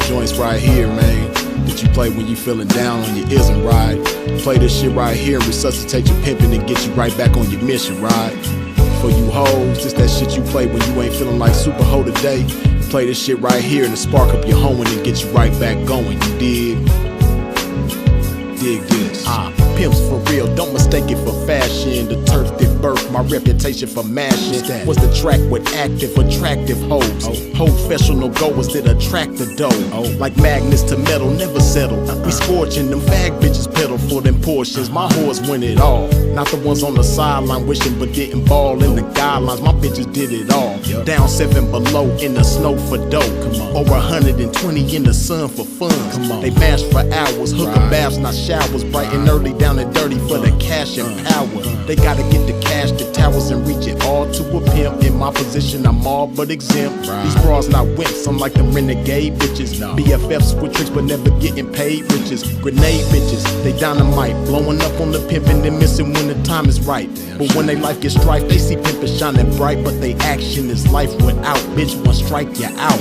joints right here, man, that you play when you feeling down on your ism, right? Play this shit right here and resuscitate your pimping and get you right back on your mission, right? For you hoes, this that shit you play when you ain't feeling like super hoe today. Play this shit right here and spark up your hoeing and get you right back going, you dig? Dig this. Pimps for real, don't mistake it for fashion. The turf that birthed my reputation for mashing was the track with active, attractive hoes. Professional goers that attract the dough. Like magnets to metal, never settle. We scorching them fag bitches pedal for them portions. My whores win it all. Not the ones on the sideline wishing but didn't ball in the guidelines. My bitches did it all. Down 7 below in the snow for dough. Over 120 in the sun for fun. They mash for hours, hooker baths, not showers. Bright and early, down and dirty for the cash and power. They gotta get the cash, the towers, and reach it all to a pimp. In my position, I'm all but exempt. These bras not wimps, I'm like them renegade bitches. BFFs with tricks but never getting paid riches. Grenade bitches, they dynamite, blowing up on the pimpin' and missing when the time is right. But when they life gets strife, they see pimpin' shining bright, but they action is life without. Bitch, one strike you out.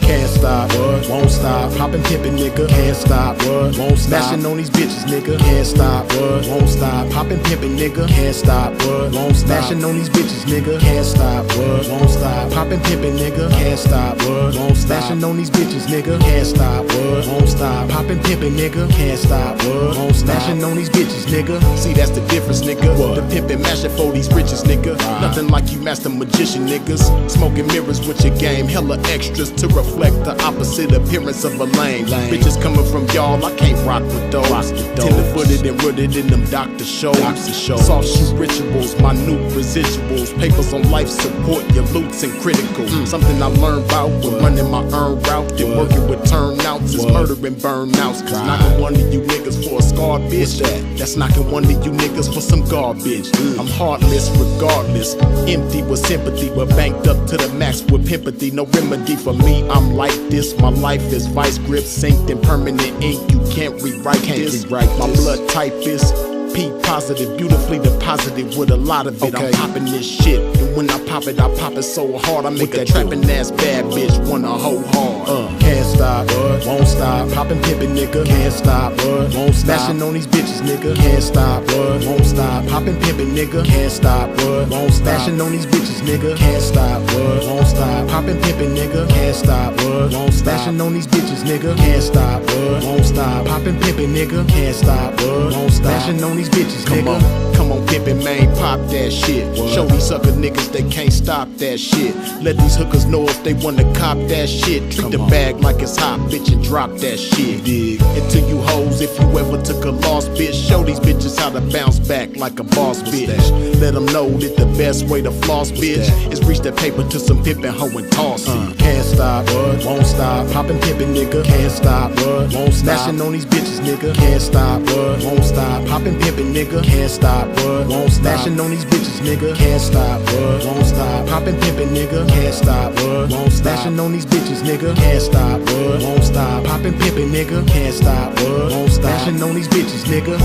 Can't stop, won't stop. Poppin' pimpin', nigga, can't stop, won't stop. Smashing on these bitches, nigga, can't stop, won't stop. Poppin' pimpin', nigga, can't stop, won't stop. Smashing on these bitches, nigga, can't stop, won't stop. Poppin' pimpin', nigga, can't stop, won't stop. Smashing on these bitches, nigga, can't stop, won't stop. Poppin' pimpin', nigga, can't stop, won't stop. Smashing on these bitches, nigga. See, that's the difference, nigga. The pimpin' mashing for these riches, nigga. Nothing like you master magician niggas. Smoking mirrors with your game, hella extras to reflect the opposite appearance of a lame. Bitches coming from y'all, I can't rock with those. Tender-footed and rooted in them doctor shows. Soft shoe rituals, minute residuals. Papers on life support, your loot's and critical. Something I learned about when running my earned route and working with turnouts is murdering burnouts. Cause knocking one of you niggas for a scarred bitch, that's knocking one of you niggas for some garbage. I'm heartless regardless, empty with sympathy, but banked up to the max with pimpathy. No remedy for me, I'm like this. My life is vice grip, synced in permanent ink. You can't rewrite this. My blood type is P positive, beautifully deposited with a lot of it. I'm popping this shit, and when I pop it so hard I make a trapping ass bad bitch wanna hoe hard. Can't stop, won't stop. Poppin' pimpin', nigga, can't stop, won't stop. Smashing on these bitches, nigga, can't stop, won't stop. Poppin' pimpin', nigga, can't stop, won't stop. Smashing on these bitches, nigga, can't stop, won't stop. Poppin' pimpin', nigga, can't stop, won't stop. Smashing on these bitches, nigga, can't stop, won't stop. Poppin' pimpin', nigga, can't stop, won't stop. Smashing on these bitches, nigga. Come on, pimpin', man, pop that shit. Show these sucker niggas they can't stop that shit. Let these hookers know if they wanna cop that shit. Treat the bag like it's hot, bitch, and drop that shit. And to you hoes, if you ever took a loss, bitch, show these bitches how to bounce back like a boss, bitch. Let them know that the best way to floss, bitch, is reach that paper to some pimpin' hoe and toss it. Can't stop, won't stop. Poppin' pimpin', nigga, can't stop, won't stop. Smashing on these bitches, nigga, can't stop, won't stop. Poppin' pimpin', nigga, can't stop, won't stop. Smashing on these bitches, nigga, can't stop, won't stop. Poppin' pimpin', nigga, can't stop, won't stop. Smashing on these bitches, nigga, can't stop, won't stop. Poppin' pimpin', nigga, can't stop, won't stop. Smashing on these bitches, nigga.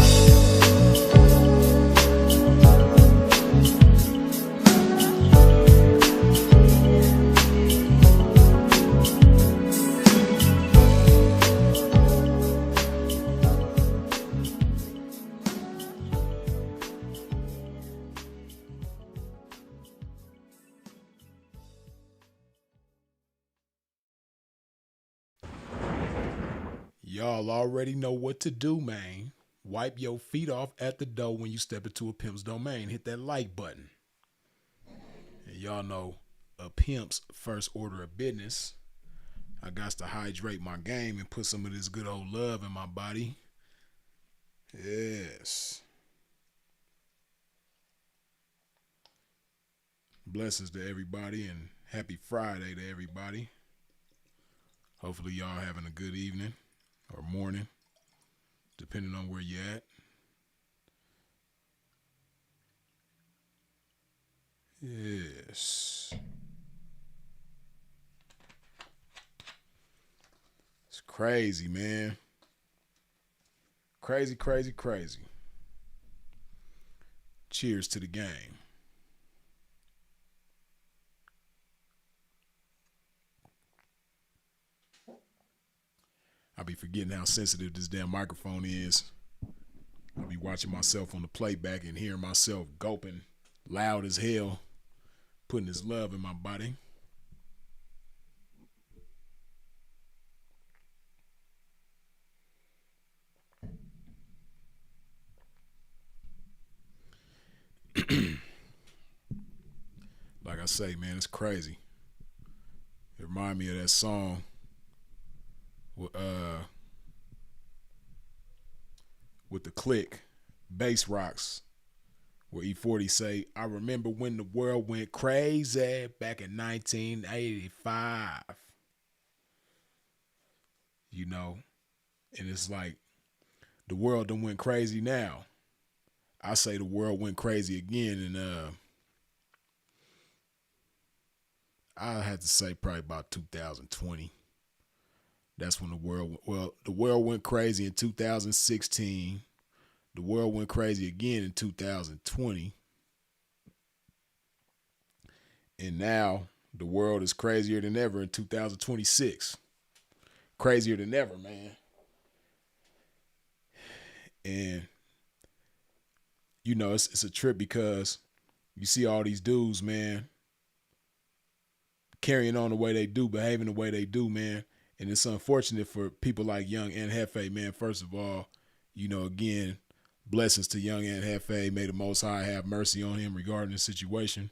Y'all already know what to do, man. Wipe your feet off at the door when you step into a pimp's domain. Hit that like button. And y'all know a pimp's first order of business. I got to hydrate my game and put some of this good old love in my body. Yes. Blessings to everybody and happy Friday to everybody. Hopefully y'all having a good evening or morning, depending on where you're at. Yes. It's crazy, man. Crazy, crazy, crazy. Cheers to the game. I be forgetting how sensitive this damn microphone is. I be watching myself on the playback and hearing myself gulping loud as hell, putting this love in my body. Like I say, man, it's crazy. It remind me of that song with the Click, Bass Rocks, where E40 say, I remember when the world went crazy back in 1985. You know, and it's like the world done went crazy now. I say the world went crazy again, and I had to say probably about 2020. That's when the world went crazy in 2016. The world went crazy again in 2020. And now the world is crazier than ever in 2026. Crazier than ever, man. And, you know, it's a trip because you see all these dudes, man, carrying on the way they do, behaving the way they do, man. And it's unfortunate for people like young Aunt Hefe, man. First of all, you know, again, blessings to young Aunt Hefe. May the Most High have mercy on him regarding the situation.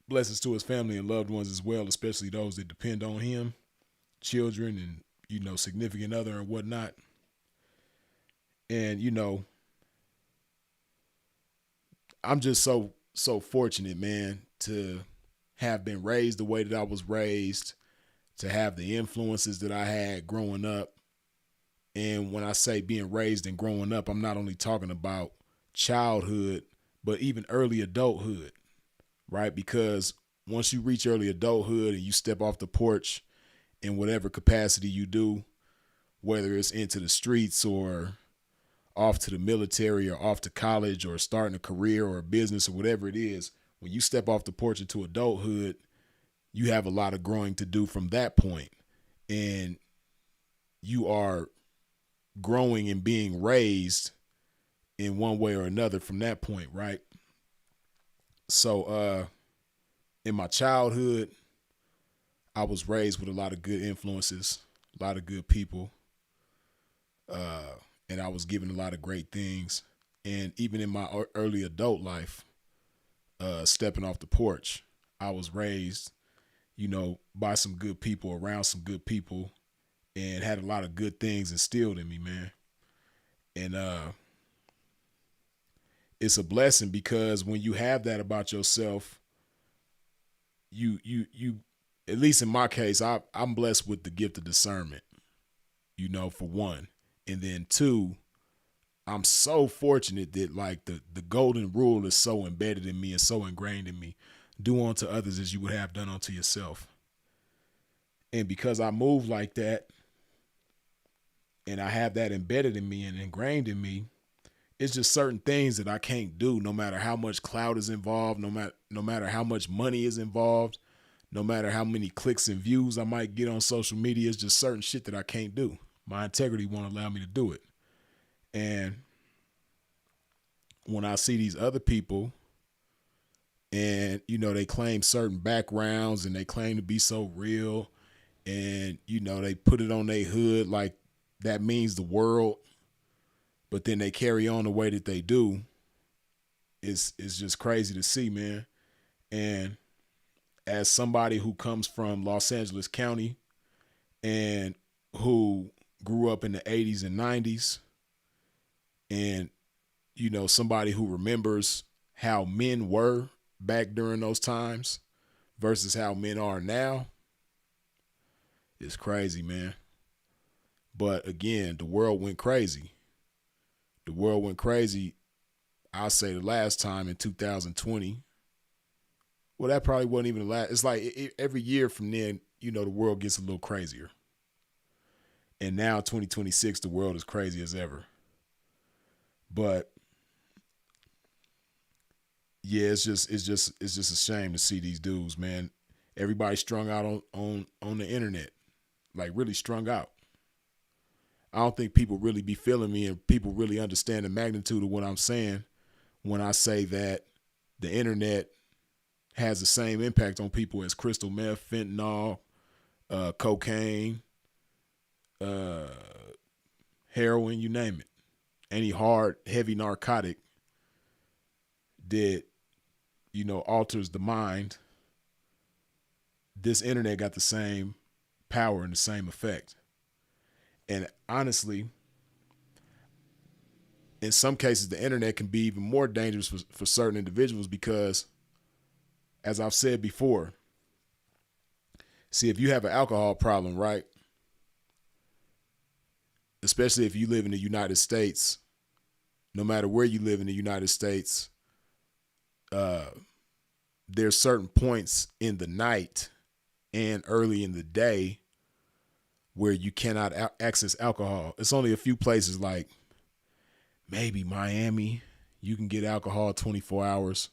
Blessings to his family and loved ones as well, especially those that depend on him, children and, you know, significant other and whatnot. And, you know, I'm just so fortunate, man, to have been raised the way that I was raised, to have the influences that I had growing up. And when I say being raised and growing up, I'm not only talking about childhood, but even early adulthood, right? Because once you reach early adulthood and you step off the porch in whatever capacity you do, whether it's into the streets or off to the military or off to college or starting a career or a business or whatever it is, when you step off the porch into adulthood, you have a lot of growing to do from that point. And you are growing and being raised in one way or another from that point, right? So in my childhood, I was raised with a lot of good influences, a lot of good people, and I was given a lot of great things. And even in my early adult life, stepping off the porch, I was raised, you know, by some good people, around some good people, and had a lot of good things instilled in me, man. And it's a blessing because when you have that about yourself, you at least in my case, I'm blessed with the gift of discernment, you know, for one. And then two, I'm so fortunate that like the golden rule is so embedded in me and so ingrained in me. Do unto others as you would have done unto yourself. And because I move like that and I have that embedded in me and ingrained in me, it's just certain things that I can't do no matter how much clout is involved, no matter how much money is involved, no matter how many clicks and views I might get on social media. It's just certain shit that I can't do. My integrity won't allow me to do it. And when I see these other people and, you know, they claim certain backgrounds and they claim to be so real and, you know, they put it on their hood like that means the world, but then they carry on the way that they do, it's just crazy to see, man. And as somebody who comes from Los Angeles County and who grew up in the 80s and 90s and, you know, somebody who remembers how men were back during those times versus how men are now, it's crazy, man. But again, the world went crazy. The world went crazy, I'll say the last time in 2020. Well, that probably wasn't even the last. It's like every year from then, you know, the world gets a little crazier. And now 2026, the world is crazy as ever. But yeah, it's just a shame to see these dudes, man. Everybody strung out on the internet, like really strung out. I don't think people really be feeling me and people really understand the magnitude of what I'm saying when I say that the internet has the same impact on people as crystal meth, fentanyl, cocaine, uh, heroin, you name it. Any hard, heavy narcotic that, alters the mind. This internet got the same power and the same effect. And honestly, in some cases, the internet can be even more dangerous for certain individuals because, as I've said before, see, if you have an alcohol problem, right? Especially if you live in the United States, no matter where you live in the United States, there's certain points in the night and early in the day where you cannot access alcohol. It's only a few places like maybe Miami, you can get alcohol 24 hours.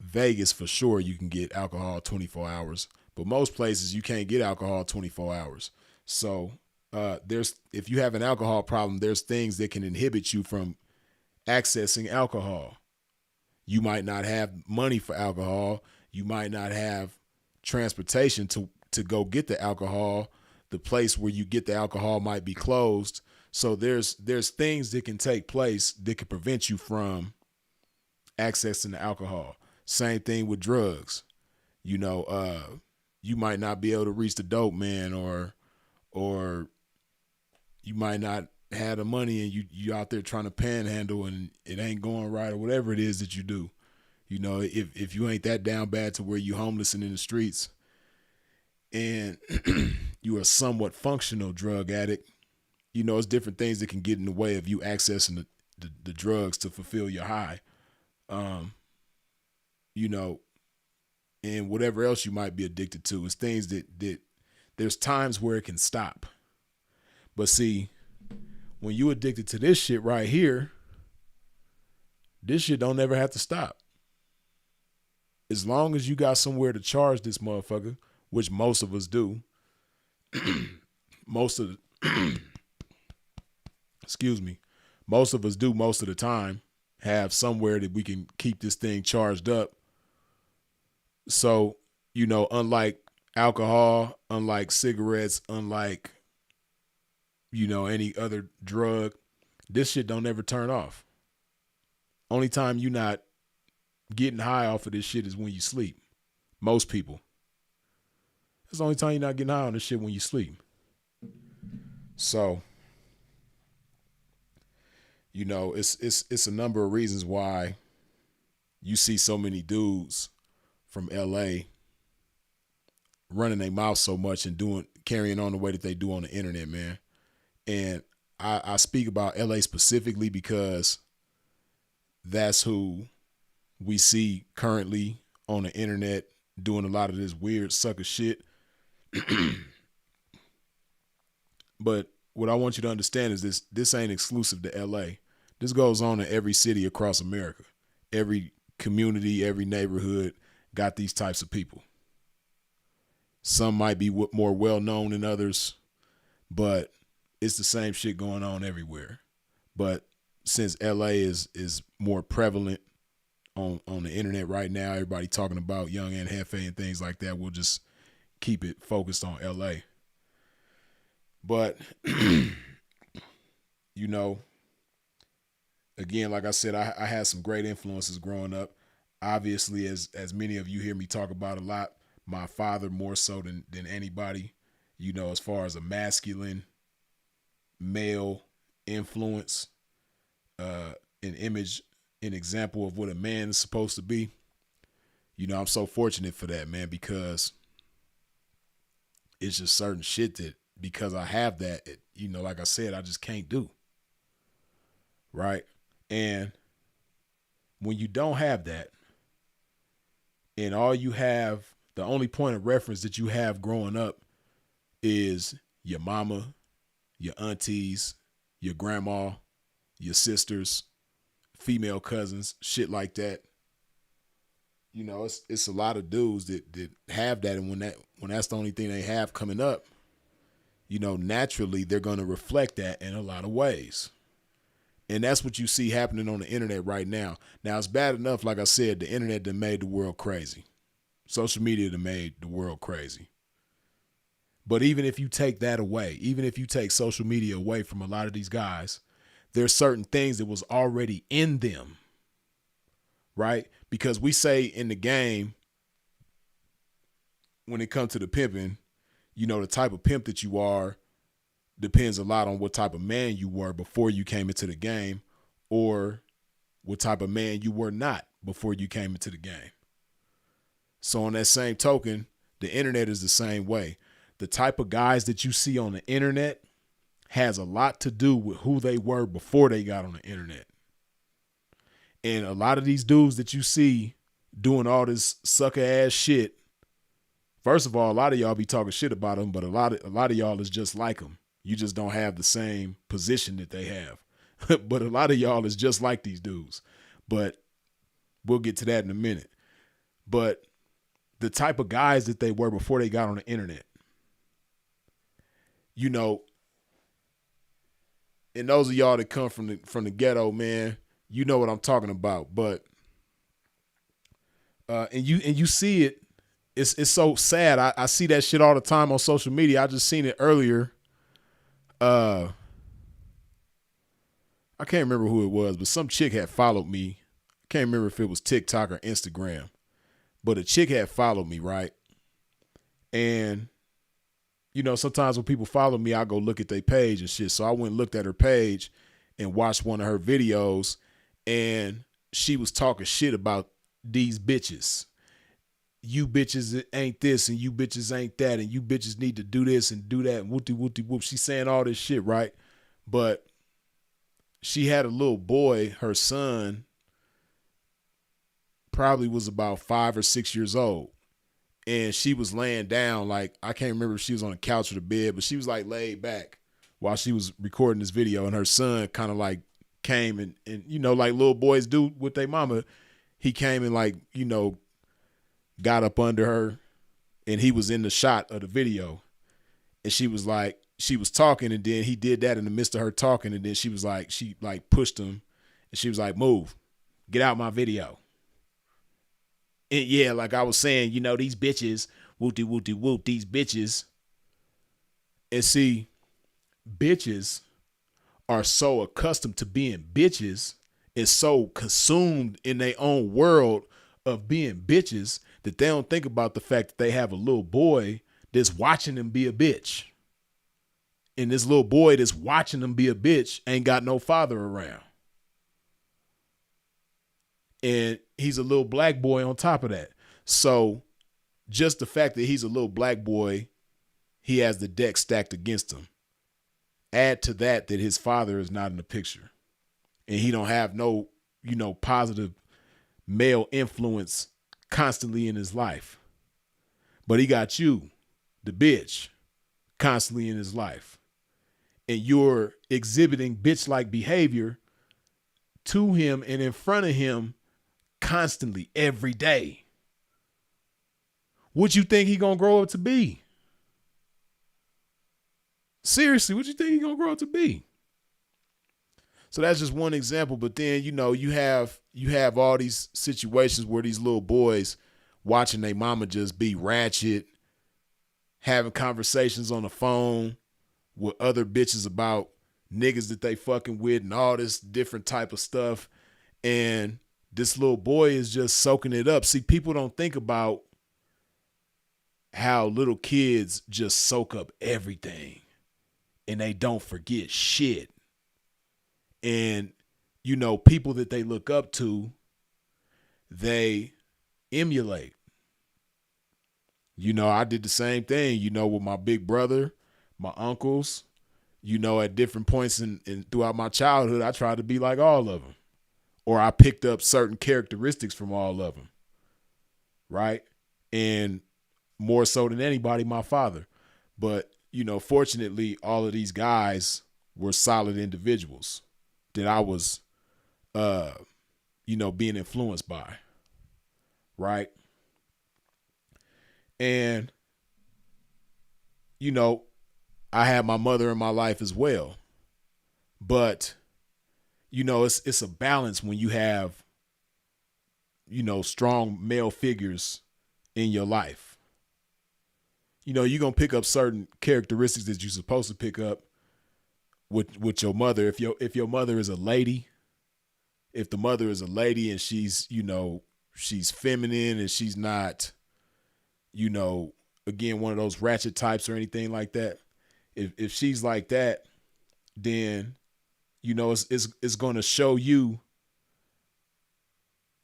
Vegas, for sure, you can get alcohol 24 hours. But most places, you can't get alcohol 24 hours. So if you have an alcohol problem, there's things that can inhibit you from accessing alcohol. You might not have money for alcohol. You might not have transportation to go get the alcohol. The place where you get the alcohol might be closed. So there's things that can take place that can prevent you from accessing the alcohol. Same thing with drugs. You might not be able to reach the dope man, or you might not have the money and you out there trying to panhandle and it ain't going right, or whatever it is that you do. If you ain't that down bad to where you homeless and in the streets, and you are a somewhat functional drug addict, it's different things that can get in the way of you accessing the drugs to fulfill your high. And whatever else you might be addicted to. It's things that there's times where it can stop. But see, when you addicted to this shit right here, this shit don't ever have to stop. As long as you got somewhere to charge this motherfucker, which most of us do, most of us do most of the time, have somewhere that we can keep this thing charged up. So, unlike alcohol, unlike cigarettes, unlike, any other drug, this shit don't ever turn off. Only time you not getting high off of this shit is when you sleep. Most people. That's the only time you're not getting high on this shit, when you sleep. So, it's a number of reasons why you see so many dudes from LA running their mouth so much and carrying on the way that they do on the internet, man. And I speak about LA specifically because that's who we see currently on the internet doing a lot of this weird sucker shit. But what I want you to understand is this ain't exclusive to LA. This goes on in every city across America. Every community, every neighborhood got these types of people. Some might be more well-known than others, but it's the same shit going on everywhere. But since LA is more prevalent on the internet right now, everybody talking about Young and Hefe and things like that, we'll just keep it focused on LA. But, again, like I said, I had some great influences growing up. Obviously, as many of you hear me talk about a lot, my father more so than anybody, as far as a masculine male influence, an image, an example of what a man is supposed to be. I'm so fortunate for that, man, because it's just certain shit that, because I have that, like I said, I just can't do. Right? And when you don't have that, and all you have, the only point of reference that you have growing up is your mama, your aunties, your grandma, your sisters, female cousins, shit like that. It's a lot of dudes that have that, and when that's the only thing they have coming up, naturally they're going to reflect that in a lot of ways. And that's what you see happening on the internet right now. Now, it's bad enough, like I said, the internet done made the world crazy. Social media done made the world crazy. But even if you take that away, even if you take social media away from a lot of these guys, there's certain things that was already in them, right? Because we say in the game, when it comes to the pimping, the type of pimp that you are depends a lot on what type of man you were before you came into the game, or what type of man you were not before you came into the game. So on that same token, the internet is the same way. The type of guys that you see on the internet has a lot to do with who they were before they got on the internet. And a lot of these dudes that you see doing all this sucker ass shit, first of all, a lot of y'all be talking shit about them, but a lot of y'all is just like them. You just don't have the same position that they have. But a lot of y'all is just like these dudes. But we'll get to that in a minute. But the type of guys that they were before they got on the internet, and those of y'all that come from the ghetto, man, you know what I'm talking about. But and you see it. It's so sad. I see that shit all the time on social media. I just seen it earlier. I can't remember who it was, but some chick had followed me. I can't remember if it was TikTok or Instagram, but a chick had followed me, right? And, sometimes when people follow me, I go look at their page and shit. So I went and looked at her page and watched one of her videos, and she was talking shit about these bitches. You bitches ain't this, and you bitches ain't that, and you bitches need to do this and do that, and whoop. She's saying all this shit, right? But she had a little boy, her son probably was about 5 or 6 years old. And she was laying down, like, I can't remember if she was on the couch or the bed, but she was like laid back while she was recording this video. And her son kind of like came and like little boys do with their mama. He came and like, got up under her, and he was in the shot of the video. And she was talking, and then he did that in the midst of her talking. And then she pushed him, and she was like, move, get out my video. And yeah, like I was saying, these bitches, whoop, these bitches. And see, bitches are so accustomed to being bitches and so consumed in their own world of being bitches that they don't think about the fact that they have a little boy that's watching them be a bitch. And this little boy that's watching them be a bitch ain't got no father around. And he's a little black boy on top of that. So just the fact that he's a little black boy, he has the deck stacked against him. Add to that his father is not in the picture. And he don't have no, positive male influence constantly in his life. But he got you, the bitch, constantly in his life. And you're exhibiting bitch-like behavior to him and in front of him constantly, every day. What you think he gonna grow up to be? Seriously, what you think he gonna grow up to be? So that's just one example. But then, you have all these situations where these little boys watching their mama just be ratchet, having conversations on the phone with other bitches about niggas that they fucking with and all this different type of stuff. And this little boy is just soaking it up. See, people don't think about how little kids just soak up everything and they don't forget shit. And, people that they look up to, they emulate. I did the same thing, with my big brother, my uncles, at different points in throughout my childhood, I tried to be like all of them. Or I picked up certain characteristics from all of them. Right? And more so than anybody, my father. But, fortunately, all of these guys were solid individuals that I was, being influenced by. Right? And, I had my mother in my life as well. But, it's a balance when you have, strong male figures in your life. You're gonna pick up certain characteristics that you're supposed to pick up with your mother. If your mother is a lady, if the mother is a lady and she's feminine and she's not, again, one of those ratchet types or anything like that. If she's like that, then it's going to show you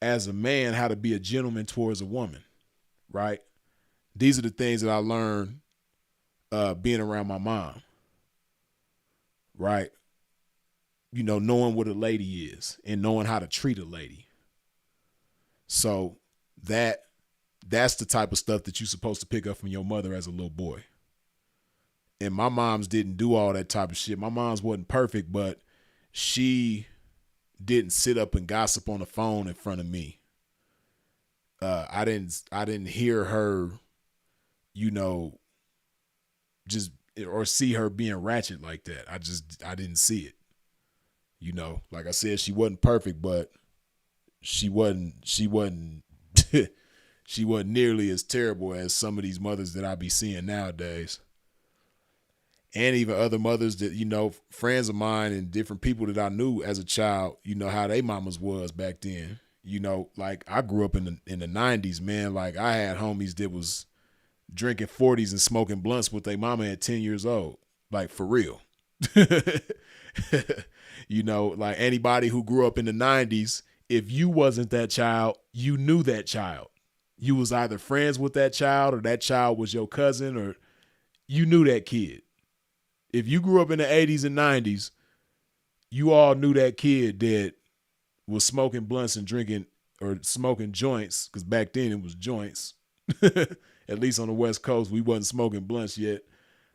as a man how to be a gentleman towards a woman, right? These are the things that I learned being around my mom, right? Knowing what a lady is and knowing how to treat a lady. So that's the type of stuff that you're supposed to pick up from your mother as a little boy. And my mom's didn't do all that type of shit. My mom's wasn't perfect, but she didn't sit up and gossip on the phone in front of me. I didn't hear her, just or see her being ratchet like that. I didn't see it. Like I said, she wasn't perfect, but she wasn't she wasn't nearly as terrible as some of these mothers that I be seeing nowadays. And even other mothers that, friends of mine and different people that I knew as a child, how they mamas was back then. Like I grew up in the 90s, man. Like I had homies that was drinking 40s and smoking blunts with their mama at 10 years old. Like for real. Like anybody who grew up in the 90s, if you wasn't that child, you knew that child. You was either friends with that child or that child was your cousin or you knew that kid. If you grew up in the 80s and 90s, you all knew that kid that was smoking blunts and drinking or smoking joints, because back then it was joints. At least on the West Coast, we wasn't smoking blunts yet.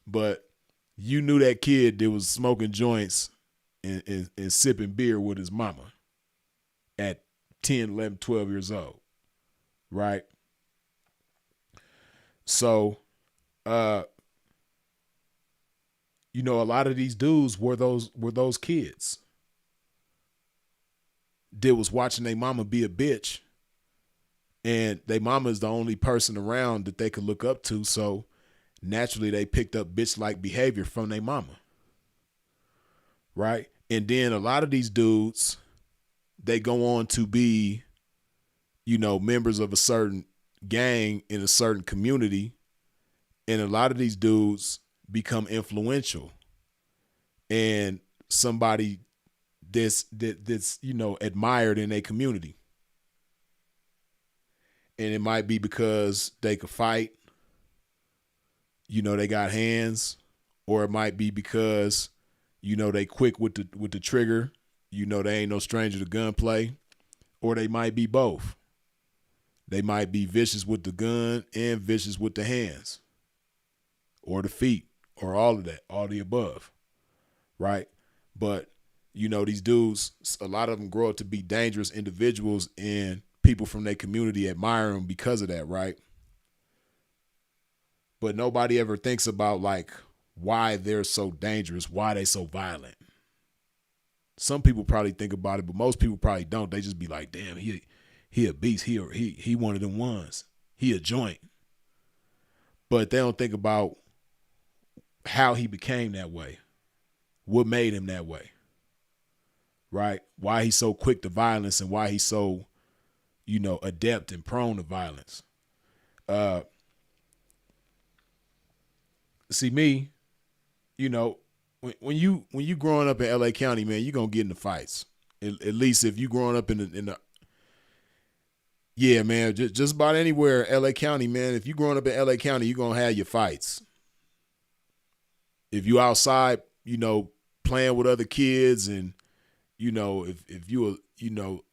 But you knew that kid that was smoking joints and sipping beer with his mama at 10, 11, 12 years old. Right? So, a lot of these dudes were those kids that was watching their mama be a bitch, and their mama is the only person around that they could look up to. So naturally they picked up bitch-like behavior from their mama. Right? And then a lot of these dudes, they go on to be, members of a certain gang in a certain community. And a lot of these dudes become influential and somebody that's admired in a community. And it might be because they could fight, they got hands, or it might be because, they quick with the trigger, they ain't no stranger to gunplay, or they might be both. They might be vicious with the gun and vicious with the hands or the feet or all of that, all the above. Right? But, these dudes, a lot of them grow up to be dangerous individuals, and people from their community admire them because of that. Right? But nobody ever thinks about like why they're so dangerous, why they so violent. Some people probably think about it, but most people probably don't. They just be like, damn, he a beast. He one of them ones. He a joint. But they don't think about how he became that way. What made him that way. Right? Why he's so quick to violence and why he's so, adept and prone to violence. See me, when you growing up in LA County, man, you're gonna get into fights. At least if you growing up in the yeah, man, just about anywhere LA County, man. If you growing up in LA County, you're gonna have your fights. If you outside, playing with other kids, and if you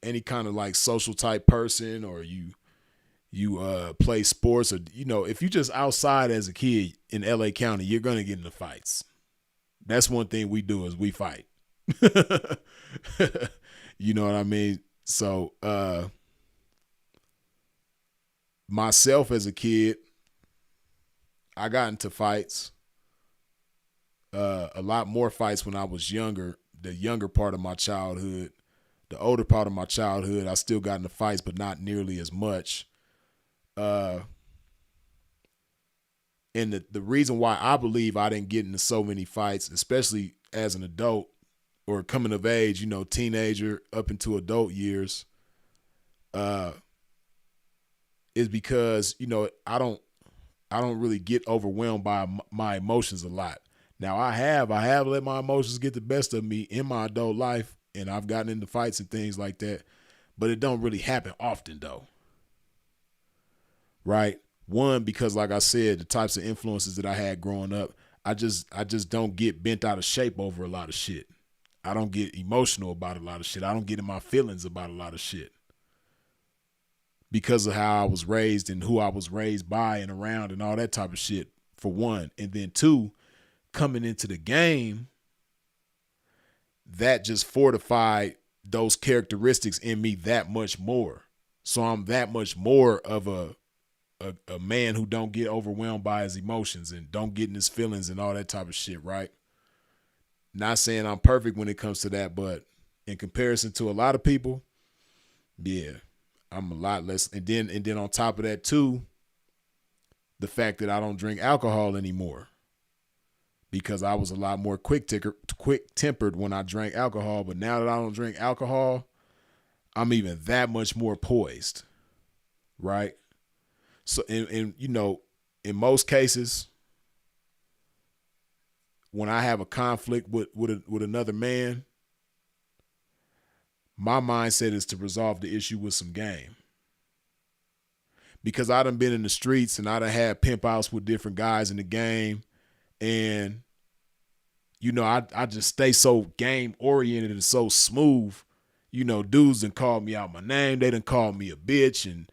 any kind of like social type person, or you play sports, or if you just outside as a kid in LA County, you're gonna get into fights. That's one thing we do, is we fight. You know what I mean? So myself as a kid, I got into fights. A lot more fights when I was younger, the younger part of my childhood. The older part of my childhood, I still got into fights, but not nearly as much. And the reason why I believe I didn't get into so many fights, especially as an adult or coming of age, teenager up into adult years, is because, I don't really get overwhelmed by my emotions a lot. Now I have let my emotions get the best of me in my adult life, and I've gotten into fights and things like that, but it don't really happen often though. Right? One, because like I said, the types of influences that I had growing up, I just don't get bent out of shape over a lot of shit. I don't get emotional about a lot of shit. I don't get in my feelings about a lot of shit. Because of how I was raised and who I was raised by and around and all that type of shit, for one. And then two, coming into the game, that just fortified those characteristics in me that much more. So I'm that much more of a man who don't get overwhelmed by his emotions and don't get in his feelings and all that type of shit, right? Not saying I'm perfect when it comes to that, but in comparison to a lot of people, yeah, I'm a lot less. And then on top of that too, the fact that I don't drink alcohol anymore, because I was a lot more quick-tempered when I drank alcohol. But now that I don't drink alcohol, I'm even that much more poised, right? So, in most cases, when I have a conflict with another man, my mindset is to resolve the issue with some game. Because I done been in the streets and I done had pimp outs with different guys in the game. And, I just stay so game oriented and so smooth. Dudes done called me out my name. They done called me a bitch. And,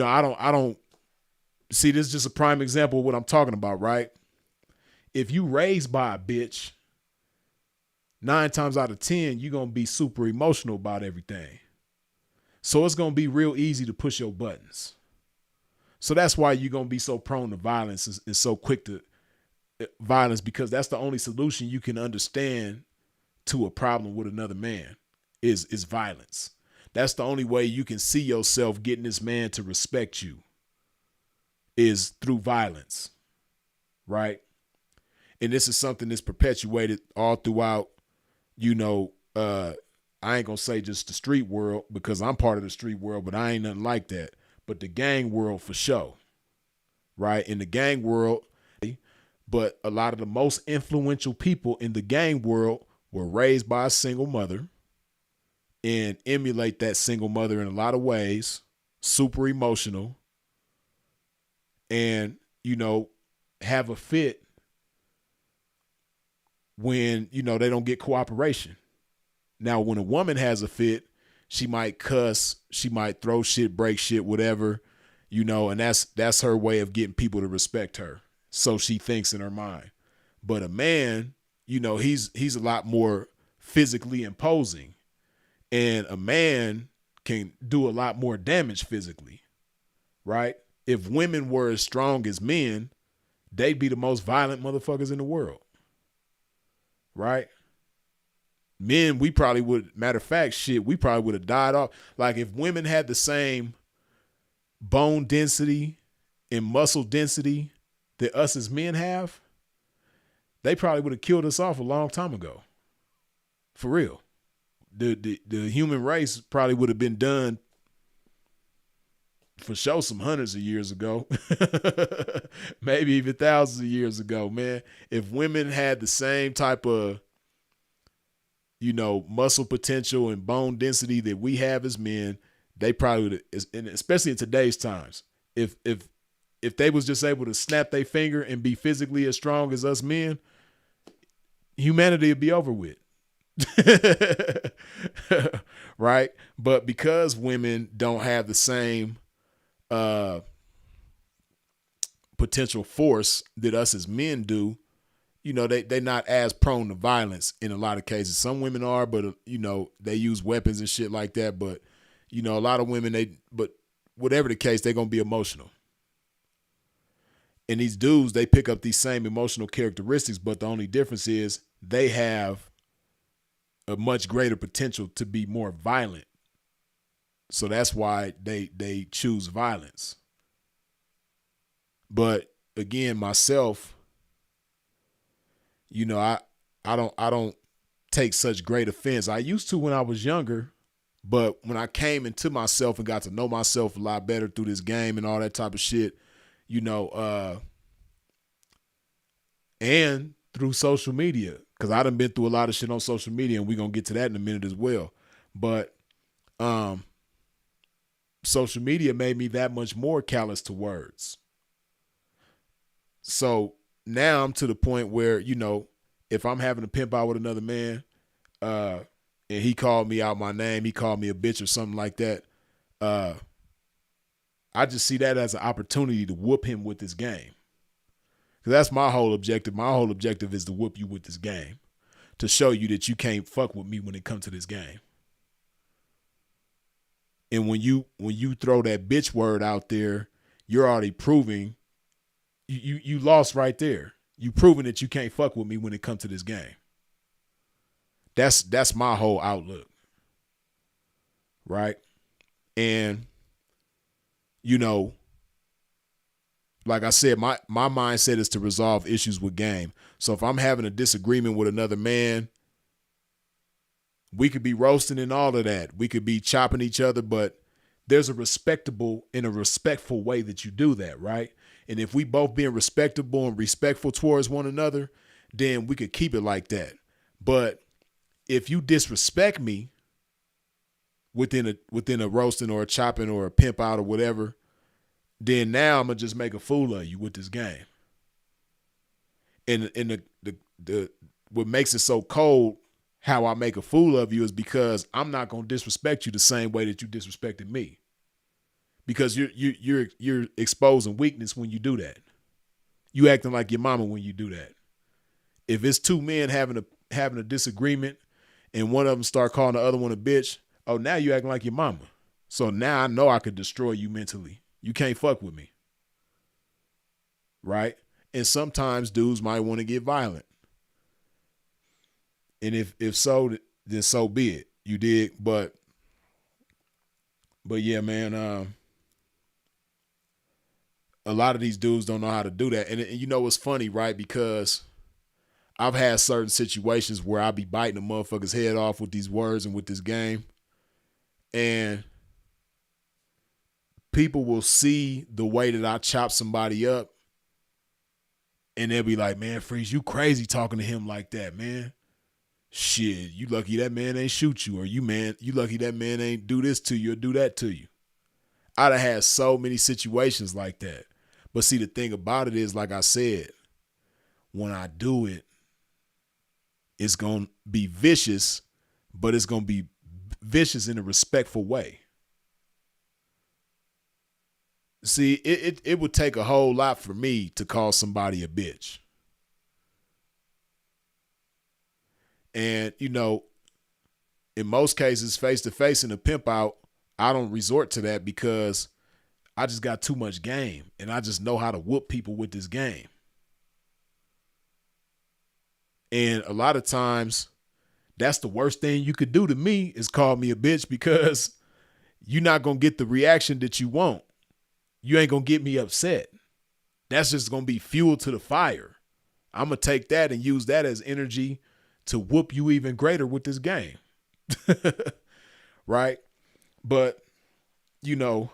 I don't see, this is just a prime example of what I'm talking about, right? If you raised by a bitch, 9 times out of 10, you're going to be super emotional about everything. So it's going to be real easy to push your buttons. So that's why you're going to be so prone to violence and so quick to violence, because that's the only solution you can understand to a problem with another man is violence. That's the only way you can see yourself getting this man to respect you is through violence, right? And this is something that's perpetuated all throughout, I ain't gonna say just the street world, because I'm part of the street world, but I ain't nothing like that. But the gang world for sure, right? In the gang world, but a lot of the most influential people in the gang world were raised by a single mother and emulate that single mother in a lot of ways, super emotional, and, have a fit when, they don't get cooperation. Now, when a woman has a fit, she might cuss, she might throw shit, break shit, whatever, and that's her way of getting people to respect her. So she thinks in her mind. But a man, he's a lot more physically imposing, and a man can do a lot more damage physically, right? If women were as strong as men, they'd be the most violent motherfuckers in the world, right? Men, we probably would, matter of fact, we probably would have died off. Like if women had the same bone density and muscle density that us as men have, they probably would have killed us off a long time ago. For real. The human race probably would have been done for sure some hundreds of years ago. Maybe even thousands of years ago, man. If women had the same type of, muscle potential and bone density that we have as men, they probably would have, and especially in today's times, if they was just able to snap their finger and be physically as strong as us men, humanity would be over with. Right? But because women don't have the same potential force that us as men do, they're not as prone to violence in a lot of cases. Some women are, but they use weapons and shit like that. But a lot of women, but whatever the case, they're gonna be emotional. And these dudes, they pick up these same emotional characteristics, but the only difference is they have a much greater potential to be more violent. So that's why they choose violence. But again, myself, you know, I don't take such great offense. I used to when I was younger, but when I came into myself and got to know myself a lot better through this game and all that type of shit, you know, and through social media, because I done been through a lot of shit on social media, and we're gonna get to that in a minute as well. But social media made me that much more callous to words. So now I'm to the point where, you know, if I'm having a pimp out with another man, and he called me out my name, he called me a bitch or something like that, I just see that as an opportunity to whoop him with this game. Because that's my whole objective. My whole objective is to whoop you with this game, to show you that you can't fuck with me when it comes to this game. And when you throw that bitch word out there, you're already proving you lost right there. You proving that you can't fuck with me when it comes to this game. That's my whole outlook. Right? And you know, like I said, my mindset is to resolve issues with game. So if I'm having a disagreement with another man, we could be roasting and all of that. We could be chopping each other, but there's a respectable and a respectful way that you do that, right? And if we both being respectable and respectful towards one another, then we could keep it like that. But if you disrespect me within a roasting or a chopping or a pimp out or whatever, then now I'm gonna just make a fool of you with this game. And the what makes it so cold, how I make a fool of you, is because I'm not gonna disrespect you the same way that you disrespected me. Because you're exposing weakness when you do that. You acting like your mama when you do that. If it's two men having a disagreement and one of them start calling the other one a bitch, oh, now you acting like your mama. So now I know I could destroy you mentally. You can't fuck with me. Right? And sometimes dudes might want to get violent. And if so, then so be it. You dig? But yeah, man, a lot of these dudes don't know how to do that. And you know what's funny, right? Because I've had certain situations where I'll be biting a motherfucker's head off with these words and with this game. And people will see the way that I chop somebody up, and they'll be like, man, Freeze, you crazy talking to him like that, man. Shit, you lucky that man ain't shoot you, or you lucky that man ain't do this to you or do that to you. I'd have had so many situations like that. But see, the thing about it is, like I said, when I do it, it's going to be vicious, but it's going to be vicious in a respectful way. See, it would take a whole lot for me to call somebody a bitch. And, you know, in most cases, face-to-face in a pimp out, I don't resort to that because I just got too much game, and I just know how to whoop people with this game. And a lot of times, that's the worst thing you could do to me is call me a bitch, because you're not going to get the reaction that you want. You ain't going to get me upset. That's just going to be fuel to the fire. I'm going to take that and use that as energy to whoop you even greater with this game. Right? But, you know,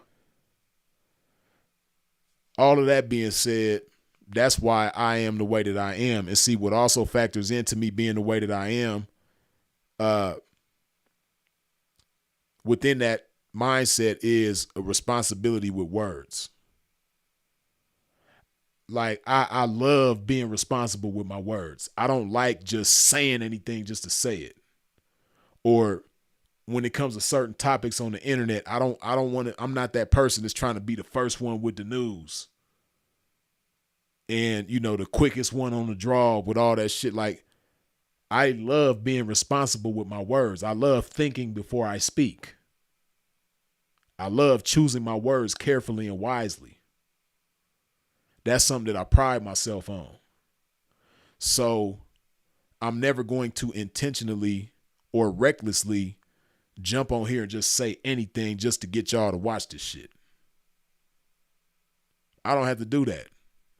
all of that being said, that's why I am the way that I am. And see, what also factors into me being the way that I am, within that mindset is a responsibility with words. Like, I love being responsible with my words. I don't like just saying anything just to say it. Or when it comes to certain topics on the internet, I don't want to, I'm not that person that's trying to be the first one with the news. And, you know, the quickest one on the draw with all that shit. Like, I love being responsible with my words. I love thinking before I speak. I love choosing my words carefully and wisely. That's something that I pride myself on. So I'm never going to intentionally or recklessly jump on here and just say anything just to get y'all to watch this shit. I don't have to do that.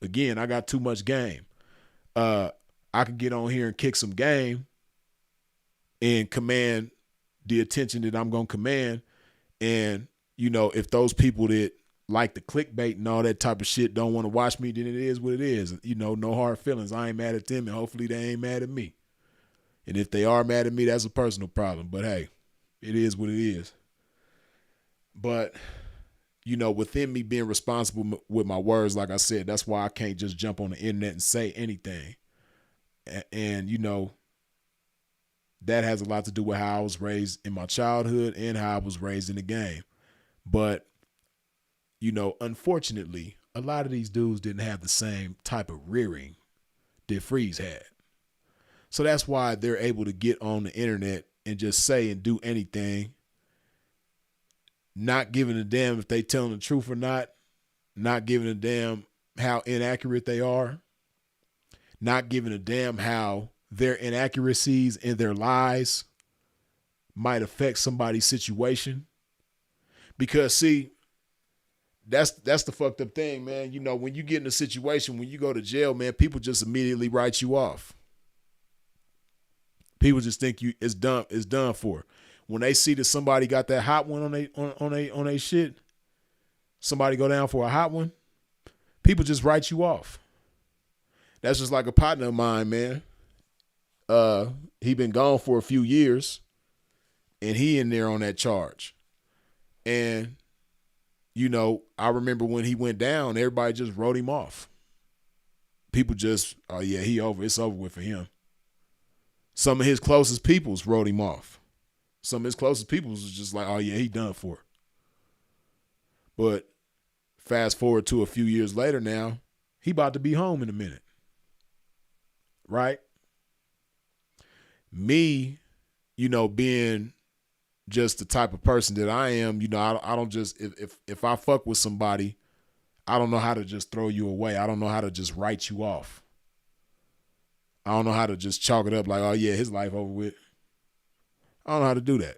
Again, I got too much game. I could get on here and kick some game and command the attention that I'm going to command. And, you know, if those people that like the clickbait and all that type of shit don't want to watch me, then it is what it is. You know, no hard feelings. I ain't mad at them, and hopefully they ain't mad at me. And if they are mad at me, that's a personal problem. But hey, it is what it is. But, you know, within me being responsible with my words, like I said, that's why I can't just jump on the internet and say anything. And you know, that has a lot to do with how I was raised in my childhood and how I was raised in the game. But, you know, unfortunately, a lot of these dudes didn't have the same type of rearing that Freeze had. So that's why they're able to get on the internet and just say and do anything, not giving a damn if they telling the truth or not giving a damn how inaccurate they are, not giving a damn how their inaccuracies and their lies might affect somebody's situation. Because see, that's the fucked up thing, man. You know, when you get in a situation, when you go to jail, man, people just immediately write you off. People just think it's done for. When they see that somebody got that hot one on they shit, somebody go down for a hot one, people just write you off. That's just like a partner of mine, man. He been gone for a few years, and he in there on that charge. And, you know, I remember when he went down, everybody just wrote him off. People just, oh yeah, it's over with for him. Some of his closest peoples wrote him off. Some of his closest peoples was just like, oh yeah, he done for. But fast forward to a few years later now, he about to be home in a minute. Right? Me, you know, being just the type of person that I am, you know, I don't just, if I fuck with somebody, I don't know how to just throw you away. I don't know how to just write you off. I don't know how to just chalk it up like, oh yeah, his life over with. I don't know how to do that.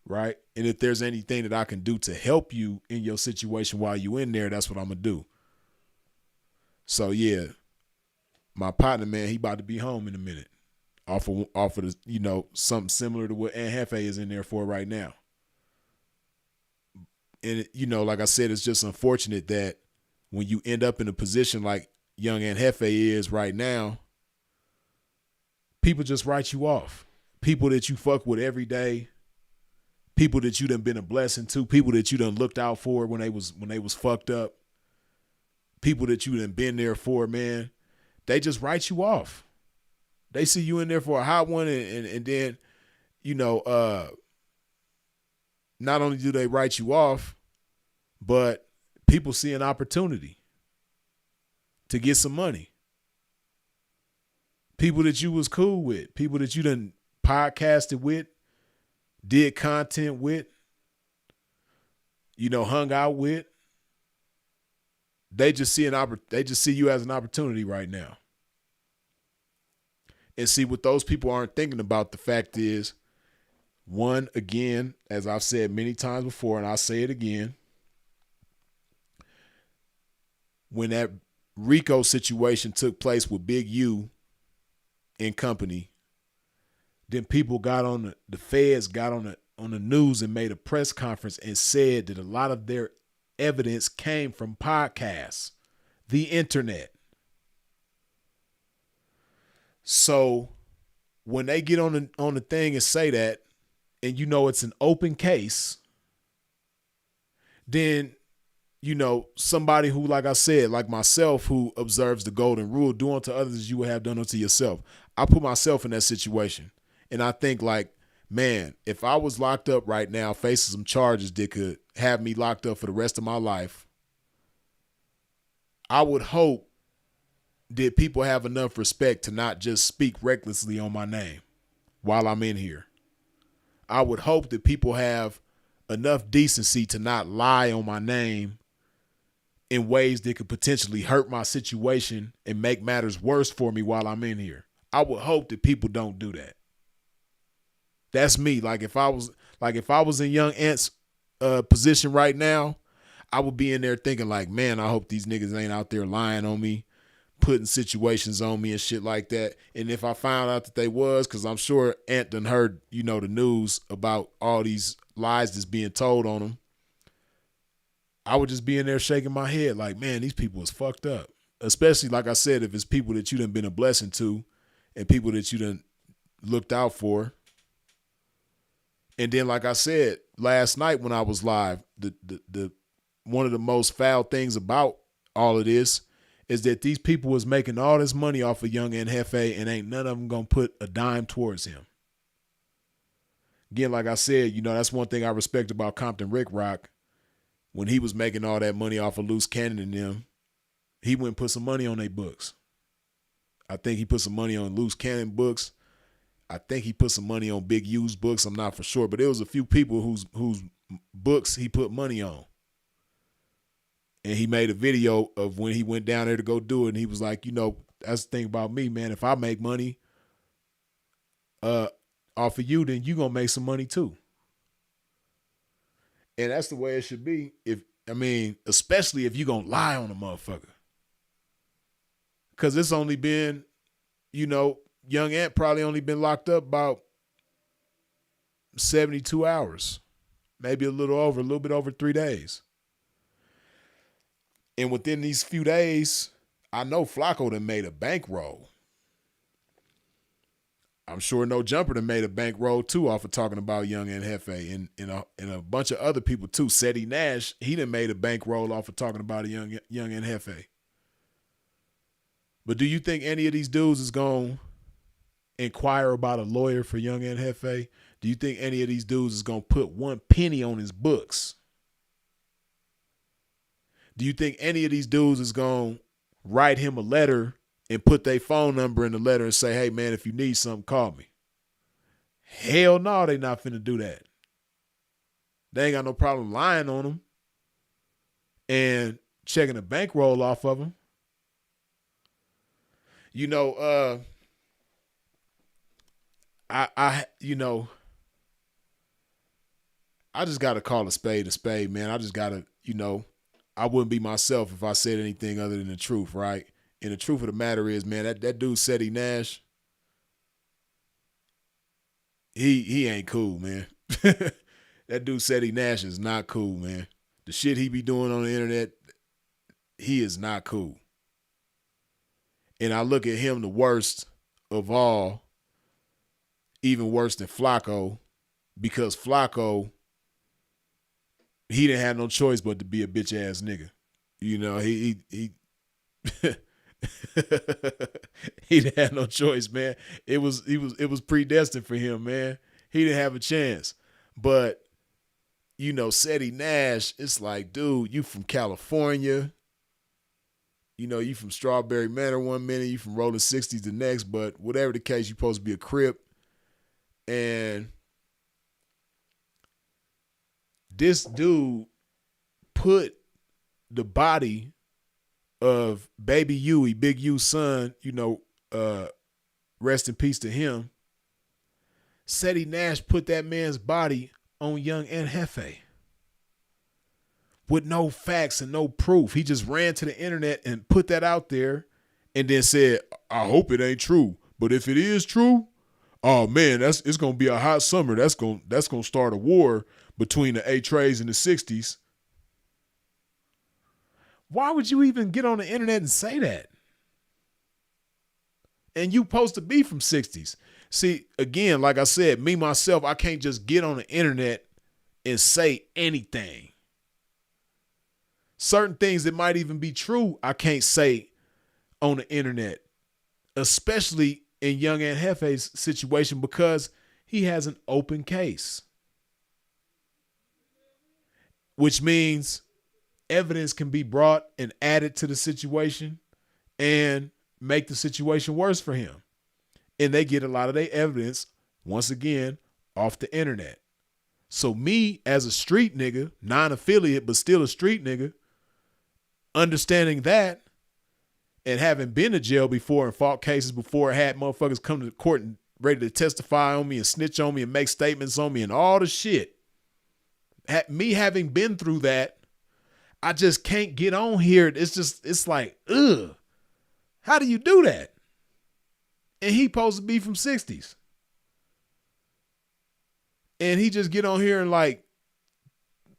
Right? And if there's anything that I can do to help you in your situation while you in there, that's what I'm going to do. So yeah, my partner, man, he about to be home in a minute. Off of the, you know, something similar to what Aunt Hefe is in there for right now. And, you know, like I said, it's just unfortunate that when you end up in a position like young Aunt Hefe is right now, people just write you off. People that you fuck with every day, people that you done been a blessing to, people that you done looked out for when they was fucked up, people that you done been there for, man, they just write you off. They see you in there for a hot one, and then, you know, not only do they write you off, but people see an opportunity to get some money. People that you was cool with, people that you done podcasted with, did content with, you know, hung out with. They just see you as an opportunity right now. And see, what those people aren't thinking about, the fact is, one, again, as I've said many times before, and I'll say it again, when that Rico situation took place with Big U and company, then people got on the feds got on the news and made a press conference and said that a lot of their evidence came from podcasts, the internet. So when they get on the thing and say that, and you know it's an open case, then, you know, somebody who, like I said, like myself, who observes the golden rule, do unto others as you would have done unto yourself. I put myself in that situation, and I think like, man, if I was locked up right now facing some charges that could have me locked up for the rest of my life, I would hope that people have enough respect to not just speak recklessly on my name while I'm in here. I would hope that people have enough decency to not lie on my name in ways that could potentially hurt my situation and make matters worse for me while I'm in here. I would hope that people don't do that. That's me. Like if I was in Young Ant's position right now, I would be in there thinking like, man, I hope these niggas ain't out there lying on me, putting situations on me and shit like that. And if I found out that they was, because I'm sure Ant done heard, the news about all these lies that's being told on him, I would just be in there shaking my head like, man, these people is fucked up. Especially, like I said, if it's people that you done been a blessing to and people that you done looked out for. And then, like I said, last night when I was live, the one of the most foul things about all of this is that these people was making all this money off of Young and Hefe and ain't none of them going to put a dime towards him. Again, like I said, that's one thing I respect about Compton Rick Rock. When he was making all that money off of Loose Cannon and them, he went and put some money on their books. I think he put some money on Loose Cannon books. I think he put some money on Big U's books. I'm not for sure, but there was a few people whose books he put money on. And he made a video of when he went down there to go do it. And he was like, that's the thing about me, man. If I make money off of you, then you going to make some money too. And that's the way it should be. Especially if you going to lie on a motherfucker. Because it's only been, Young Ant probably only been locked up about 72 hours. Maybe a little bit over 3 days. And within these few days, I know Flacco done made a bankroll. I'm sure No Jumper done made a bankroll too off of talking about Young and Hefe and a bunch of other people too. Seti Nash, he done made a bankroll off of talking about Young and Hefe. But do you think any of these dudes is going to inquire about a lawyer for Young and Hefe? Do you think any of these dudes is going to put one penny on his books? Do you think any of these dudes is going to write him a letter and put their phone number in the letter and say, hey, man, if you need something, call me? Hell no, they not finna do that. They ain't got no problem lying on them and checking a bankroll off of them. I just got to call a spade, man. I just got to, I wouldn't be myself if I said anything other than the truth, right? And the truth of the matter is, man, that dude Seti Nash, he ain't cool, man. That dude Seti Nash is not cool, man. The shit he be doing on the internet, he is not cool. And I look at him the worst of all, even worse than Flacco, because Flacco, he didn't have no choice but to be a bitch ass nigga. He he didn't have no choice, man. It was predestined for him, man. He didn't have a chance. But Seti Nash, it's like, dude, you from California. You from Strawberry Manor one minute, you from Rolling 60s the next, but whatever the case, you supposed to be a Crip. And this dude put the body of Baby Huey, Big U's son, rest in peace to him. Seti Nash put that man's body on Young and Hefe with no facts and no proof. He just ran to the internet and put that out there and then said, I hope it ain't true. But if it is true, oh man, it's gonna be a hot summer. That's gonna start a war between the A-Trays and the 60s. Why would you even get on the internet and say that? And you supposed to be from 60s. See, again, like I said, me, myself, I can't just get on the internet and say anything. Certain things that might even be true, I can't say on the internet, especially in Young and Hefe's situation, because he has an open case, which means evidence can be brought and added to the situation and make the situation worse for him. And they get a lot of their evidence, once again, off the internet. So me, as a street nigga, non-affiliate, but still a street nigga, understanding that and having been to jail before and fought cases before, had motherfuckers come to the court and ready to testify on me and snitch on me and make statements on me and all the shit. Me having been through that, I just can't get on here. It's like, ugh. How do you do that? And he supposed to be from 60s. And he just get on here and like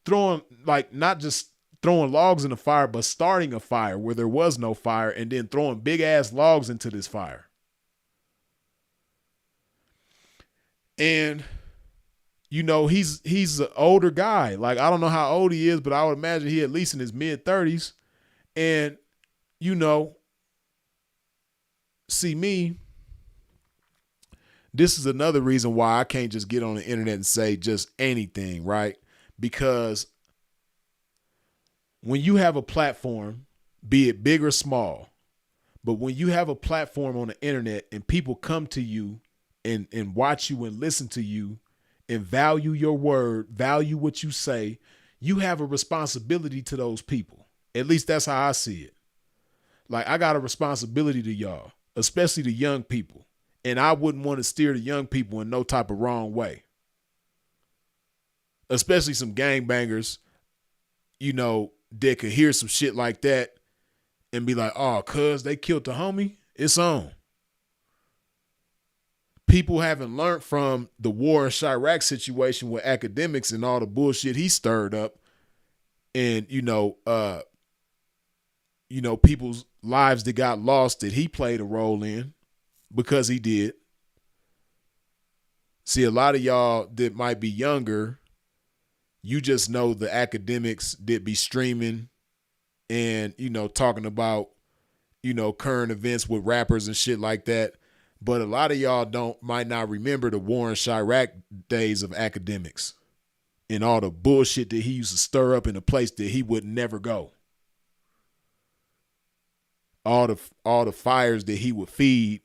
throwing, like not just throwing logs in the fire, but starting a fire where there was no fire and then throwing big ass logs into this fire. And, you know, he's an older guy. Like, I don't know how old he is, but I would imagine he at least in his mid-30s. And, you know, see me, this is another reason why I can't just get on the internet and say just anything, right? Because when you have a platform, be it big or small, but when you have a platform on the internet and people come to you and watch you and listen to you and value your word, value what you say, you have a responsibility to those people. At least that's how I see it. Like, I got a responsibility to y'all, especially the young people. And I wouldn't want to steer the young people in no type of wrong way. Especially some gangbangers, you know, that could hear some shit like that and be like, oh, cuz they killed the homie, it's on. People haven't learned from the war in Chirac situation with academics and all the bullshit he stirred up. And, people's lives that got lost that he played a role in because he did. See, a lot of y'all that might be younger, you just know the academics that be streaming and, talking about, current events with rappers and shit like that. But a lot of y'all might not remember the war in Chirac days of academics and all the bullshit that he used to stir up in a place that he would never go. All the fires that he would feed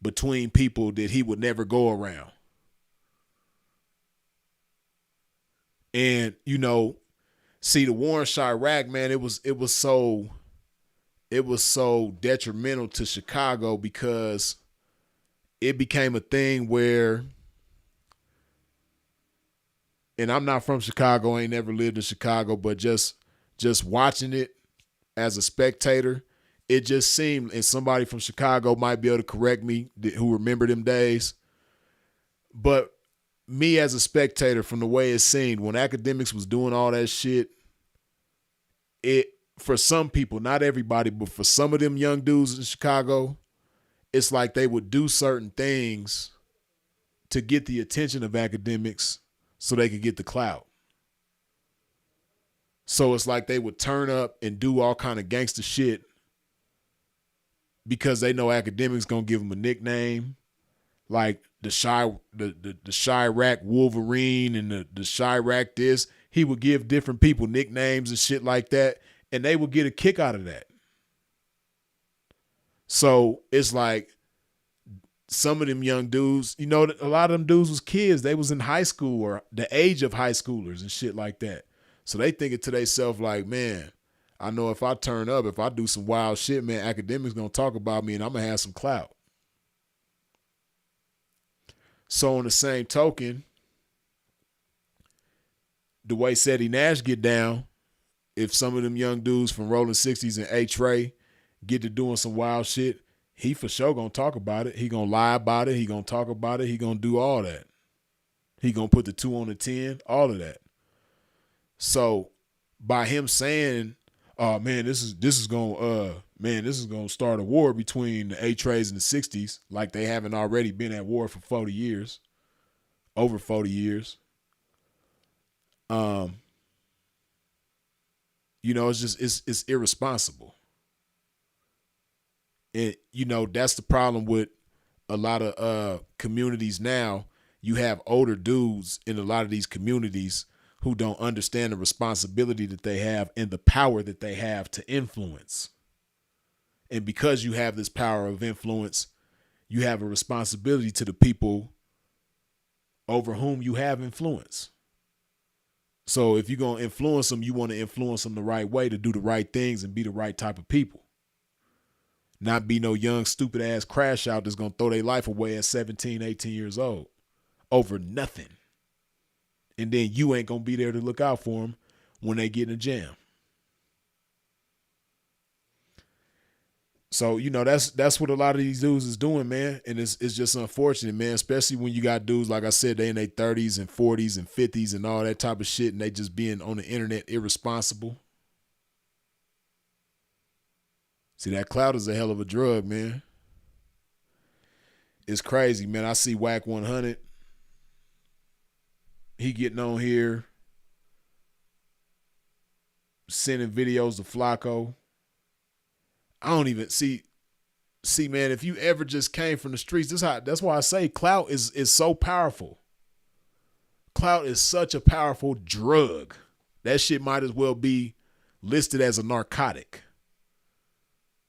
between people that he would never go around. And, see, the war in Chirac, man, it was so detrimental to Chicago because it became a thing where, and I'm not from Chicago, I ain't never lived in Chicago, but just watching it as a spectator, it just seemed, and somebody from Chicago might be able to correct me who remember them days, but me as a spectator, from the way it seemed, when academics was doing all that shit, it, for some people, not everybody, but for some of them young dudes in Chicago, it's like they would do certain things to get the attention of academics so they could get the clout. So it's like they would turn up and do all kind of gangster shit because they know academics gonna give them a nickname, like the Chirac Wolverine and the Chirac this. He would give different people nicknames and shit like that, and they would get a kick out of that. So it's like some of them young dudes, a lot of them dudes was kids. They was in high school or the age of high schoolers and shit like that. So they thinking to themselves like, man, I know if I turn up, if I do some wild shit, man, academics going to talk about me and I'm going to have some clout. So on the same token, the way Seti Nash get down, if some of them young dudes from Rolling 60s and A-Tray get to doing some wild shit, he for sure gonna talk about it. He gonna lie about it. He gonna talk about it. He gonna do all that. He gonna put the 2 on the 10, all of that. So by him saying, "Oh man, this is gonna start a war between the A-Trays and the 60s," like they haven't already been at war for 40 years, over 40 years. It's irresponsible. And, that's the problem with a lot of communities now. You have older dudes in a lot of these communities who don't understand the responsibility that they have and the power that they have to influence. And because you have this power of influence, you have a responsibility to the people over whom you have influence. So if you're going to influence them, you want to influence them the right way to do the right things and be the right type of people. Not be no young, stupid ass crash out that's going to throw their life away at 17, 18 years old over nothing. And then you ain't going to be there to look out for them when they get in a jam. So, that's what a lot of these dudes is doing, man. And it's just unfortunate, man, especially when you got dudes, like I said, they in their 30s and 40s and 50s and all that type of shit, and they just being on the internet irresponsible. See, that clout is a hell of a drug, man. It's crazy, man. I see Whack 100. He getting on here, sending videos to Flacco. I don't even see, man, if you ever just came from the streets, that's why I say clout is so powerful. Clout is such a powerful drug. That shit might as well be listed as a narcotic.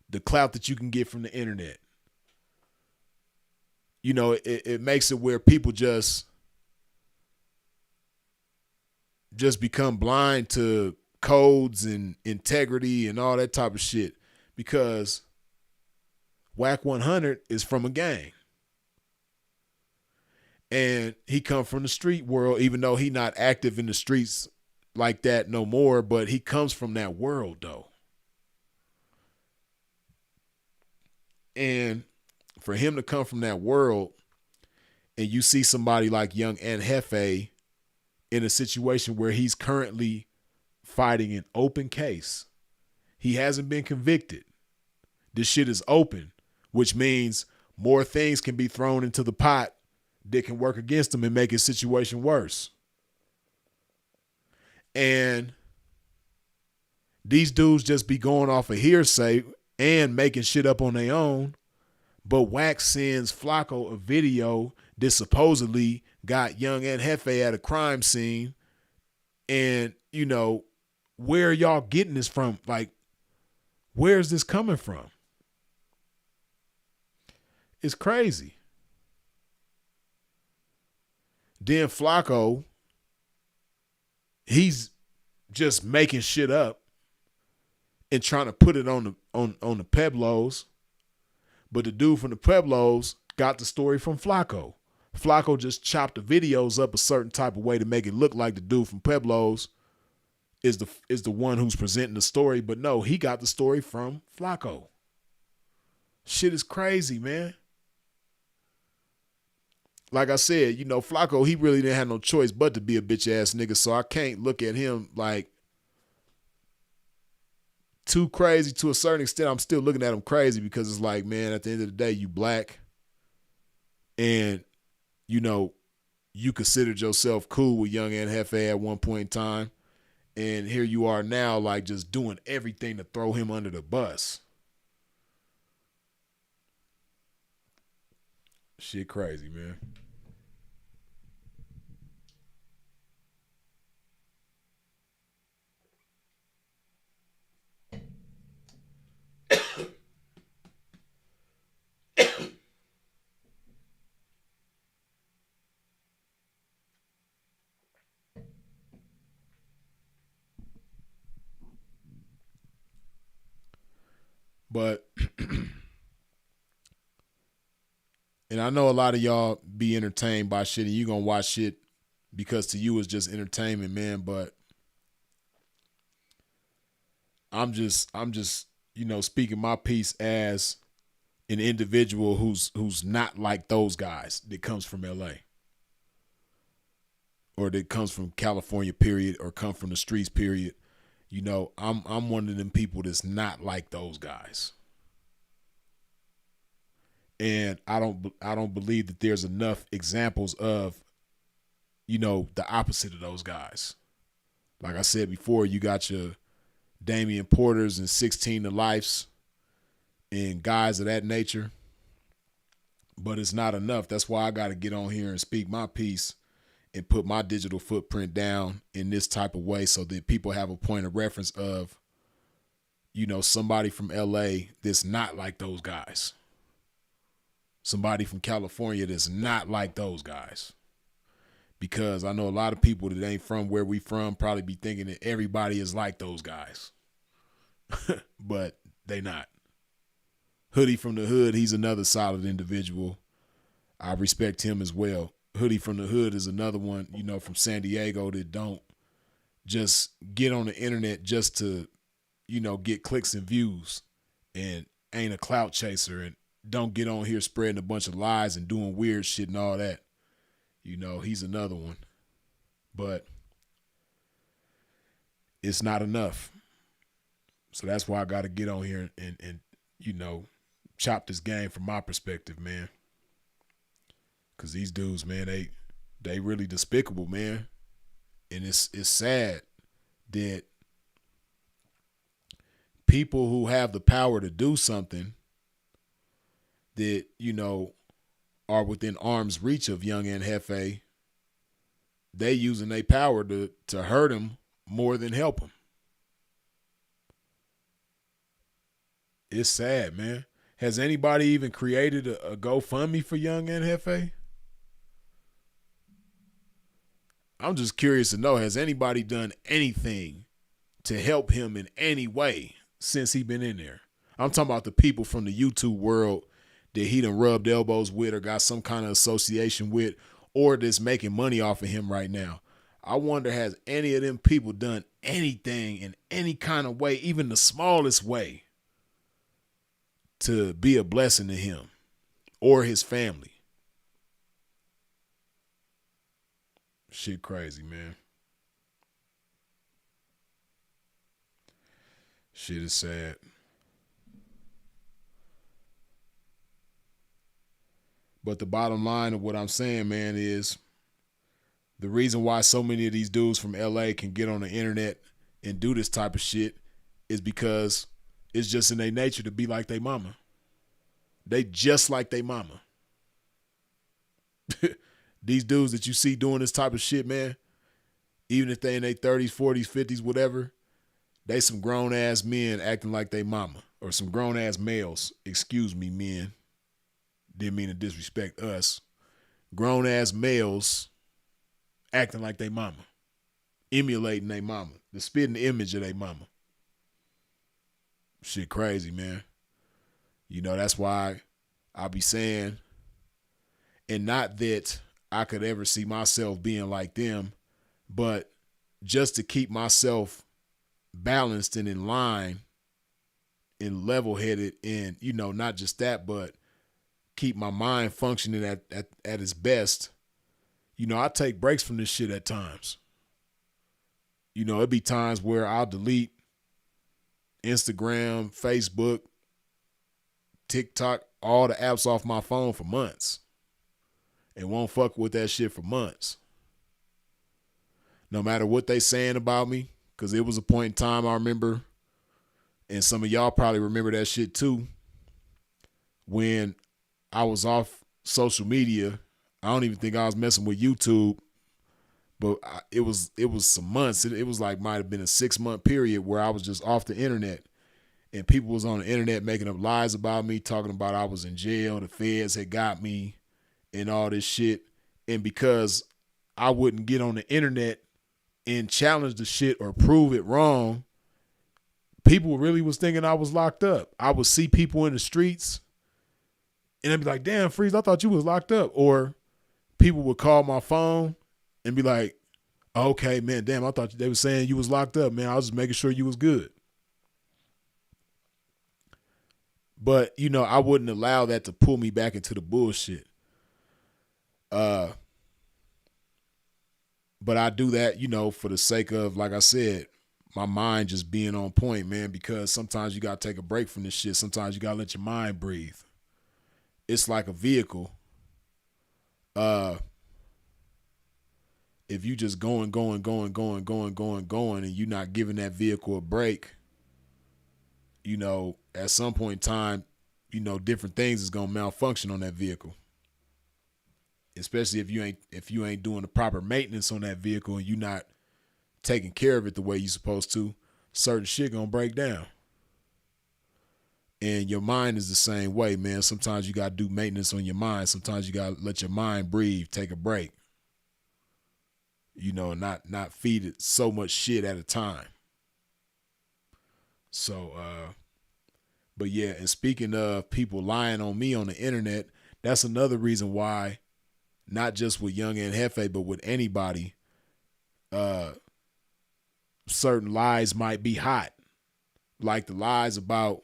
The clout that you can get from the internet. It makes it where people just become blind to codes and integrity and all that type of shit. Because Whack 100 is from a gang. And he come from the street world, even though he not active in the streets like that no more, but he comes from that world though. And for him to come from that world, and you see somebody like young Jefe in a situation where he's currently fighting an open case. He hasn't been convicted. This shit is open, which means more things can be thrown into the pot that can work against him and make his situation worse. And these dudes just be going off of hearsay and making shit up on their own. But Whack sends Flacco a video that supposedly got young Jefe at a crime scene. And, where are y'all getting this from? Like, where is this coming from? It's crazy. Then Flacco, he's just making shit up and trying to put it on the Pueblos. But the dude from the Pueblos got the story from Flacco. Flacco just chopped the videos up a certain type of way to make it look like the dude from Pueblos is the one who's presenting the story. But no, he got the story from Flacco. Shit is crazy, man. Like I said, Flacco, he really didn't have no choice but to be a bitch ass nigga. So I can't look at him like too crazy. To a certain extent, I'm still looking at him crazy because it's like, man, at the end of the day, you black and, you considered yourself cool with young Jefe at one point in time. And here you are now, like, just doing everything to throw him under the bus. Shit crazy, man. But, and I know a lot of y'all be entertained by shit and you gonna watch shit because to you it's just entertainment, man. But I'm just, speaking my piece as an individual who's not like those guys that comes from LA or that comes from California, period, or come from the streets, period. I'm one of them people that's not like those guys. And I don't believe that there's enough examples of, the opposite of those guys. Like I said before, you got your Damian Porters and 16 to Lifes and guys of that nature. But it's not enough. That's why I got to get on here and speak my piece and put my digital footprint down in this type of way so that people have a point of reference of, somebody from LA that's not like those guys. Somebody from California that's not like those guys. because I know a lot of people that ain't from where we from probably be thinking that everybody is like those guys. But they not. Hoodie from the Hood, he's another solid individual. I respect him as well. Hoodie from the Hood is another one, from San Diego that don't just get on the internet just to, get clicks and views and ain't a clout chaser and don't get on here spreading a bunch of lies and doing weird shit and all that. He's another one. But it's not enough. So that's why I got to get on here and chop this game from my perspective, man. Because these dudes, man, they really despicable, man. And it's sad that people who have the power to do something that, are within arm's reach of Young and Hefe, they using their power to hurt him more than help him. It's sad, man. Has anybody even created a GoFundMe for Young and Hefe? I'm just curious to know, has anybody done anything to help him in any way since he been in there? I'm talking about the people from the YouTube world that he done rubbed elbows with or got some kind of association with or that's making money off of him right now. I wonder, has any of them people done anything in any kind of way, even the smallest way, to be a blessing to him or his family? Shit crazy, man. Shit is sad. But the bottom line of what I'm saying, man, is the reason why so many of these dudes from LA can get on the internet and do this type of shit is because it's just in their nature to be like their mama. They just like their mama. These dudes that you see doing this type of shit, man, even if they in their 30s, 40s, 50s, whatever, they some grown-ass men acting like they mama. Or some grown-ass males. Excuse me, men. Didn't mean to disrespect us. Grown-ass males acting like they mama. Emulating they mama. The spitting image of they mama. Shit crazy, man. That's why I be saying, and not that I could ever see myself being like them, but just to keep myself balanced and in line and level-headed and, not just that, but keep my mind functioning at its best. I take breaks from this shit at times. It'd be times where I'll delete Instagram, Facebook, TikTok, all the apps off my phone for months and won't fuck with that shit for months. No matter what they saying about me, because it was a point in time I remember, and some of y'all probably remember that shit too, when I was off social media. I don't even think I was messing with YouTube, but it was some months. It was like might have been a 6-month period where I was just off the internet. And people was on the internet making up lies about me, talking about I was in jail, the feds had got me, and all this shit. And because I wouldn't get on the internet and challenge the shit or prove it wrong, people really was thinking I was locked up. I would see people in the streets, and they'd be like, damn, Freeze, I thought you was locked up. Or people would call my phone and be like, okay, man, damn, I thought they were saying you was locked up, man. I was just making sure you was good. But, I wouldn't allow that to pull me back into the bullshit. But I do that, for the sake of, like I said, my mind just being on point, man, because sometimes you got to take a break from this shit. Sometimes you got to let your mind breathe. It's like a vehicle. If you just going, and you're not giving that vehicle a break, at some point in time, different things is gonna malfunction on that vehicle. Especially if you ain't doing the proper maintenance on that vehicle and you're not taking care of it the way you're supposed to, certain shit gonna break down. And your mind is the same way, man. Sometimes you gotta do maintenance on your mind. Sometimes you gotta let your mind breathe, take a break. you know, not feed it so much shit at a time. So, but yeah, and speaking of people lying on me on the internet, that's another reason why, not just with Young and Hefe, but with anybody, certain lies might be hot. Like the lies about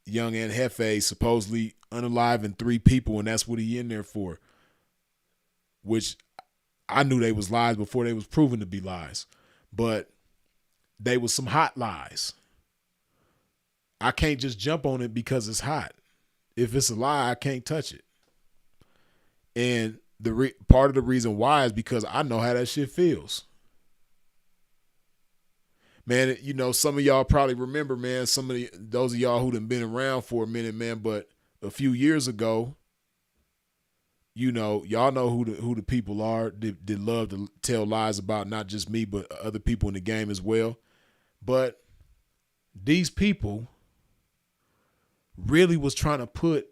Young and Hefe supposedly unaliving 3 people, and that's what he in there for. Which I knew they was lies before they was proven to be lies. But they was some hot lies. I can't just jump on it because it's hot. If it's a lie, I can't touch it. And the part of the reason why is because I know how that shit feels. Man, you know, some of y'all probably remember, man, those of y'all who done been around for a minute, man, but a few years ago, you know, y'all know who the people are that love to tell lies about not just me, but other people in the game as well. But these people really was trying to put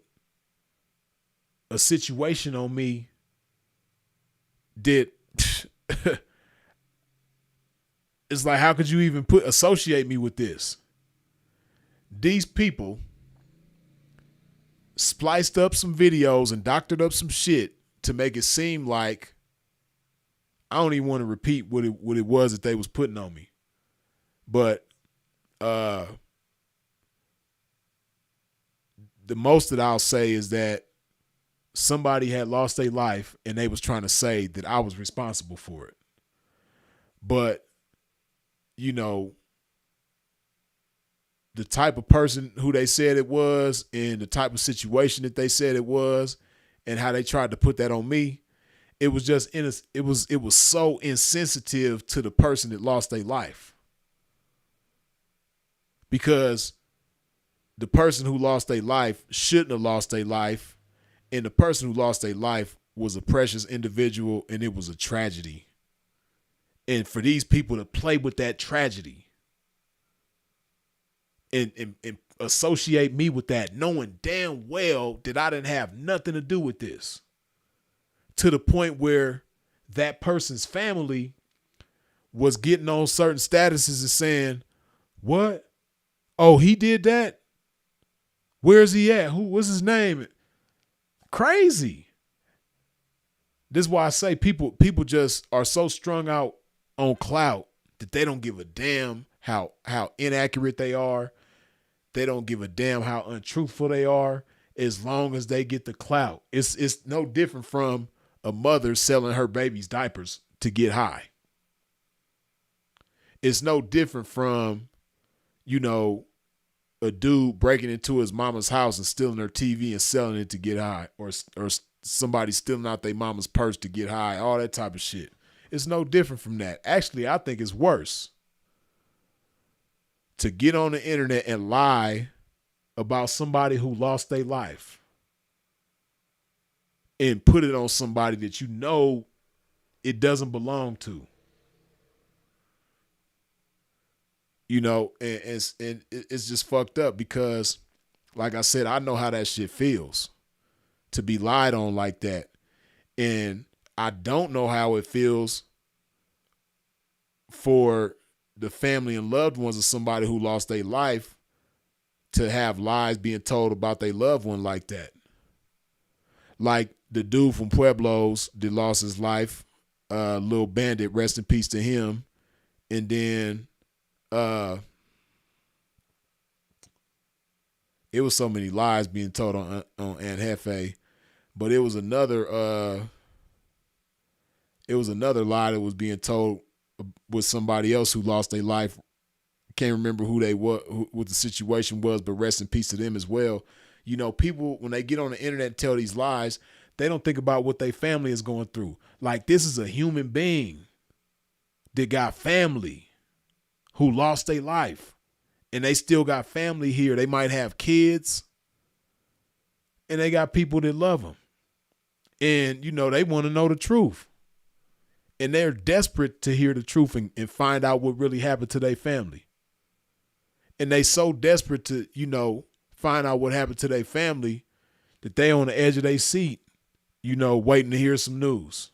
a situation on me that it's like, how could you even associate me with this? These people spliced up some videos and doctored up some shit to make it seem like, I don't even want to repeat what it was that they was putting on me. But the most that I'll say is that somebody had lost their life and they was trying to say that I was responsible for it. But, you know, the type of person who they said it was and the type of situation that they said it was and how they tried to put that on me, it was just it was so insensitive to the person that lost their life. Because the person who lost their life shouldn't have lost their life, and the person who lost their life was a precious individual, and it was a tragedy. And for these people to play with that tragedy and associate me with that, knowing damn well that I didn't have nothing to do with this, to the point where that person's family was getting on certain statuses and saying, what? Oh, he did that? Where's he at? What's his name? Crazy. This is why I say people just are so strung out on clout that they don't give a damn how inaccurate they are. They don't give a damn how untruthful they are, as long as they get the clout. It's no different from a mother selling her baby's diapers to get high. It's no different from, you know, a dude breaking into his mama's house and stealing her TV and selling it to get high, or somebody stealing out their mama's purse to get high, all that type of shit. It's no different from that. Actually, I think it's worse to get on the internet and lie about somebody who lost their life and put it on somebody that you know it doesn't belong to. You know, and it's just fucked up because, like I said, I know how that shit feels to be lied on like that. And I don't know how it feels for the family and loved ones of somebody who lost their life to have lies being told about their loved one like that. Like the dude from Pueblos that lost his life, Lil Bandit, rest in peace to him. And then it was so many lies being told on Aunt Hefe, but it was another lie that was being told with somebody else who lost their life. Can't remember who they were, what the situation was, but rest in peace to them as well. You know, people, when they get on the internet and tell these lies, they don't think about what their family is going through. Like, this is a human being that got family who lost their life, and they still got family here. They might have kids, and they got people that love them. And, you know, they want to know the truth. And they're desperate to hear the truth and find out what really happened to their family. And they so desperate to, you know, find out what happened to their family that they on the edge of their seat, you know, waiting to hear some news.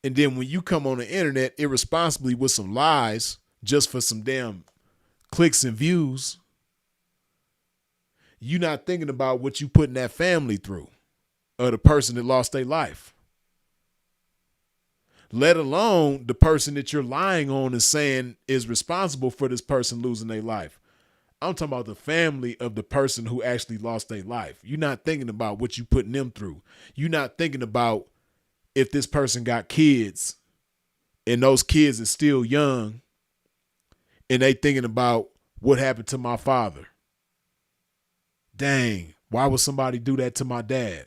And then when you come on the internet irresponsibly with some lies just for some damn clicks and views, you're not thinking about what you putting that family through or the person that lost their life. Let alone the person that you're lying on and saying is responsible for this person losing their life. I'm talking about the family of the person who actually lost their life. You're not thinking about what you putting them through. You're not thinking about if this person got kids and those kids are still young and they thinking about what happened to my father. Dang, why would somebody do that to my dad?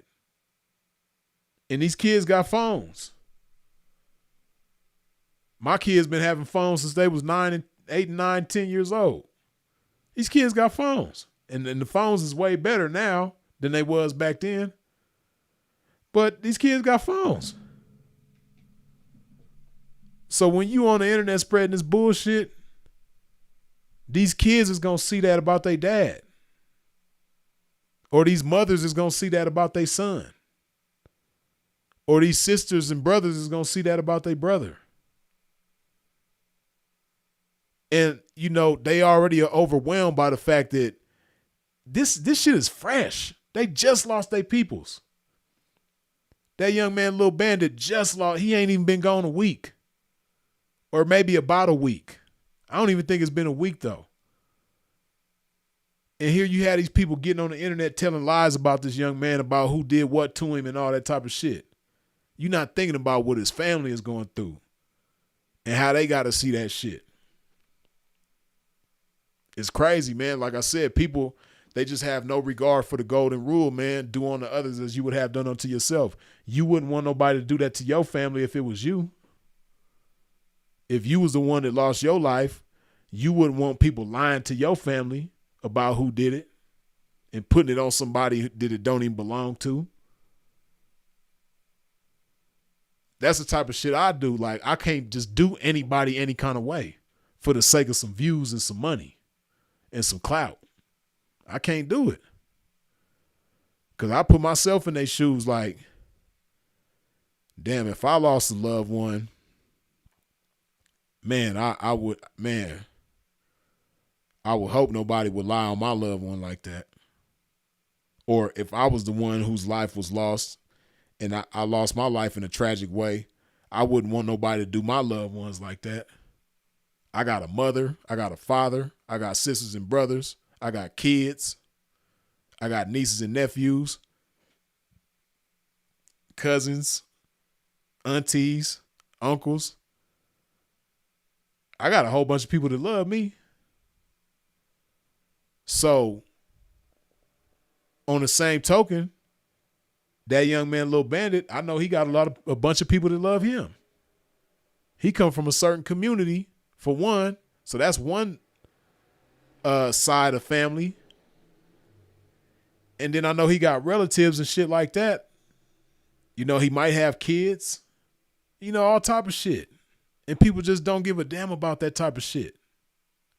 And these kids got phones. My kids been having phones since they was 8, 9, 10 years old. These kids got phones. And the phones is way better now than they was back then. But these kids got phones. So when you on the internet spreading this bullshit, these kids is going to see that about their dad. Or these mothers is going to see that about their son. Or these sisters and brothers is going to see that about their brother. And, you know, they already are overwhelmed by the fact that this shit is fresh. They just lost their peoples. That young man, Lil Bandit, just lost. He ain't even been gone a week. Or maybe about a week. I don't even think it's been a week, though. And here you had these people getting on the internet telling lies about this young man, about who did what to him and all that type of shit. You're not thinking about what his family is going through and how they got to see that shit. It's crazy, man. Like I said, people, they just have no regard for the golden rule, man. Do unto others as you would have done unto yourself. You wouldn't want nobody to do that to your family if it was you. If you was the one that lost your life, you wouldn't want people lying to your family about who did it and putting it on somebody that it don't even belong to. That's the type of shit I do. Like, I can't just do anybody any kind of way for the sake of some views and some money and some clout. I can't do it. Because I put myself in their shoes like, damn, if I lost a loved one, man, I would hope nobody would lie on my loved one like that. Or if I was the one whose life was lost and I lost my life in a tragic way, I wouldn't want nobody to do my loved ones like that. I got a mother, I got a father, I got sisters and brothers, I got kids, I got nieces and nephews, cousins, aunties, uncles. I got a whole bunch of people that love me. So, on the same token, that young man, Lil Bandit, I know he got a bunch of people that love him. He come from a certain community, for one. So that's one side of family. And then I know he got relatives and shit like that. You know, he might have kids. You know, all type of shit. And people just don't give a damn about that type of shit.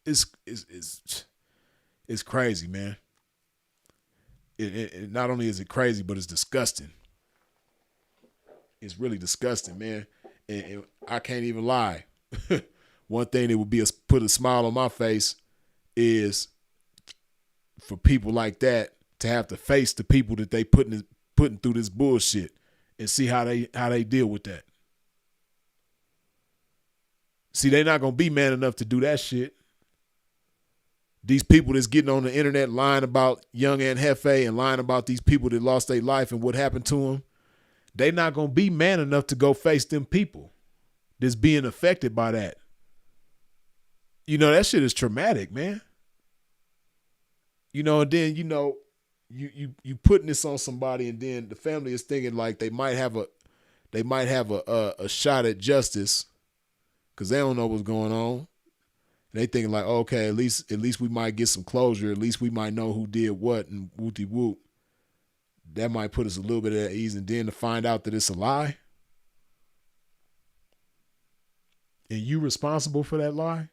It's crazy, man. It not only is it crazy, but it's disgusting. It's really disgusting, man. And I can't even lie. One thing that would be put a smile on my face is for people like that to have to face the people that they putting through this bullshit and see how they deal with that. See, they not gonna be man enough to do that shit. These people that's getting on the internet lying about Young and Hefe and lying about these people that lost their life and what happened to them, they not gonna be man enough to go face them people that's being affected by that. You know, that shit is traumatic, man. You know, and then, you know, you putting this on somebody and then the family is thinking like they might have a shot at justice because they don't know what's going on. They thinking like, okay, at least we might get some closure. At least we might know who did what and whoopty whoop. That might put us a little bit at ease. And then to find out that it's a lie and you responsible for that lie.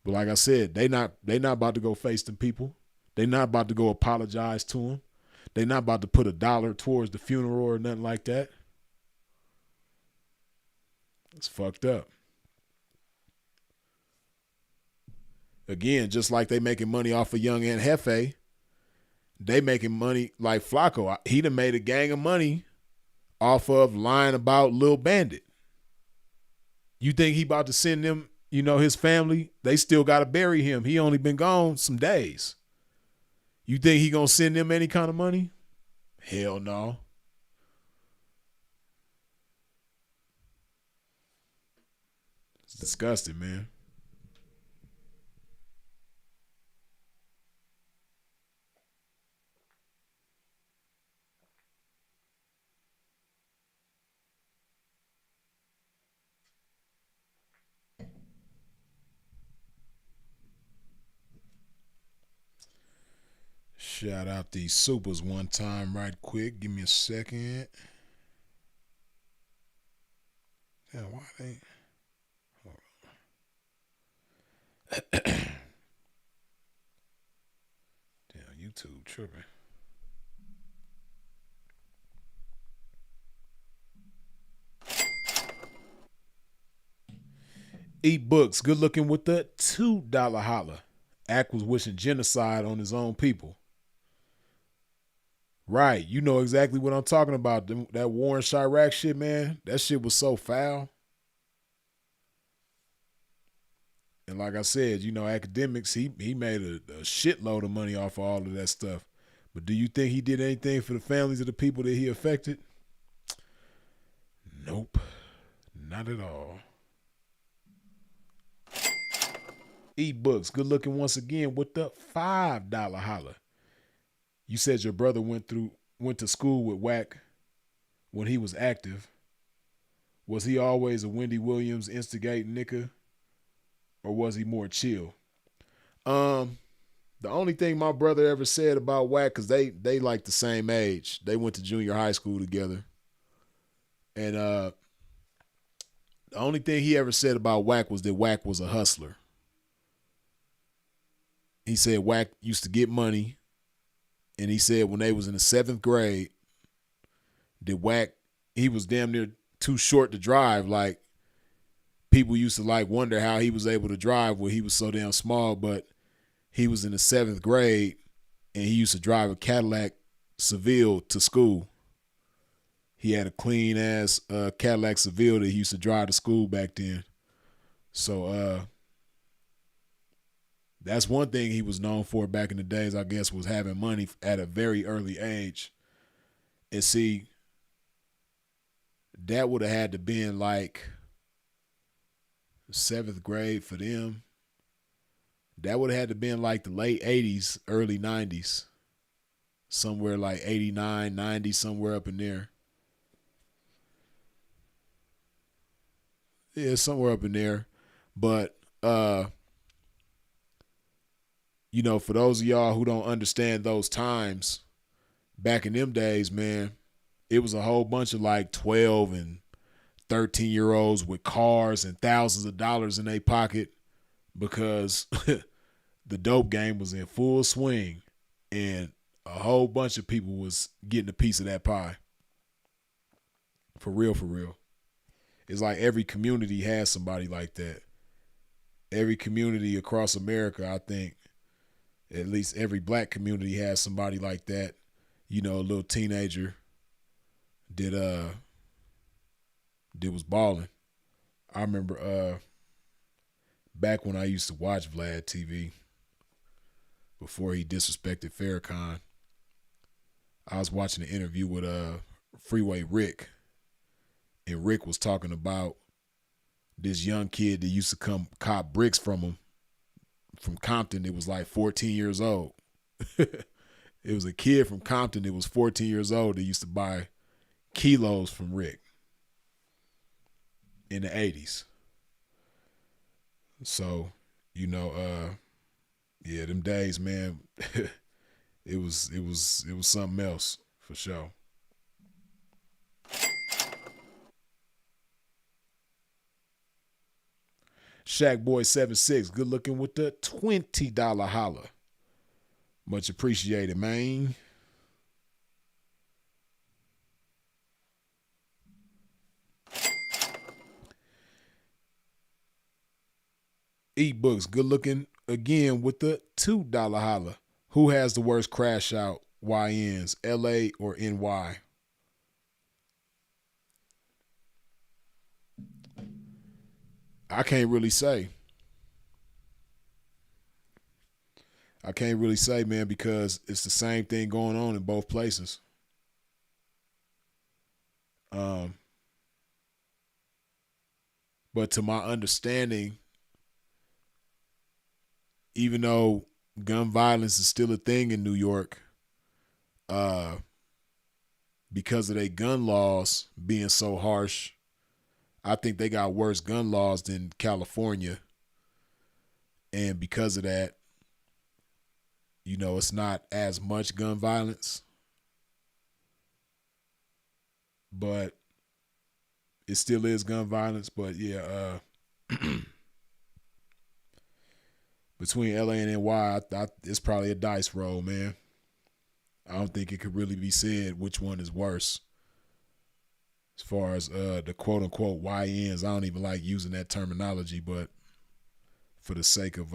But like I said, they not about to go face them people. They not about to go apologize to them. They not about to put $1 towards the funeral or nothing like that. It's fucked up. Again, just like they making money off of Young and Hefe, they making money like Flacco. He done made a gang of money off of lying about Lil Bandit. You think he about to send them, his family? They still got to bury him. He only been gone some days. You think he gonna send them any kind of money? Hell no. It's disgusting, man. Shout out these supers one time right quick. Give me a second. Damn, why they... Damn, YouTube tripping. Eat Books, good looking with the $2 holla. Ack was wishing genocide on his own people. Right, you know exactly what I'm talking about. That war in Chirac shit, man. That shit was so foul. And like I said, academics, he made a shitload of money off of all of that stuff. But do you think he did anything for the families of the people that he affected? Nope, not at all. Eat Books, good looking once again with the $5 holla. You said your brother went to school with Wack when he was active. Was he always a Wendy Williams instigating nigga? Or was he more chill? The only thing my brother ever said about Wack, because they like the same age. They went to junior high school together. And the only thing he ever said about Wack was that Wack was a hustler. He said Wack used to get money. And he said when they was in the 7th grade, that Wack, he was damn near too short to drive. Like, people used to wonder how he was able to drive when he was so damn small, but he was in the 7th grade and he used to drive a Cadillac Seville to school. He had a clean ass Cadillac Seville that he used to drive to school back then. So that's one thing he was known for back in the days, I guess, was having money at a very early age. And see, that would have had to been 7th grade for them. That would have had to been the late 80s, early 90s. Somewhere 89, 90, somewhere up in there. Yeah, somewhere up in there. But, for those of y'all who don't understand those times, back in them days, man, it was a whole bunch of 12 and 13-year-olds with cars and thousands of dollars in their pocket because the dope game was in full swing and a whole bunch of people was getting a piece of that pie. For real, for real. It's like every community has somebody like that. Every community across America, I think, at least every black community has somebody like that. A little teenager that was balling. I remember back when I used to watch Vlad TV before he disrespected Farrakhan, I was watching an interview with Freeway Rick, and Rick was talking about this young kid that used to come cop bricks from him from Compton. It was 14 years old. It was a kid from Compton that was 14 years old that used to buy kilos from Rick in the 80s. So, yeah, them days, man, it was something else for sure. Shaq Boy 76, good looking with the $20 holla. Much appreciated, man. E-books, good looking again with the $2 holla. Who has the worst crash out YNs, LA or NY? I can't really say. I can't really say, man, because it's the same thing going on in both places. Um, but to my understanding, even though gun violence is still a thing in New York, uh, because of their gun laws being so harsh, I think they got worse gun laws than California. And because of that, it's not as much gun violence, but it still is gun violence. But yeah, between LA and NY, it's probably a dice roll, man. I don't think it could really be said which one is worse. As far as the quote unquote YNs, I don't even like using that terminology, but for the sake of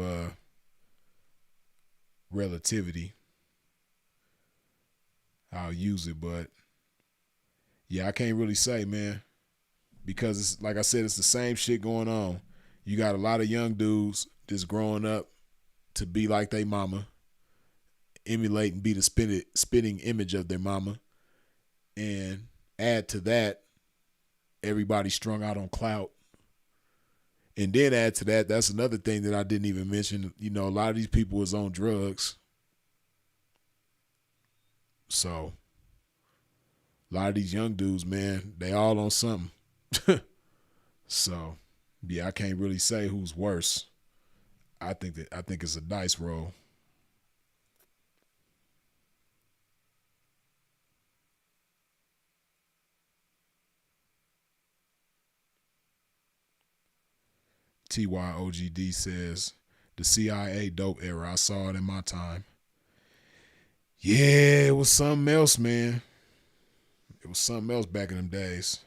relativity, I'll use it. But yeah, I can't really say, man, because it's like I said, it's the same shit going on. You got a lot of young dudes just growing up to be like their mama, emulate and be the spitting image of their mama, and add to that, everybody strung out on clout. And then add to that, that's another thing that I didn't even mention. A lot of these people was on drugs. So a lot of these young dudes, man, they all on something. So yeah, I can't really say who's worse. I think it's a dice roll. TYOGD says, the CIA dope era. I saw it in my time. Yeah, it was something else, man. It was something else back in them days.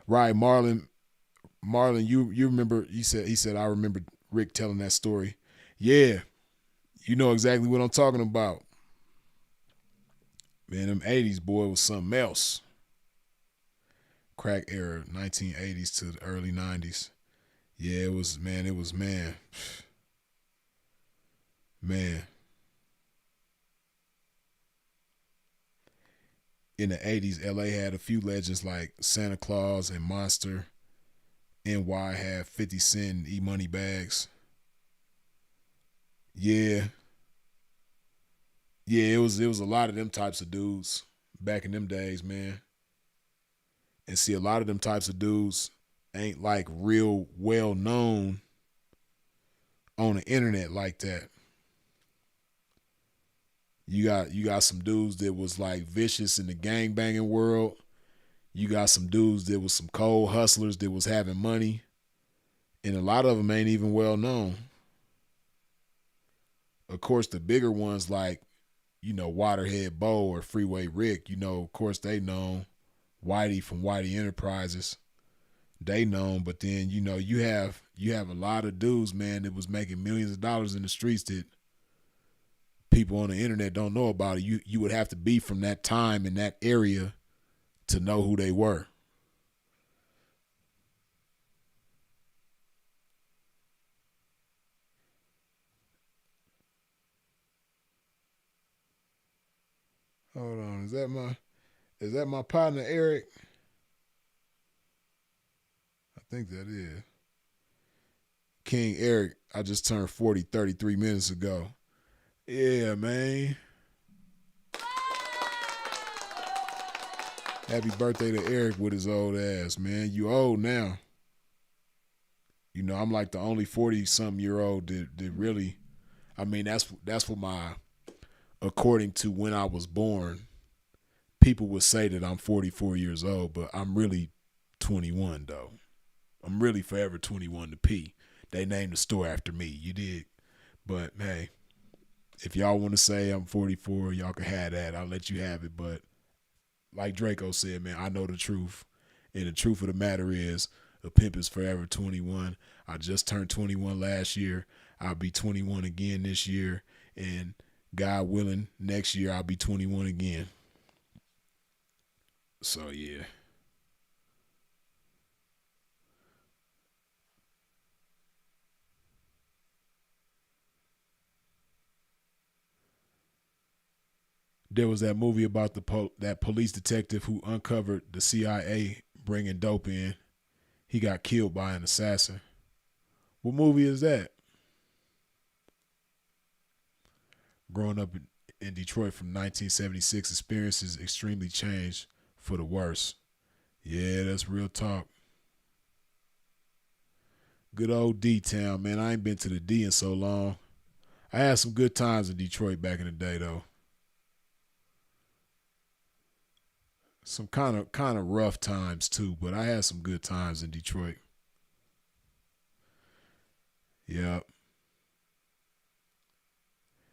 Right, Marlon, you remember, he said, I remember Rick telling that story. Yeah, you know exactly what I'm talking about. Man, them 80s, boy, was something else. Crack era, 1980s to the early 90s. Yeah, it was, man. Man. In the 80s, LA had a few legends like Santa Claus and Monster. NY had 50 Cent and E-Money Bags. Yeah. Yeah, it was a lot of them types of dudes back in them days, man. And see, a lot of them types of dudes ain't like real well known on the internet like that. You got some dudes that was like vicious in the gang banging world. You got some dudes that was some cold hustlers that was having money. And a lot of them ain't even well known. Of course, the bigger ones like, Waterhead Bo or Freeway Rick, of course they known. Whitey from Whitey Enterprises, they known. But then, you have a lot of dudes, man, that was making millions of dollars in the streets that people on the internet don't know about it. You would have to be from that time in that area to know who they were. Hold on, is that my partner Eric? I think that is. King Eric, I just turned 40 33 minutes ago. Yeah, man. Happy birthday to Eric with his old ass, man. You old now. I'm like the only 40-something-year-old that really, I mean, that's what according to when I was born, people would say that I'm 44 years old, but I'm really 21, though. I'm really forever 21 to P. They named the store after me. You did. But, hey, if y'all want to say I'm 44, y'all can have that. I'll let you have it. But like Draco said, man, I know the truth. And the truth of the matter is, A Pimp is Forever 21. I just turned 21 last year. I'll be 21 again this year. And God willing, next year I'll be 21 again. So, yeah. There was that movie about that police detective who uncovered the CIA bringing dope in. He got killed by an assassin. What movie is that? Growing up in Detroit from 1976, experiences extremely changed for the worse. Yeah, that's real talk. Good old D-Town, man. I ain't been to the D in so long. I had some good times in Detroit back in the day, though. Some kind of rough times too, but I had some good times in Detroit. Yeah,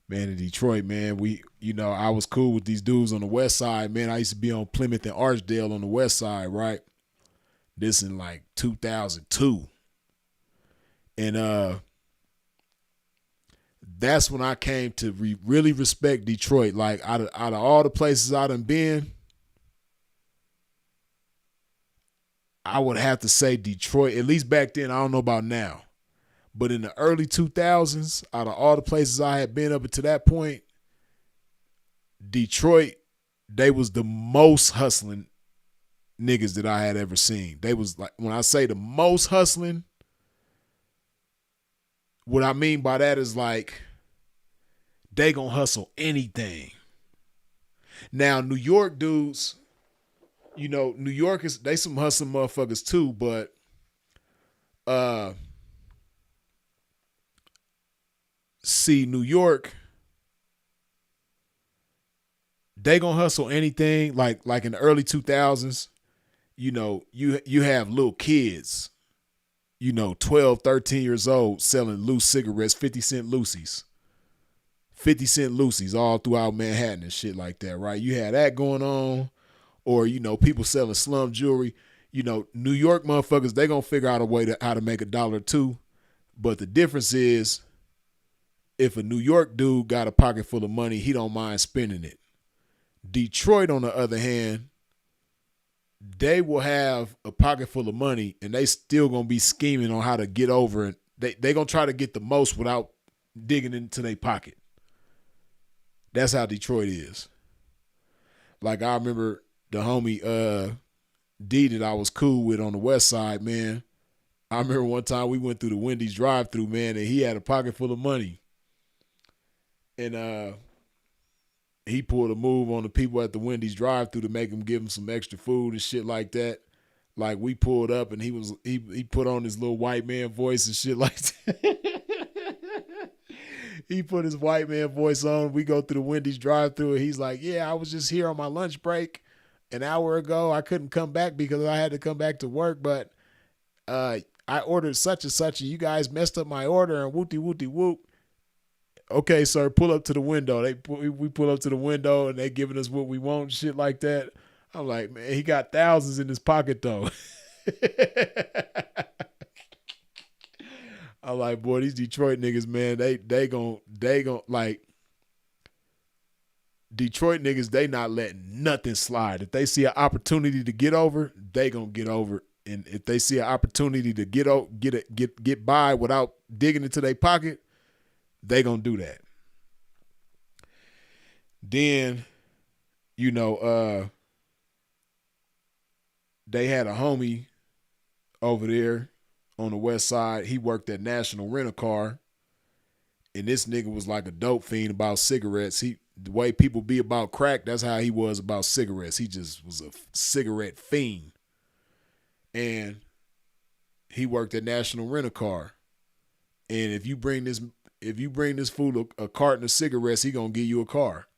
man, in Detroit, man, I was cool with these dudes on the west side, man. I used to be on Plymouth and Archdale on the west side, right? This in like 2002, and that's when I came to really respect Detroit. Like out of all the places I done been, I would have to say Detroit. At least back then, I don't know about now. But in the early 2000s, out of all the places I had been up until that point, Detroit, they was the most hustling niggas that I had ever seen. They was like, when I say the most hustling, what I mean by that is like, they gonna hustle anything. Now, New York dudes, New Yorkers, they some hustling motherfuckers too, but see, New York, they gonna hustle anything. Like in the early 2000s, you have little kids, 12, 13 years old selling loose cigarettes, 50-cent Lucy's. 50-cent Lucy's all throughout Manhattan and shit like that, right? You had that going on. Or, people selling slum jewelry. New York motherfuckers, they gonna figure out a way how to make $1 too. But the difference is, if a New York dude got a pocket full of money, he don't mind spending it. Detroit, on the other hand, they will have a pocket full of money and they still gonna be scheming on how to get over it. They gonna try to get the most without digging into their pocket. That's how Detroit is. Like, I remember the homie D that I was cool with on the west side, man. I remember one time we went through the Wendy's drive-thru, man, and he had a pocket full of money. And he pulled a move on the people at the Wendy's drive-thru to make them give him some extra food and shit like that. Like, we pulled up and he put on his little white man voice and shit like that. He put his white man voice on. We go through the Wendy's drive-thru and he's like, yeah, I was just here on my lunch break an hour ago. I couldn't come back because I had to come back to work, but I ordered such and such and you guys messed up my order and whoop. Okay, sir, pull up to the window. We pull up to the window and they giving us what we want and shit like that. I'm like, man, he got thousands in his pocket though. I'm like, boy, these Detroit niggas, man, they gon' like, Detroit niggas, they not letting nothing slide. If they see an opportunity to get over, they gonna get over. And if they see an opportunity to get by without digging into their pocket, they gonna do that. Then, they had a homie over there on the west side. He worked at National Rent-A-Car, and this nigga was like a dope fiend about cigarettes. The way people be about crack, that's how he was about cigarettes. He just was a cigarette fiend. And he worked at National Rent-A-Car. And if you bring this fool a carton of cigarettes, he gonna give you a car.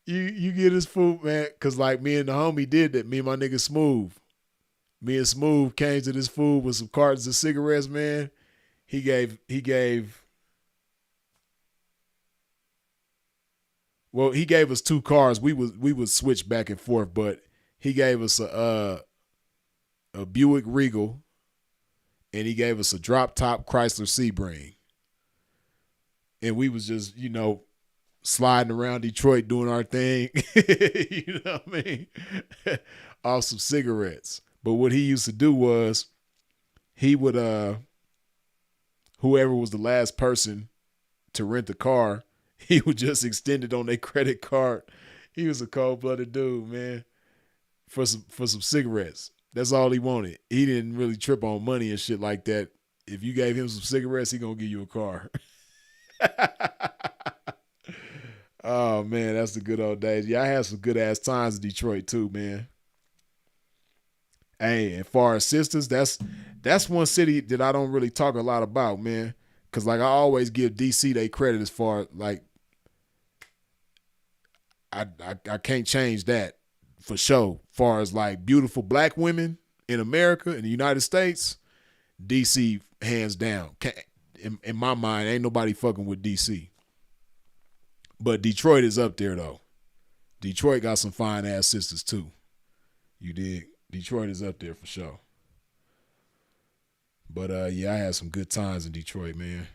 You get his food, man, cause like me and the homie did that. Me and my nigga Smooth. Me and Smooth came to this food with some cartons of cigarettes, man. He gave us 2 cars. We would switch back and forth, but He gave us a Buick Regal, and he gave us a drop top Chrysler Sebring, and we was just sliding around Detroit doing our thing. You know what I mean? Off some cigarettes. But what he used to do was he would whoever was the last person to rent the car, he would just extend it on their credit card. He was a cold-blooded dude, man. For some cigarettes. That's all he wanted. He didn't really trip on money and shit like that. If you gave him some cigarettes, he gonna give you a car. Oh man, that's the good old days. Yeah, I had some good ass times in Detroit too, man. Hey, and far as sisters, that's one city that I don't really talk a lot about, man. Cause like I always give DC they credit as far like I can't change that for sure. Far as like beautiful black women in America, in the United States, DC hands down. In my mind, ain't nobody fucking with DC. But Detroit is up there though. Detroit got some fine ass sisters too. You dig? Detroit is up there for sure. But yeah, I had some good times in Detroit, man.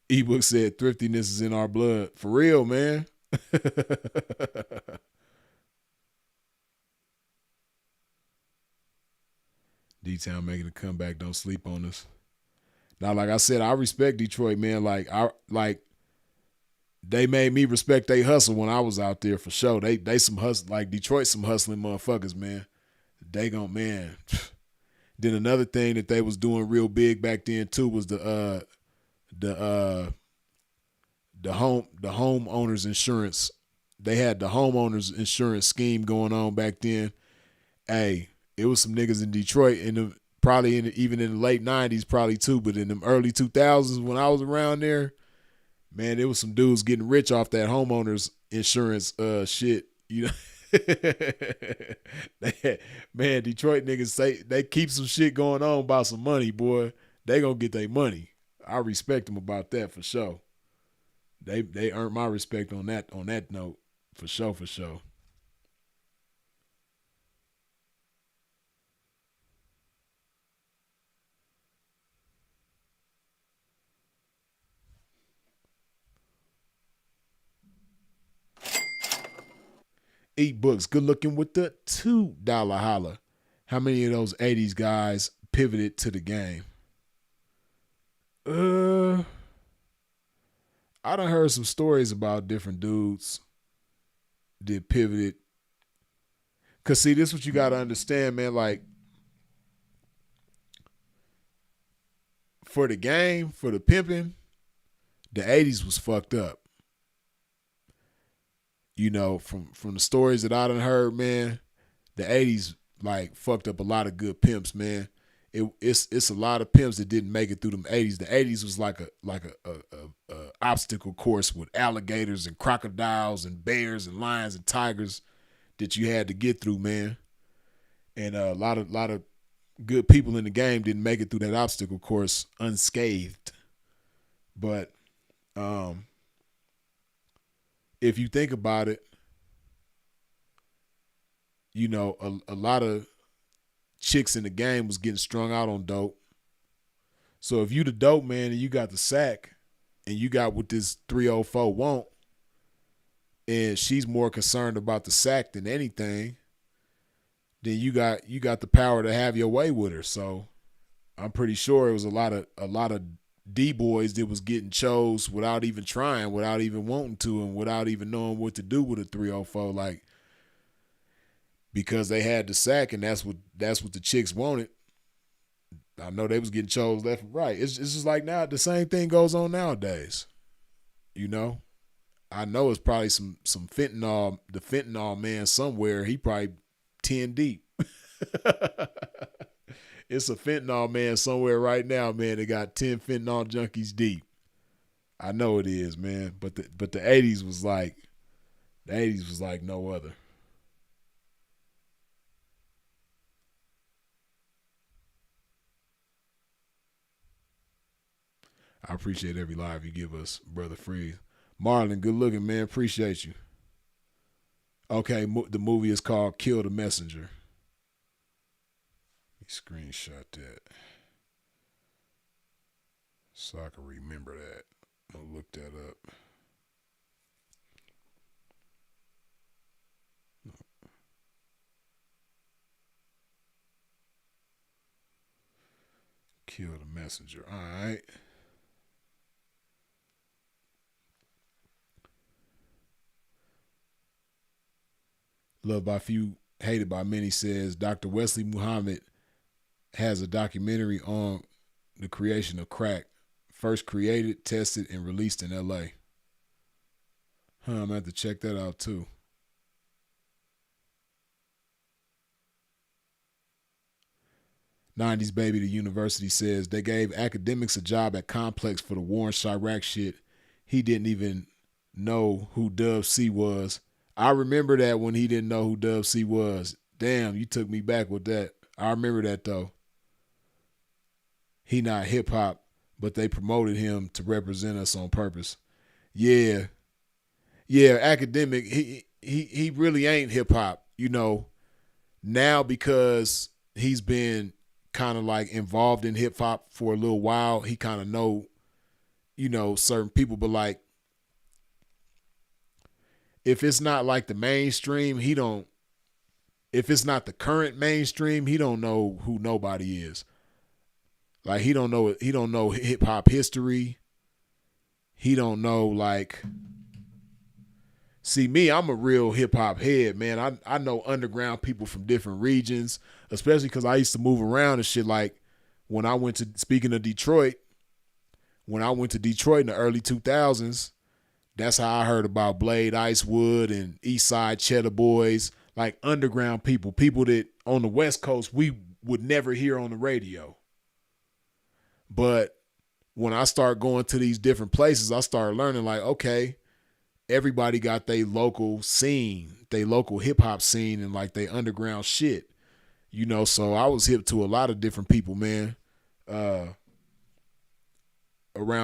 Ebook said thriftiness is in our blood. For real, man. D-Town making a comeback. Don't sleep on us. Now, like I said, I respect Detroit, man. They made me respect they hustle when I was out there for sure. They some hustle, like Detroit, some hustling motherfuckers, man. They gon' man. Then another thing that they was doing real big back then too was the homeowners insurance. They had the homeowners insurance scheme going on back then. Hey, it was some niggas in Detroit even in the late 90s probably too, but in the early 2000s when I was around there, man, there was some dudes getting rich off that homeowners insurance shit. You know, man, Detroit niggas say they keep some shit going on about some money, boy. They gonna get their money. I respect them about that for sure. They earned my respect on that note for sure, for sure. Eat books, good looking with the $2 holla. How many of those 80s guys pivoted to the game? I done heard some stories about different dudes that pivoted. Cause see, this is what you gotta understand, man. Like for the game, for the pimping, the 80s was fucked up. You know, from the stories that I done heard, man, the 80s like fucked up a lot of good pimps, man. It's a lot of pimps that didn't make it through them 80s. The 80s was like a obstacle course with alligators and crocodiles and bears and lions and tigers that you had to get through, man. And a lot of good people in the game didn't make it through that obstacle course unscathed. But if you think about it, you know, a lot of chicks in the game was getting strung out on dope. So if you the dope man and you got the sack and you got what this 304 want, and she's more concerned about the sack than anything, then you got the power to have your way with her. So I'm pretty sure it was a lot of D boys that was getting chose without even trying, without even wanting to, and without even knowing what to do with a 304, like because they had the sack and that's what the chicks wanted. I know they was getting chose left and right. It's just like now the same thing goes on nowadays. You know, I know it's probably some fentanyl. The fentanyl man somewhere, he probably 10 deep. It's a fentanyl man somewhere right now, man. They got 10 fentanyl junkies deep. I know it is, man. But the 80s was like no other. I appreciate every live you give us, Brother Freeze. Marlon, good looking, man. Appreciate you. Okay, the movie is called Kill the Messenger. Let me screenshot that so I can remember that. I'll look that up. Kill the Messenger. All right. Loved by few, hated by many says Dr. Wesley Muhammad has a documentary on the creation of crack, first created, tested, and released in LA. I'm gonna have to check that out too. '90s Baby, the university says they gave academics a job at Complex for the Warren Chirac shit. He didn't even know who Dub C was. I remember that when he didn't know who Dub C was. Damn, you took me back with that. I remember that though. He not hip hop, but they promoted him to represent us on purpose. Yeah. Yeah, academic, he really ain't hip hop, now because he's been kind of like involved in hip hop for a little while, he kind of know, certain people, but like if it's not like the mainstream, if it's not the current mainstream, he don't know who nobody is. Like he don't know hip hop history. He don't know like see me, I'm a real hip hop head, man. I know underground people from different regions, especially because I used to move around and shit. Like when I went to, speaking of Detroit, when I went to Detroit in the early 2000s, that's how I heard about Blade Icewood and Eastside Cheddar Boys, like underground people that on the West Coast we would never hear on the radio. But when I start going to these different places, I started learning like, okay, everybody got their local scene, their local hip hop scene and like their underground shit. So I was hip to a lot of different people, man, around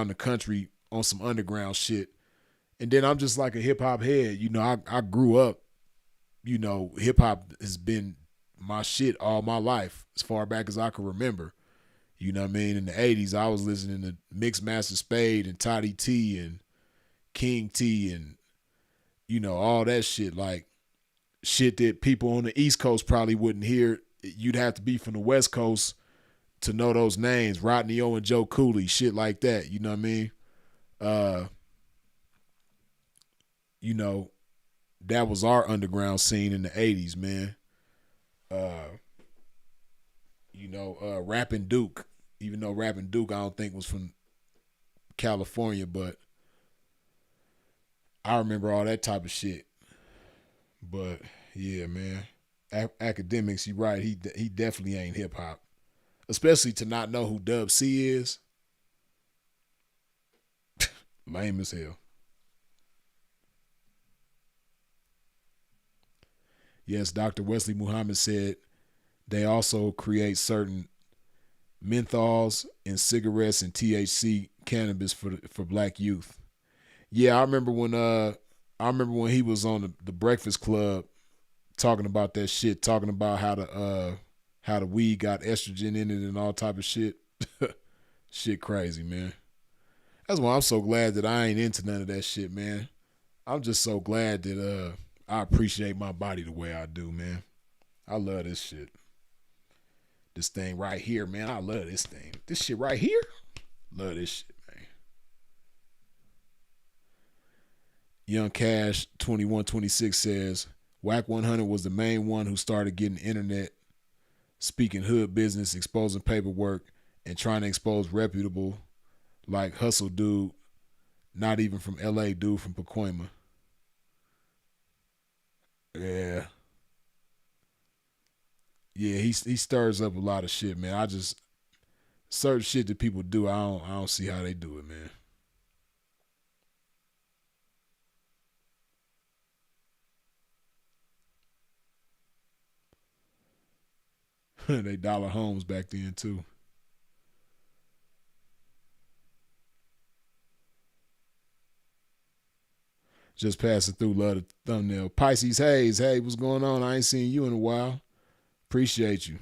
the country on some underground shit. And then I'm just like a hip hop head. I grew up, hip hop has been my shit all my life, as far back as I can remember. You know what I mean? In the 80s, I was listening to Mixmaster Spade and Toddy T and King T and, all that shit. Like shit that people on the East Coast probably wouldn't hear. You'd have to be from the West Coast to know those names. Rodney O and Joe Cooley, shit like that. You know what I mean? That was our underground scene in the 80s, man. Rapping Duke, even though Rapping Duke I don't think was from California, but I remember all that type of shit. But yeah, man, academics, you right. He definitely ain't hip hop, especially to not know who Dub C is. Lame as hell. Yes, Dr. Wesley Muhammad said they also create certain menthols in cigarettes and THC cannabis for black youth. Yeah, I remember when he was on the Breakfast Club talking about that shit, talking about how the weed got estrogen in it and all type of shit. Shit crazy, man. That's why I'm so glad that I ain't into none of that shit, man. I'm just so glad that I appreciate my body the way I do, man. I love this shit. This thing right here, man. I love this thing. This shit right here. Love this shit, man. Young Cash 2126 says, Whack 100 was the main one who started getting internet, speaking hood business, exposing paperwork, and trying to expose reputable, like Hustle Dude, not even from LA, dude from Pacoima. Yeah. Yeah, he stirs up a lot of shit, man. I just certain shit that people do, I don't see how they do it, man. They dollar homes back then too. Just passing through. Love the thumbnail. Pisces Hayes. Hey, what's going on? I ain't seen you in a while. Appreciate you.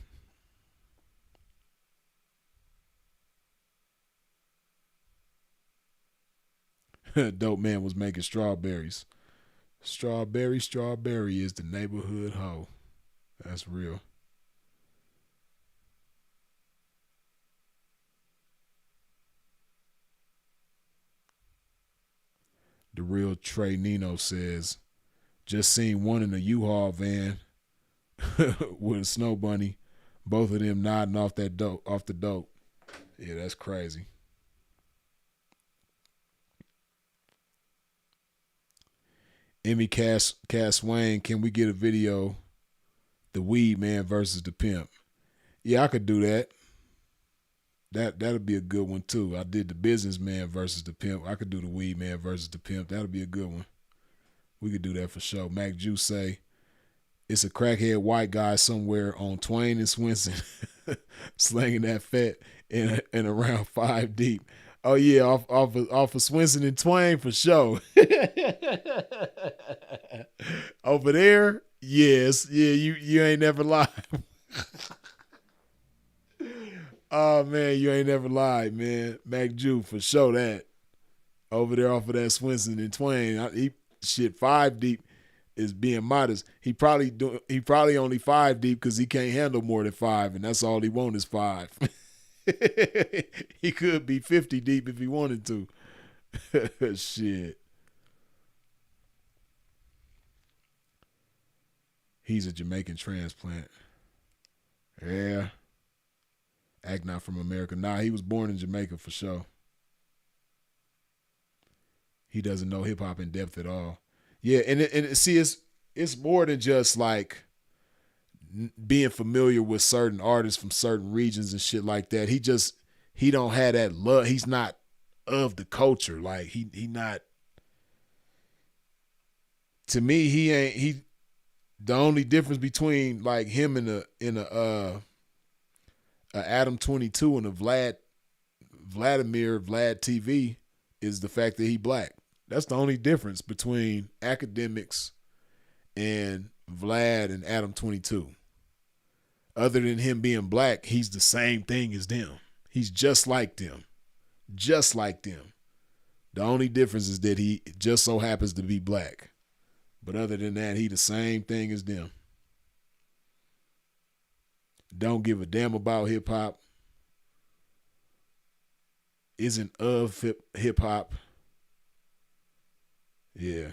Dope man was making strawberries. Strawberry is the neighborhood hoe. That's real. The real Trey Nino says, just seen one in a U-Haul van with a snow bunny. Both of them nodding off the dope. Yeah, that's crazy. Emmy Cass Wayne, can we get a video? The weed man versus the pimp. Yeah, I could do that. That'll be a good one too. I did the businessman versus the pimp. I could do the weed man versus the pimp. That'll be a good one. We could do that for sure. Mac Juice say it's a crackhead white guy somewhere on Twain and Swenson slanging that fat and around 5 deep. Oh yeah, off of Swenson and Twain for sure. Over there, yes, yeah, you ain't never lied. Oh man, you ain't never lied, man. Mac Jew for sure that. Over there off of that Swenson and Twain, shit 5 deep is being modest. He probably only 5 deep because he can't handle more than 5, and that's all he want is 5. He could be 50 deep if he wanted to. Shit. He's a Jamaican transplant. Yeah. Act not from America. Nah, he was born in Jamaica for sure. He doesn't know hip hop in depth at all. Yeah, and see, it's more than just like being familiar with certain artists from certain regions and shit like that. He don't have that love. He's not of the culture. Like he not. To me, he. The only difference between like him and a Adam 22 and a Vlad TV is the fact that he black. That's the only difference between academics and Vlad and Adam 22. Other than him being black, he's the same thing as them. He's just like them. Just like them. The only difference is that he just so happens to be black. But other than that, he the same thing as them. Don't give a damn about hip hop. Isn't of hip hop. Yeah.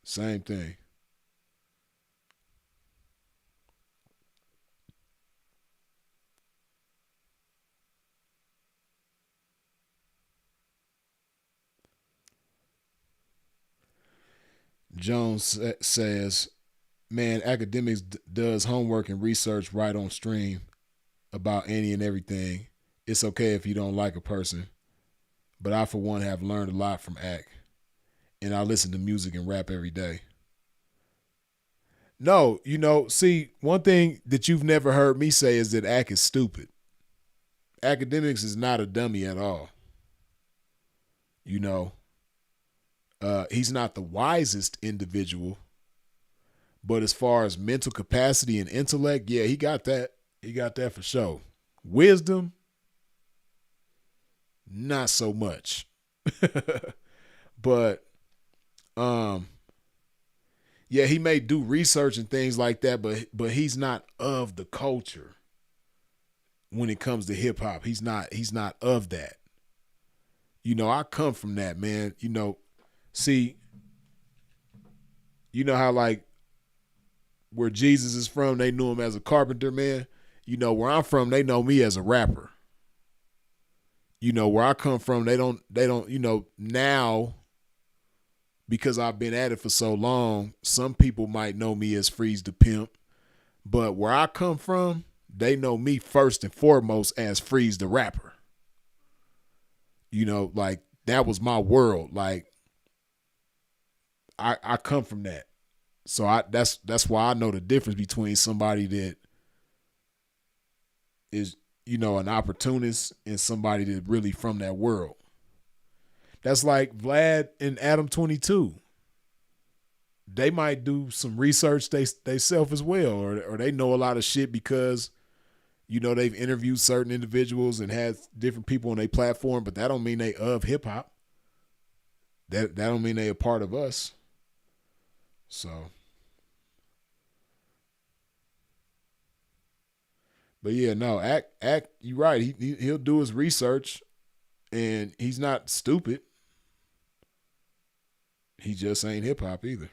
Same thing. Jones says, man, academics does homework and research right on stream about any and everything. It's okay if you don't like a person. But I, for one, have learned a lot from Ack. And I listen to music and rap every day. No, see, one thing that you've never heard me say is that Ack is stupid. Academics is not a dummy at all. He's not the wisest individual, but as far as mental capacity and intellect, yeah, he got that. He got that for sure. Wisdom, not so much. But, yeah, he may do research and things like that, but he's not of the culture when it comes to hip hop. He's not of that. I come from that, man. See, how like where Jesus is from, they knew him as a carpenter, man. Where I'm from, they know me as a rapper. Where I come from, they don't, now because I've been at it for so long, some people might know me as Freeze the Pimp. But where I come from, they know me first and foremost as Freeze the Rapper. Like that was my world. Like I come from that. So that's why I know the difference between somebody that is, an opportunist and somebody that really from that world. That's like Vlad and Adam 22. they might do some research they self as well, or they know a lot of shit because they've interviewed certain individuals and had different people on their platform, but that don't mean they of hip hop. That don't mean they a part of us. So, but yeah, no, act. You're right. He'll do his research, and he's not stupid. He just ain't hip hop either.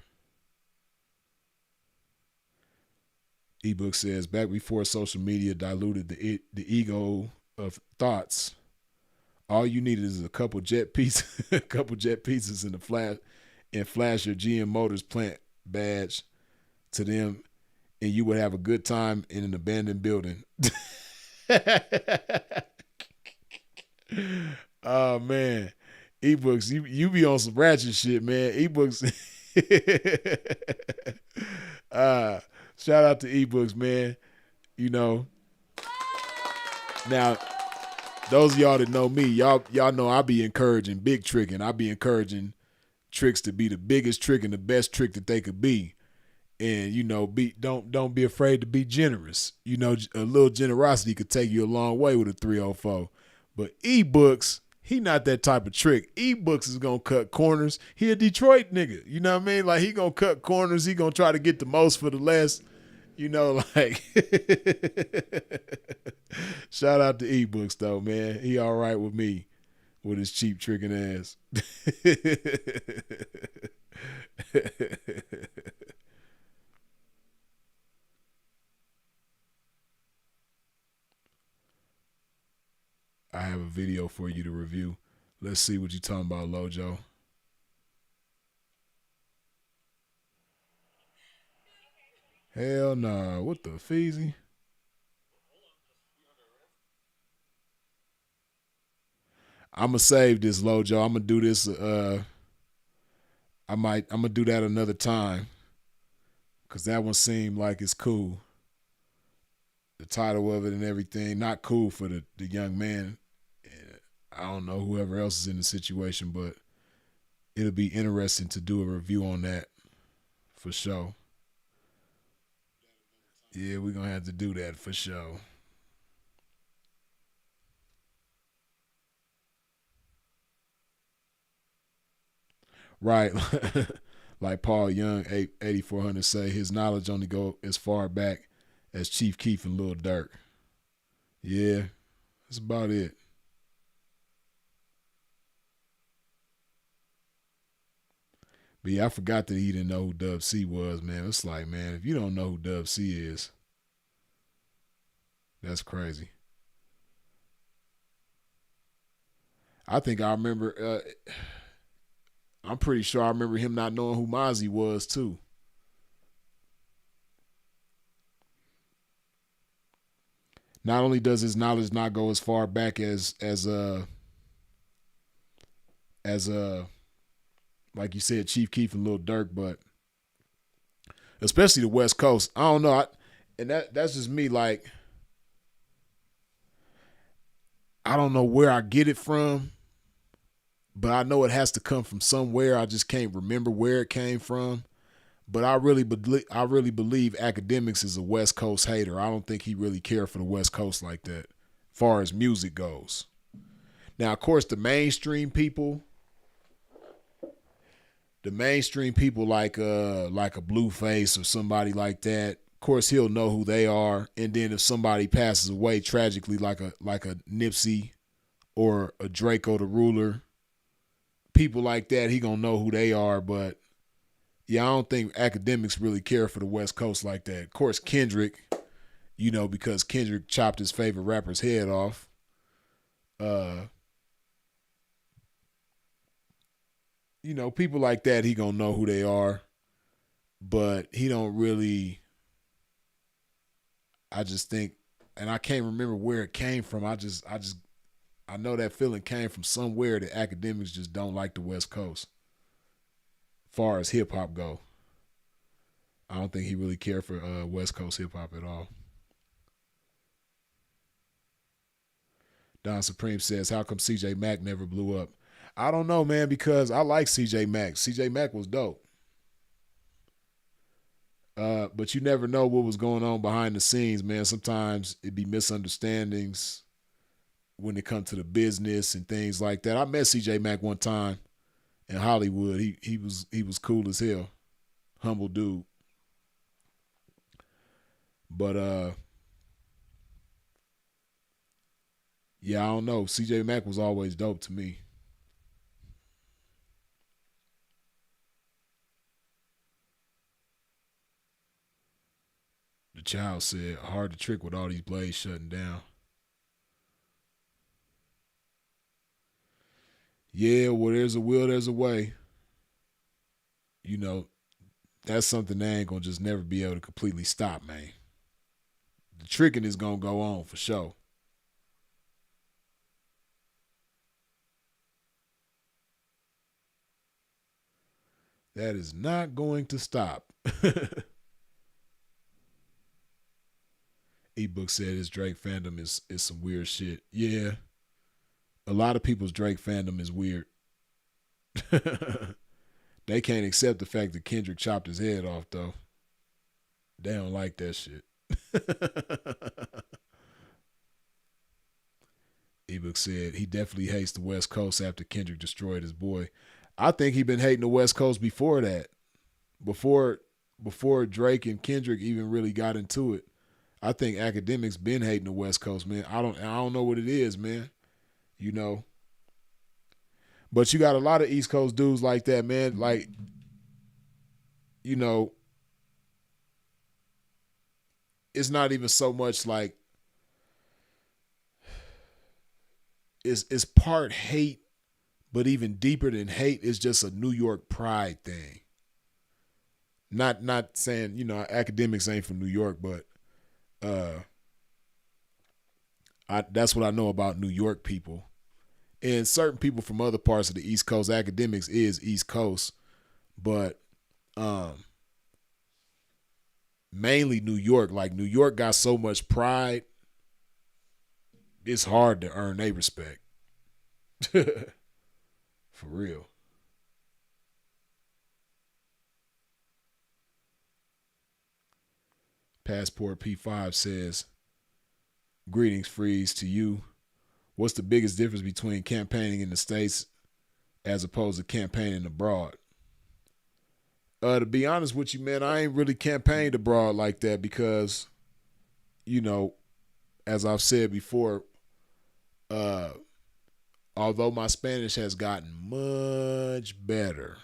Ebook says back before social media diluted the ego of thoughts, all you needed is a couple jet pieces, a couple jet pieces in the flash, and flash your GM Motors plant badge to them, and you would have a good time in an abandoned building. Oh man, ebooks, you be on some ratchet shit, man. Ebooks. Shout out to ebooks, man. Now those of y'all that know me, y'all know I be encouraging big tricking. I be encouraging tricks to be the biggest trick and the best trick that they could be. And don't be afraid to be generous. A little generosity could take you a long way with a 304. But ebooks, he not that type of trick. Ebooks is gonna cut corners. He a Detroit nigga. You know what I mean? Like, he gonna cut corners. He gonna try to get the most for the less. Like shout out to ebooks though, man. He all right with me with his cheap tricking ass. I have a video for you to review. Let's see what you talking about, Lojo. Hell nah. What the feezy? I'ma save this, Lojo. I'ma do this. I'm gonna do that another time, cause that one seemed like it's cool. The title of it and everything, not cool for the young man. I don't know whoever else is in the situation, but it'll be interesting to do a review on that for sure. Yeah, we're gonna have to do that for sure. Right. Like Paul Young, 8400 say, his knowledge only go as far back as Chief Keef and Lil Durk. Yeah, that's about it. But yeah, I forgot that he didn't know who Dub C was, man. It's like, man, if you don't know who Dub C is, that's crazy. I think I remember, I'm pretty sure I remember him not knowing who Mozzie was, too. Not only does his knowledge not go as far back as like you said, Chief Keef and Lil Durk, but especially the West Coast. I don't know, and that's just me. Like, I don't know where I get it from, but I know it has to come from somewhere. I just can't remember where it came from. But I really believe Academics is a West Coast hater. I don't think he really cared for the West Coast like that, as far as music goes. Now, of course, the mainstream people like a Blueface or somebody like that, of course he'll know who they are. And then if somebody passes away tragically, like a Nipsey or a Draco the Ruler, people like that, he gonna know who they are. But yeah, I don't think Academics really care for the West Coast like that. Of course, Kendrick, because Kendrick chopped his favorite rapper's head off. People like that, he gonna know who they are, but he don't really. I just think, and I can't remember where it came from. I know that feeling came from somewhere that Academics just don't like the West Coast. Far as hip hop go, I don't think he really cared for West Coast hip hop at all. Don Supreme says, "How come CJ Mack never blew up?" I don't know, man, because I like CJ Mack. CJ Mack was dope. But you never know what was going on behind the scenes, man. Sometimes it'd be misunderstandings when it comes to the business and things like that. I met CJ Mack one time in Hollywood. He was cool as hell, humble dude. But yeah, I don't know. CJ Mack was always dope to me. The child said, hard to trick with all these blades shutting down. Yeah, well, there's a will, there's a way. You know, that's something they ain't gonna just never be able to completely stop, man. The tricking is gonna go on for sure. That is not going to stop. Ebook said his Drake fandom is some weird shit. Yeah, a lot of people's Drake fandom is weird. They can't accept the fact that Kendrick chopped his head off though. They don't like that shit. Ebook said he definitely hates the West Coast after Kendrick destroyed his boy. I think he been hating the West Coast before that. Before before Drake and Kendrick even really got into it. I think academics been hating the West Coast, man. I don't know what it is, man. You know. But you got a lot of East Coast dudes like that, man. Like, you know, it's not even so much like it's part hate, but even deeper than hate, it's just a New York pride thing. Not saying, academics ain't from New York, but uh that's what I know about New York people. And certain people from other parts of the East Coast, academics is East Coast, but um mainly New York. Like New York got so much pride, it's hard to earn their respect. For real. Passport P5 says, greetings, Freeze, to you. What's the biggest difference between campaigning in the States as opposed to campaigning abroad? To be honest with you, man, I ain't really campaigned abroad like that because, you know, as I've said before, uh, although my Spanish has gotten much better,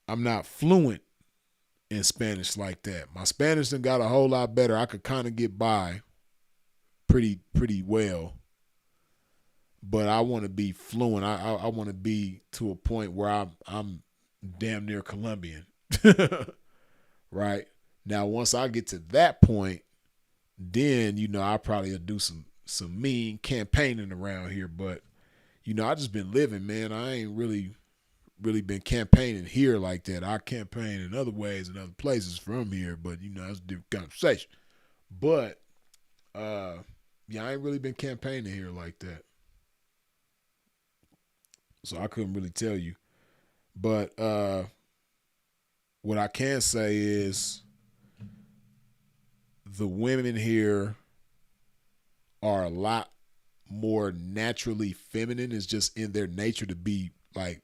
I'm not fluent in Spanish like that. My Spanish done got a whole lot better. I could kind of get by pretty well, but I want to be fluent. I want to be to a point where I'm damn near Colombian. Right now, once I get to that point, then I probably will do some mean campaigning around here. But I just been living, man. I ain't really been campaigning here like that. I campaign in other ways in other places from here, but that's a different conversation. But yeah, I ain't really been campaigning here like that, so I couldn't really tell you. But what I can say is the women here are a lot more naturally feminine. It's just in their nature to be like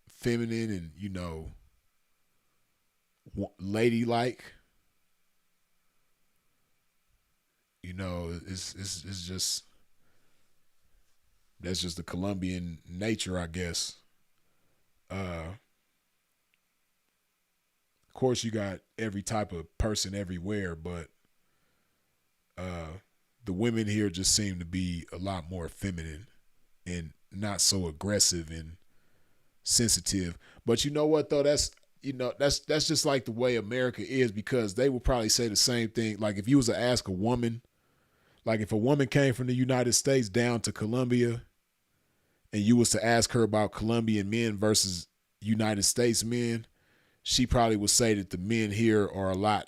feminine and ladylike. It's just that's just the Colombian nature, I guess. Of course, you got every type of person everywhere, but the women here just seem to be a lot more feminine and not so aggressive and sensitive. But you know what though? That's just like the way America is, because they would probably say the same thing. Like if you was to ask a woman, like if a woman came from the United States down to Colombia and you was to ask her about Colombian men versus United States men, she probably would say that the men here are a lot,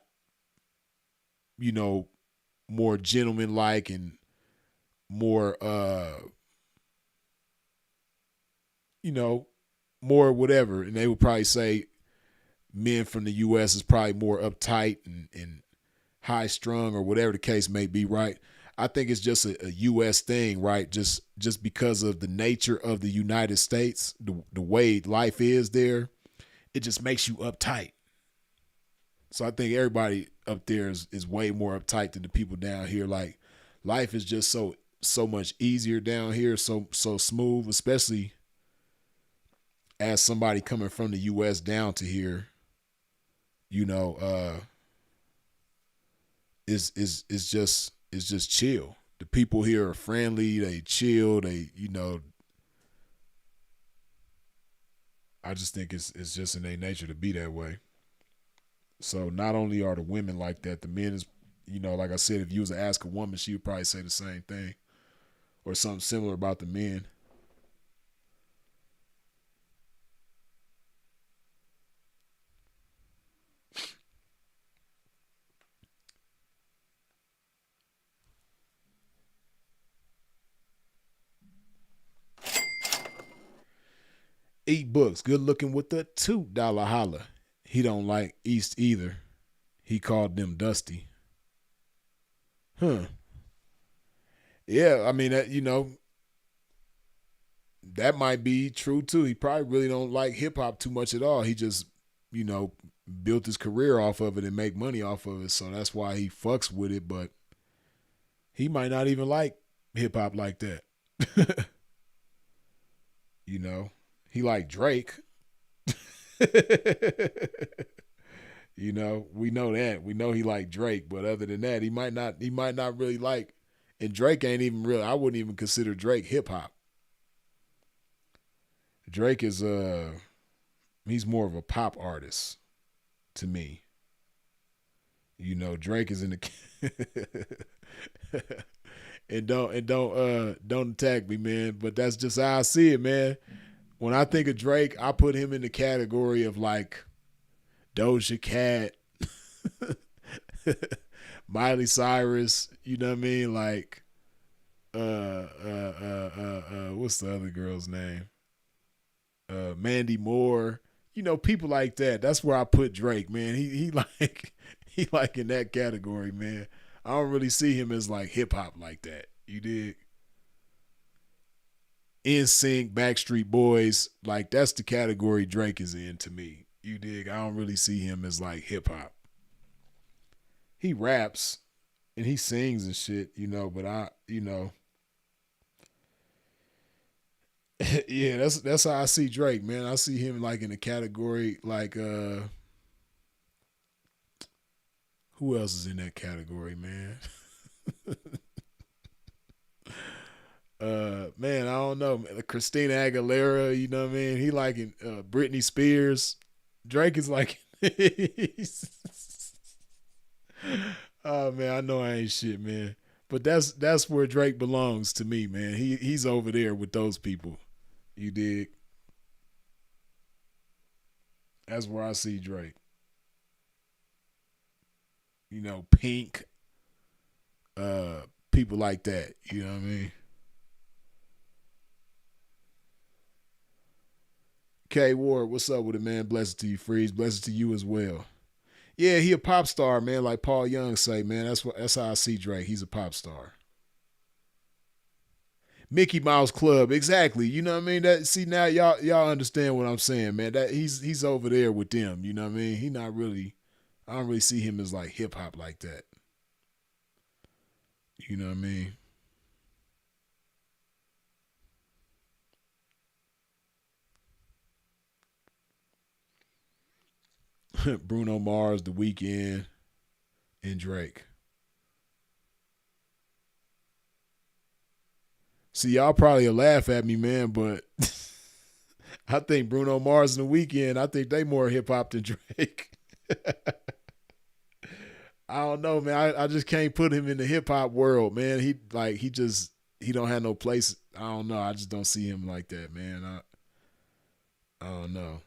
you know, more gentlemanlike and more you know, more whatever. And they would probably say men from the U.S. is probably more uptight and high strung or whatever the case may be, right? I think it's just a U.S. thing, right? Just because of the nature of the United States, the way life is there, it just makes you uptight. So I think everybody up there is way more uptight than the people down here. Like life is just so much easier down here, so smooth, especially as somebody coming from the US down to here, you know, is just chill. The people here are friendly, they chill, I just think it's just in their nature to be that way. So not only are the women like that, the men is, like I said, if you was to ask a woman, she would probably say the same thing or something similar about the men. Eat books, good looking with the $2 holla. He don't like East either. He called them dusty. Huh. Yeah, I mean that might be true too. He probably really don't like hip hop too much at all. He just, you know, built his career off of it and make money off of it. So that's why he fucks with it, but he might not even like hip hop like that. you know. He like Drake. We know that. We know he like Drake, but other than that, he might not really like, and Drake ain't even real. I wouldn't even consider Drake hip hop. Drake is he's more of a pop artist to me. Drake is in the and don't attack me, man, but that's just how I see it, man. When I think of Drake, I put him in the category of like Doja Cat, Miley Cyrus, you know what I mean? Like what's the other girl's name? Mandy Moore, people like that. That's where I put Drake, man. He like he like in that category, man. I don't really see him as like hip hop like that. You dig? NSYNC, Backstreet Boys, like that's the category Drake is in to me. You dig? I don't really see him as like hip hop. He raps and he sings and shit, but yeah, that's how I see Drake, man. I see him like in the category like who else is in that category, man? Man, I don't know. Christina Aguilera, you know what I mean? He like Britney Spears. Drake is like oh man, I know I ain't shit, man. But that's where Drake belongs to me, man. He's over there with those people. You dig? That's where I see Drake. Pink, people like that. You know what I mean? K Ward, what's up with it, man? Blessed to you, Freeze. Blessed to you as well. Yeah, he a pop star, man. Like Paul Young say, man. That's how I see Drake. He's a pop star. Mickey Mouse Club, exactly. You know what I mean? That see now y'all understand what I'm saying, man. That he's over there with them. You know what I mean? He not really. I don't really see him as like hip hop like that. You know what I mean? Bruno Mars, The Weeknd, and Drake. See, y'all probably will laugh at me, man, but I think Bruno Mars and The Weeknd, I think they more hip hop than Drake. I don't know, man. I just can't put him in the hip hop world, man. He don't have no place. I don't know. I just don't see him like that, man. I don't know.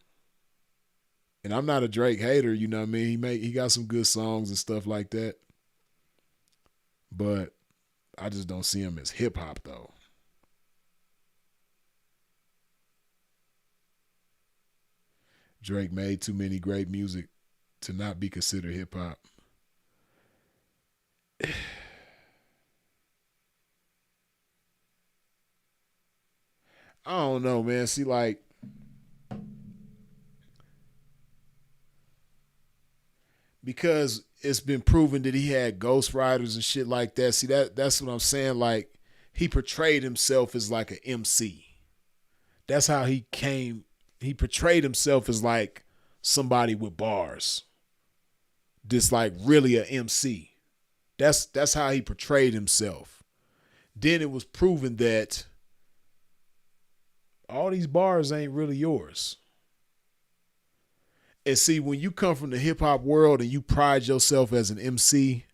And I'm not a Drake hater, you know what I mean? He got some good songs and stuff like that. But I just don't see him as hip hop though. Drake made too many great music to not be considered hip hop. I don't know, man. See, like, because it's been proven that he had ghostwriters and shit like that. See, that's what I'm saying. Like, he portrayed himself as like an MC. That's how he came. He portrayed himself as like somebody with bars. Just like really a MC. That's how he portrayed himself. Then it was proven that all these bars ain't really yours. And see, when you come from the hip hop world and you pride yourself as an MC,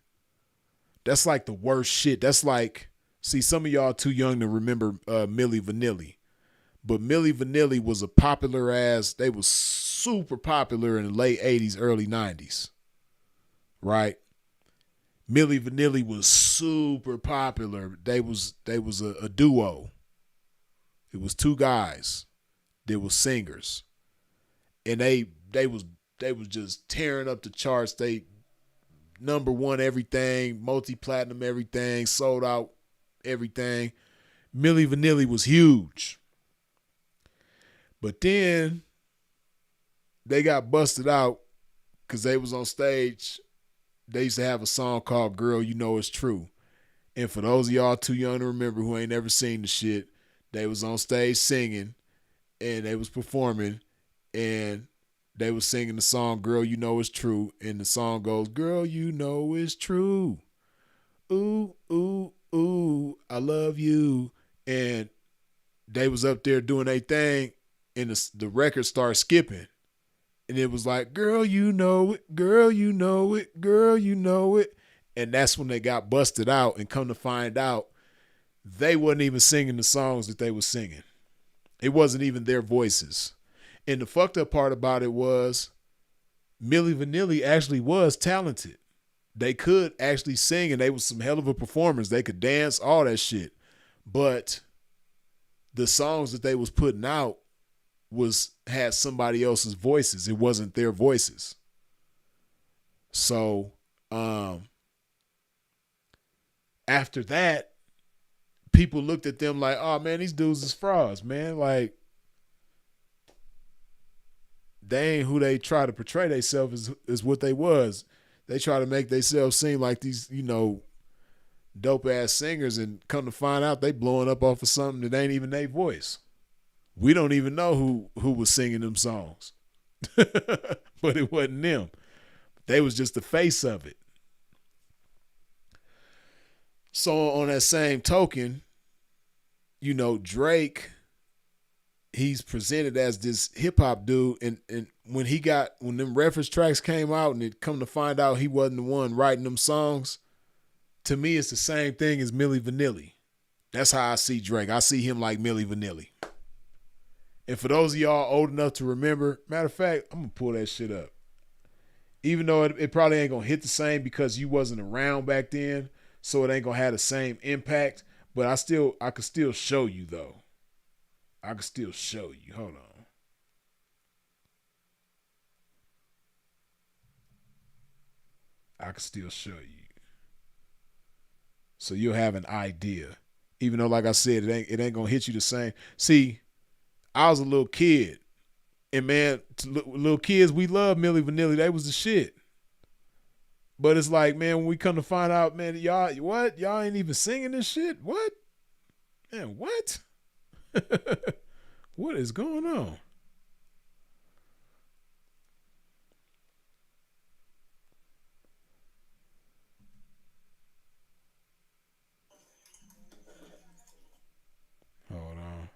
that's like the worst shit. That's like, see, some of y'all too young to remember Milli Vanilli. But Milli Vanilli was a popular ass, they was super popular in the late 80s, early 90s. Right? Milli Vanilli was super popular. They was a duo. It was two guys. They were singers. And they was just tearing up the charts. They number one everything, multi-platinum everything, sold out everything. Milli Vanilli was huge. But then they got busted out because they was on stage. They used to have a song called Girl, You Know It's True. And for those of y'all too young to remember who ain't never seen the shit, they was on stage singing and they was performing and they was singing the song Girl, You Know It's True. And the song goes, Girl, you know it's true. Ooh, ooh, ooh, I love you. And they was up there doing their thing and the record started skipping. And it was like, girl, you know it, girl, you know it, girl, you know it. And that's when they got busted out, and come to find out, they wasn't even singing the songs that they was singing. It wasn't even their voices. And the fucked up part about it was Milli Vanilli actually was talented. They could actually sing, and they was some hell of a performers. They could dance, all that shit. But the songs that they was putting out had somebody else's voices. It wasn't their voices. So after that, people looked at them like, oh man, these dudes is frauds, man. Like, they ain't who they try to portray themselves as what they was. They try to make themselves seem like these, dope ass singers, and come to find out they blowing up off of something that ain't even their voice. We don't even know who was singing them songs. But it wasn't them. They was just the face of it. So on that same token, Drake, he's presented as this hip hop dude, and when them reference tracks came out and it come to find out he wasn't the one writing them songs, to me it's the same thing as Milli Vanilli. That's how I see Drake. I see him like Milli Vanilli. And for those of y'all old enough to remember, matter of fact, I'm going to pull that shit up. Even though it probably ain't going to hit the same because you wasn't around back then, so it ain't going to have the same impact, but I could still show you, though. I could still show you. Hold on. I could still show you. So you'll have an idea. Even though, like I said, it ain't going to hit you the same. See, I was a little kid, and man, little kids, we love Milli Vanilli. They was the shit. But it's like, man, when we come to find out, man, y'all ain't even singing this shit? What? Man, what? What is going on? Hold on.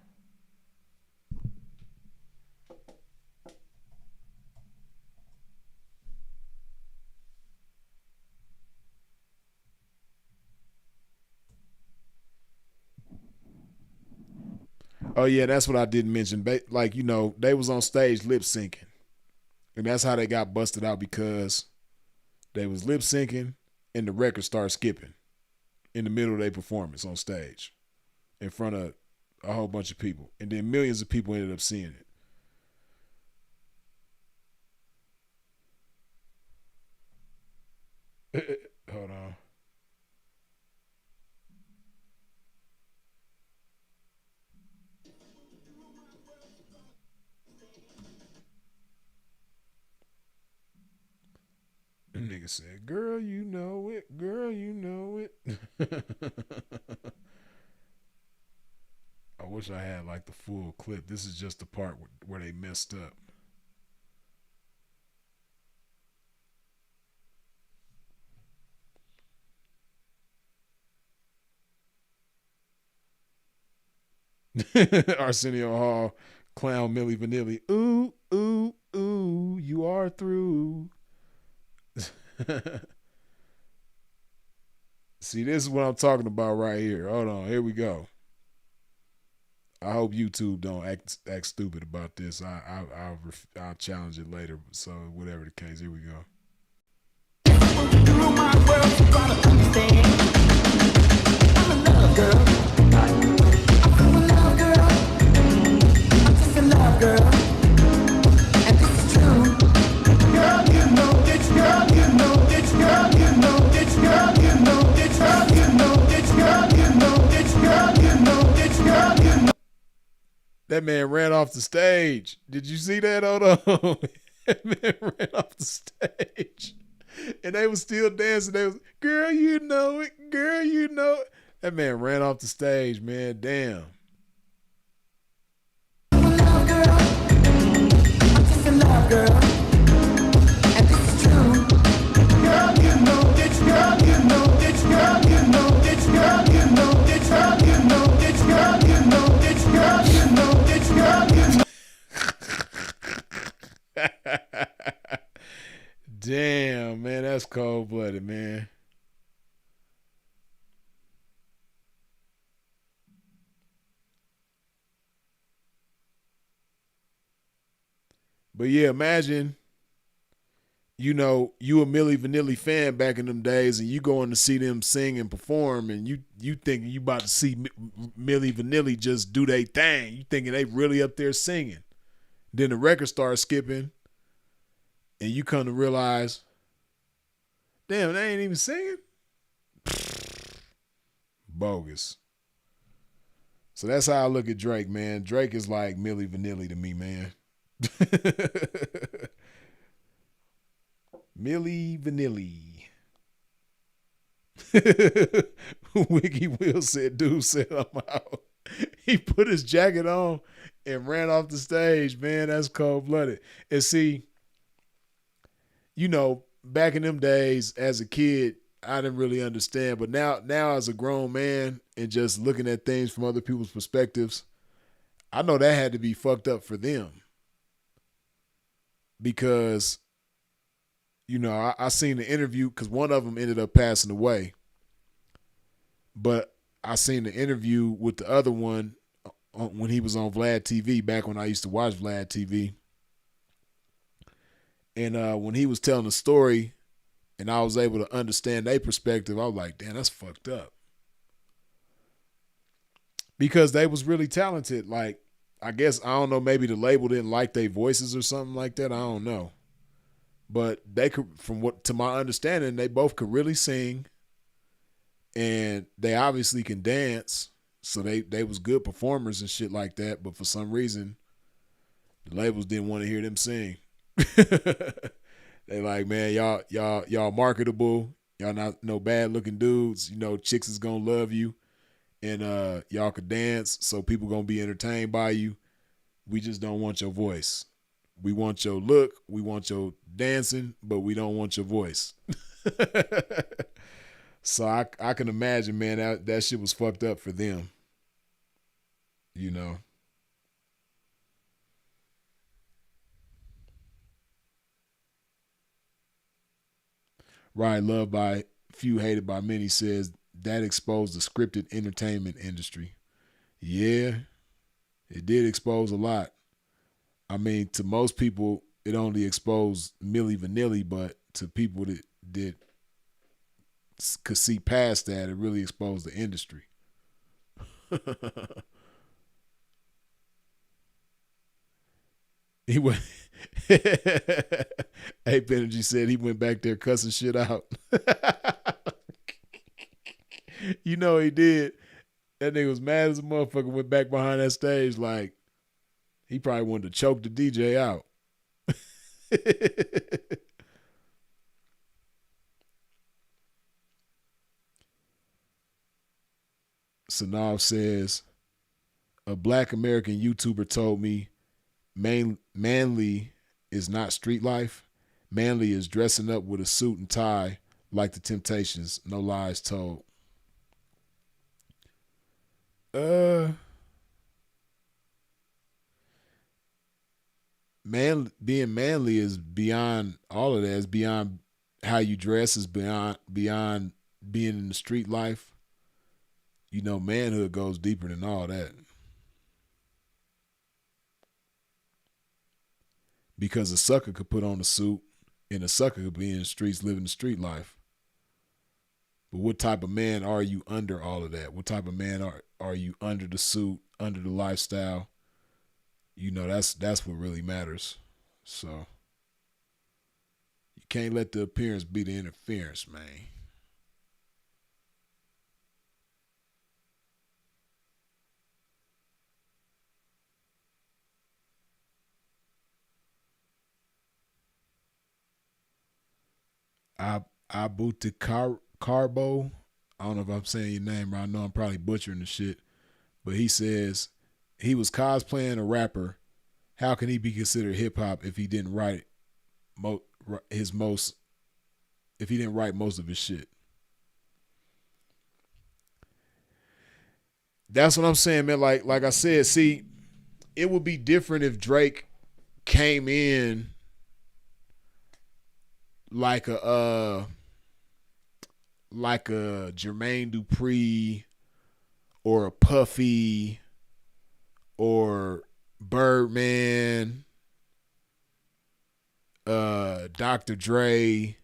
Oh yeah, that's what I didn't mention. Like, they was on stage lip syncing, and that's how they got busted out, because they was lip syncing and the record started skipping in the middle of their performance on stage in front of a whole bunch of people, and then millions of people ended up seeing it. said, "Girl, you know it. Girl, you know it." I wish I had like the full clip. This is just the part where they messed up. Arsenio Hall, clown Milli Vanilli. Ooh, ooh, ooh, you are through. See, this is what I'm talking about right here. Hold on, here we go. I hope YouTube don't act stupid about this. I'll challenge it later. So whatever the case, here we go. Through my world, you gotta understand. I'm a love girl. I'm a love girl. I'm just a love girl. And this is true. Girl, you know this. Girl, you know this. Girl, you know this. Girl, you know this. Girl, you know this. Girl, you know this. Girl, you know this. Girl, you know. That man ran off the stage. Did you see that? Hold on. That man ran off the stage. And they was still dancing. They was, girl, you know it. Girl, you know it. That man ran off the stage, man. Damn. I'm a love girl. I'm just a love girl. And this is true. Girl, you know this. Girl, you know this. Girl, you know this. Girl, you know this. Girl, you know this. Girl, you know this. Girl, you know this. Girl, you know. Damn, man, that's cold-blooded, man. But yeah, imagine, you know, you a Milli Vanilli fan back in them days, and you going to see them sing and perform, and you thinking you about to see Milli Vanilli just do their thing. You thinking they really up there singing. Then the record starts skipping, and you come to realize, damn, they ain't even singing? Bogus. So that's how I look at Drake, man. Drake is like Milli Vanilli to me, man. Milli Vanilli. Wiggy Will said, dude said I'm out. He put his jacket on and ran off the stage, man. That's cold-blooded. And see, you know, back in them days as a kid, I didn't really understand. But now as a grown man and just looking at things from other people's perspectives, I know that had to be fucked up for them. Because, you know, I seen the interview because one of them ended up passing away. But I seen the interview with the other one when he was on Vlad TV, back when I used to watch Vlad TV. And when he was telling the story and I was able to understand their perspective, I was like, damn, that's fucked up. Because they was really talented. Like, I guess, I don't know, maybe the label didn't like their voices or something like that. I don't know. But they could, from what to my understanding, they both could really sing. And they obviously can dance. So they was good performers and shit like that. But for some reason, the labels didn't want to hear them sing. They like, man, y'all marketable. Y'all not no bad looking dudes. You know, chicks is gonna love you, and y'all could dance, so people gonna be entertained by you. We just don't want your voice. We want your look. We want your dancing, but we don't want your voice. So I can imagine, man, that shit was fucked up for them. You know. Right, loved by few, hated by many, says that exposed the scripted entertainment industry. Yeah, it did expose a lot. I mean, to most people, it only exposed Milli Vanilli, but to people that could see past that, it really exposed the industry. He went. Ape Energy said he went back there cussing shit out. You know he did. That nigga was mad as a motherfucker. Went back behind that stage like he probably wanted to choke the DJ out. Sanov says, a black American YouTuber told me manly is not street life. Manly is dressing up with a suit and tie like the Temptations. No lies told. Uh, being manly is beyond all of that. It's beyond how you dress. Is beyond being in the street life. You know, manhood goes deeper than all that. Because a sucker could put on a suit and a sucker could be in the streets living the street life. But what type of man are you under all of that? What type of man are you under the suit, under the lifestyle? You know, that's what really matters. So you can't let the appearance be the interference, man. Carbo. I don't know if I'm saying your name right. I know I'm probably butchering the shit. But he says he was cosplaying a rapper. How can he be considered hip hop if he didn't write most of his shit? That's what I'm saying, man. Like I said, see, it would be different if Drake came in like a Jermaine Dupri or a Puffy or Birdman, Dr. Dre,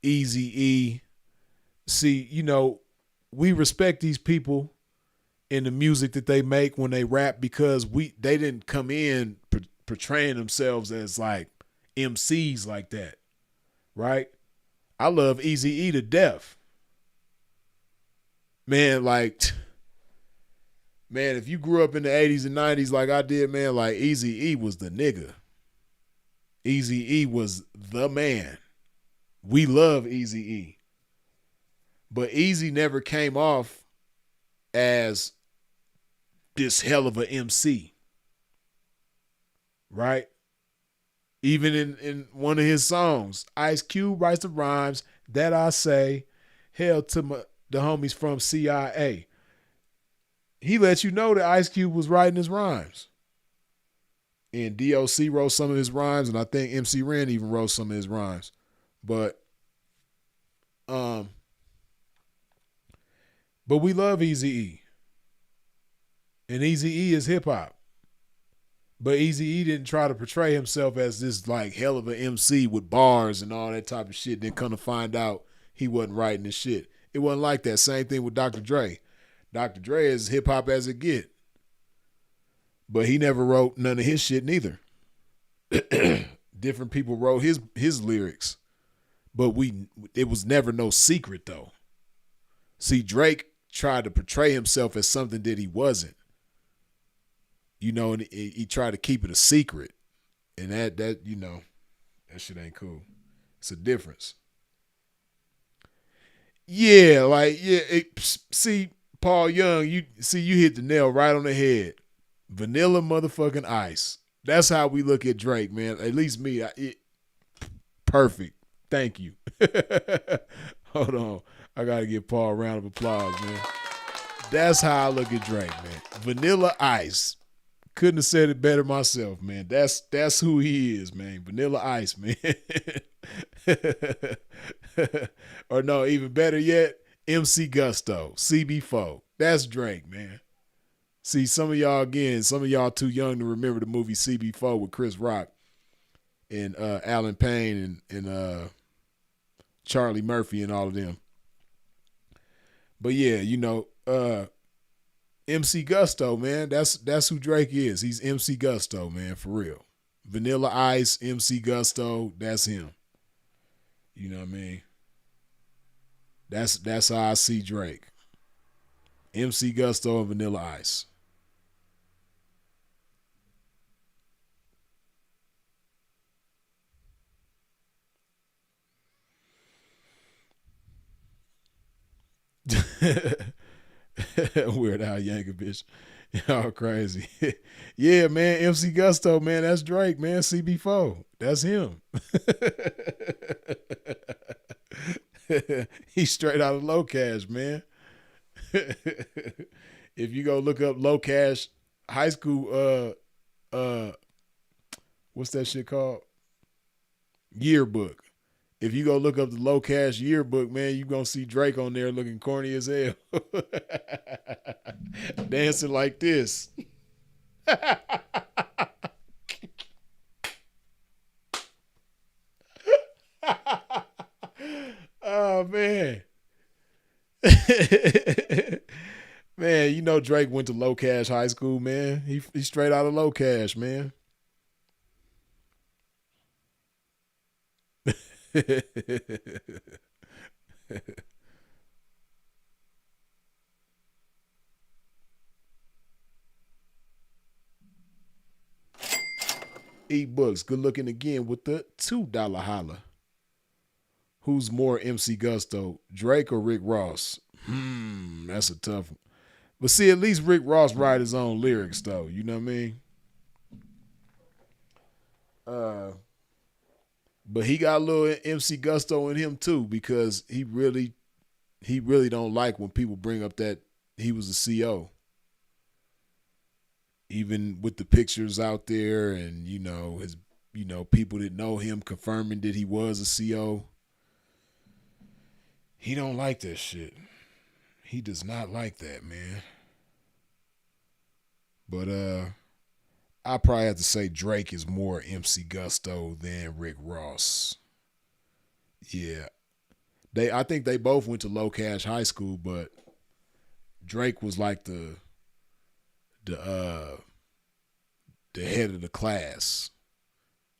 Eazy-E. See, you know, we respect these people in the music that they make when they rap because they didn't come in portraying themselves as like MCs like that, right? I love Eazy-E to death. Man, if you grew up in the 80s and 90s like I did, man, like Eazy-E was the nigga. Eazy-E was the man. We love Eazy-E. But Eazy never came off as this hell of a MC. Right? Even in one of his songs, Ice Cube writes the rhymes that I say, hell to the homies from CIA. He let you know that Ice Cube was writing his rhymes. And DOC wrote some of his rhymes, and I think MC Ren even wrote some of his rhymes. But we love Eazy-E. And Eazy-E is hip hop. But Eazy-E didn't try to portray himself as this like hell of an MC with bars and all that type of shit. Then come to find out he wasn't writing his shit. It wasn't like that. Same thing with Dr. Dre. Dr. Dre is hip hop as it get. But he never wrote none of his shit neither. Different people wrote his lyrics. But it was never no secret though. See, Drake tried to portray himself as something that he wasn't. You know, and he tried to keep it a secret. And that you know, that shit ain't cool. It's a difference. Yeah, see, Paul Young, you hit the nail right on the head. Vanilla motherfucking Ice. That's how we look at Drake, man. At least me. Perfect. Thank you. Hold on. I got to give Paul a round of applause, man. That's how I look at Drake, man. Vanilla Ice. Couldn't have said it better myself, man. That's who he is, man. Vanilla Ice, man. Or no, even better yet, MC Gusto, CB4. That's Drake, man. See, some of y'all too young to remember the movie CB4 with Chris Rock and Alan Payne and Charlie Murphy and all of them. But yeah, you know, MC Gusto, man, that's who Drake is. He's MC Gusto, man, for real. Vanilla Ice, MC Gusto, that's him. You know what I mean? That's how I see Drake. MC Gusto and Vanilla Ice. Weird Al Yankovic. Y'all crazy. Yeah, man. MC Gusto, man. That's Drake, man. CB4. That's him. He's straight out of Low Cash, man. If you go look up Low Cash high school, what's that shit called? Yearbook. If you go look up the Low Cash yearbook, man, you gonna see Drake on there looking corny as hell. Dancing like this. Oh man. Man, you know Drake went to Low Cash high school, man. He's straight out of Low Cash, man. Eat Books, good looking again with the $2 holla. Who's more MC Gusto, Drake or Rick Ross? That's a tough one. But see, at least Rick Ross write his own lyrics, though. You know what I mean? But he got a little MC Gusto in him too, because he really don't like when people bring up that he was a CO. Even with the pictures out there, and his people that know him confirming that he was a CO. He don't like that shit. He does not like that, man. But I probably have to say Drake is more MC Gusto than Rick Ross. Yeah. I think they both went to Low Cash High School, but Drake was like the head of the class.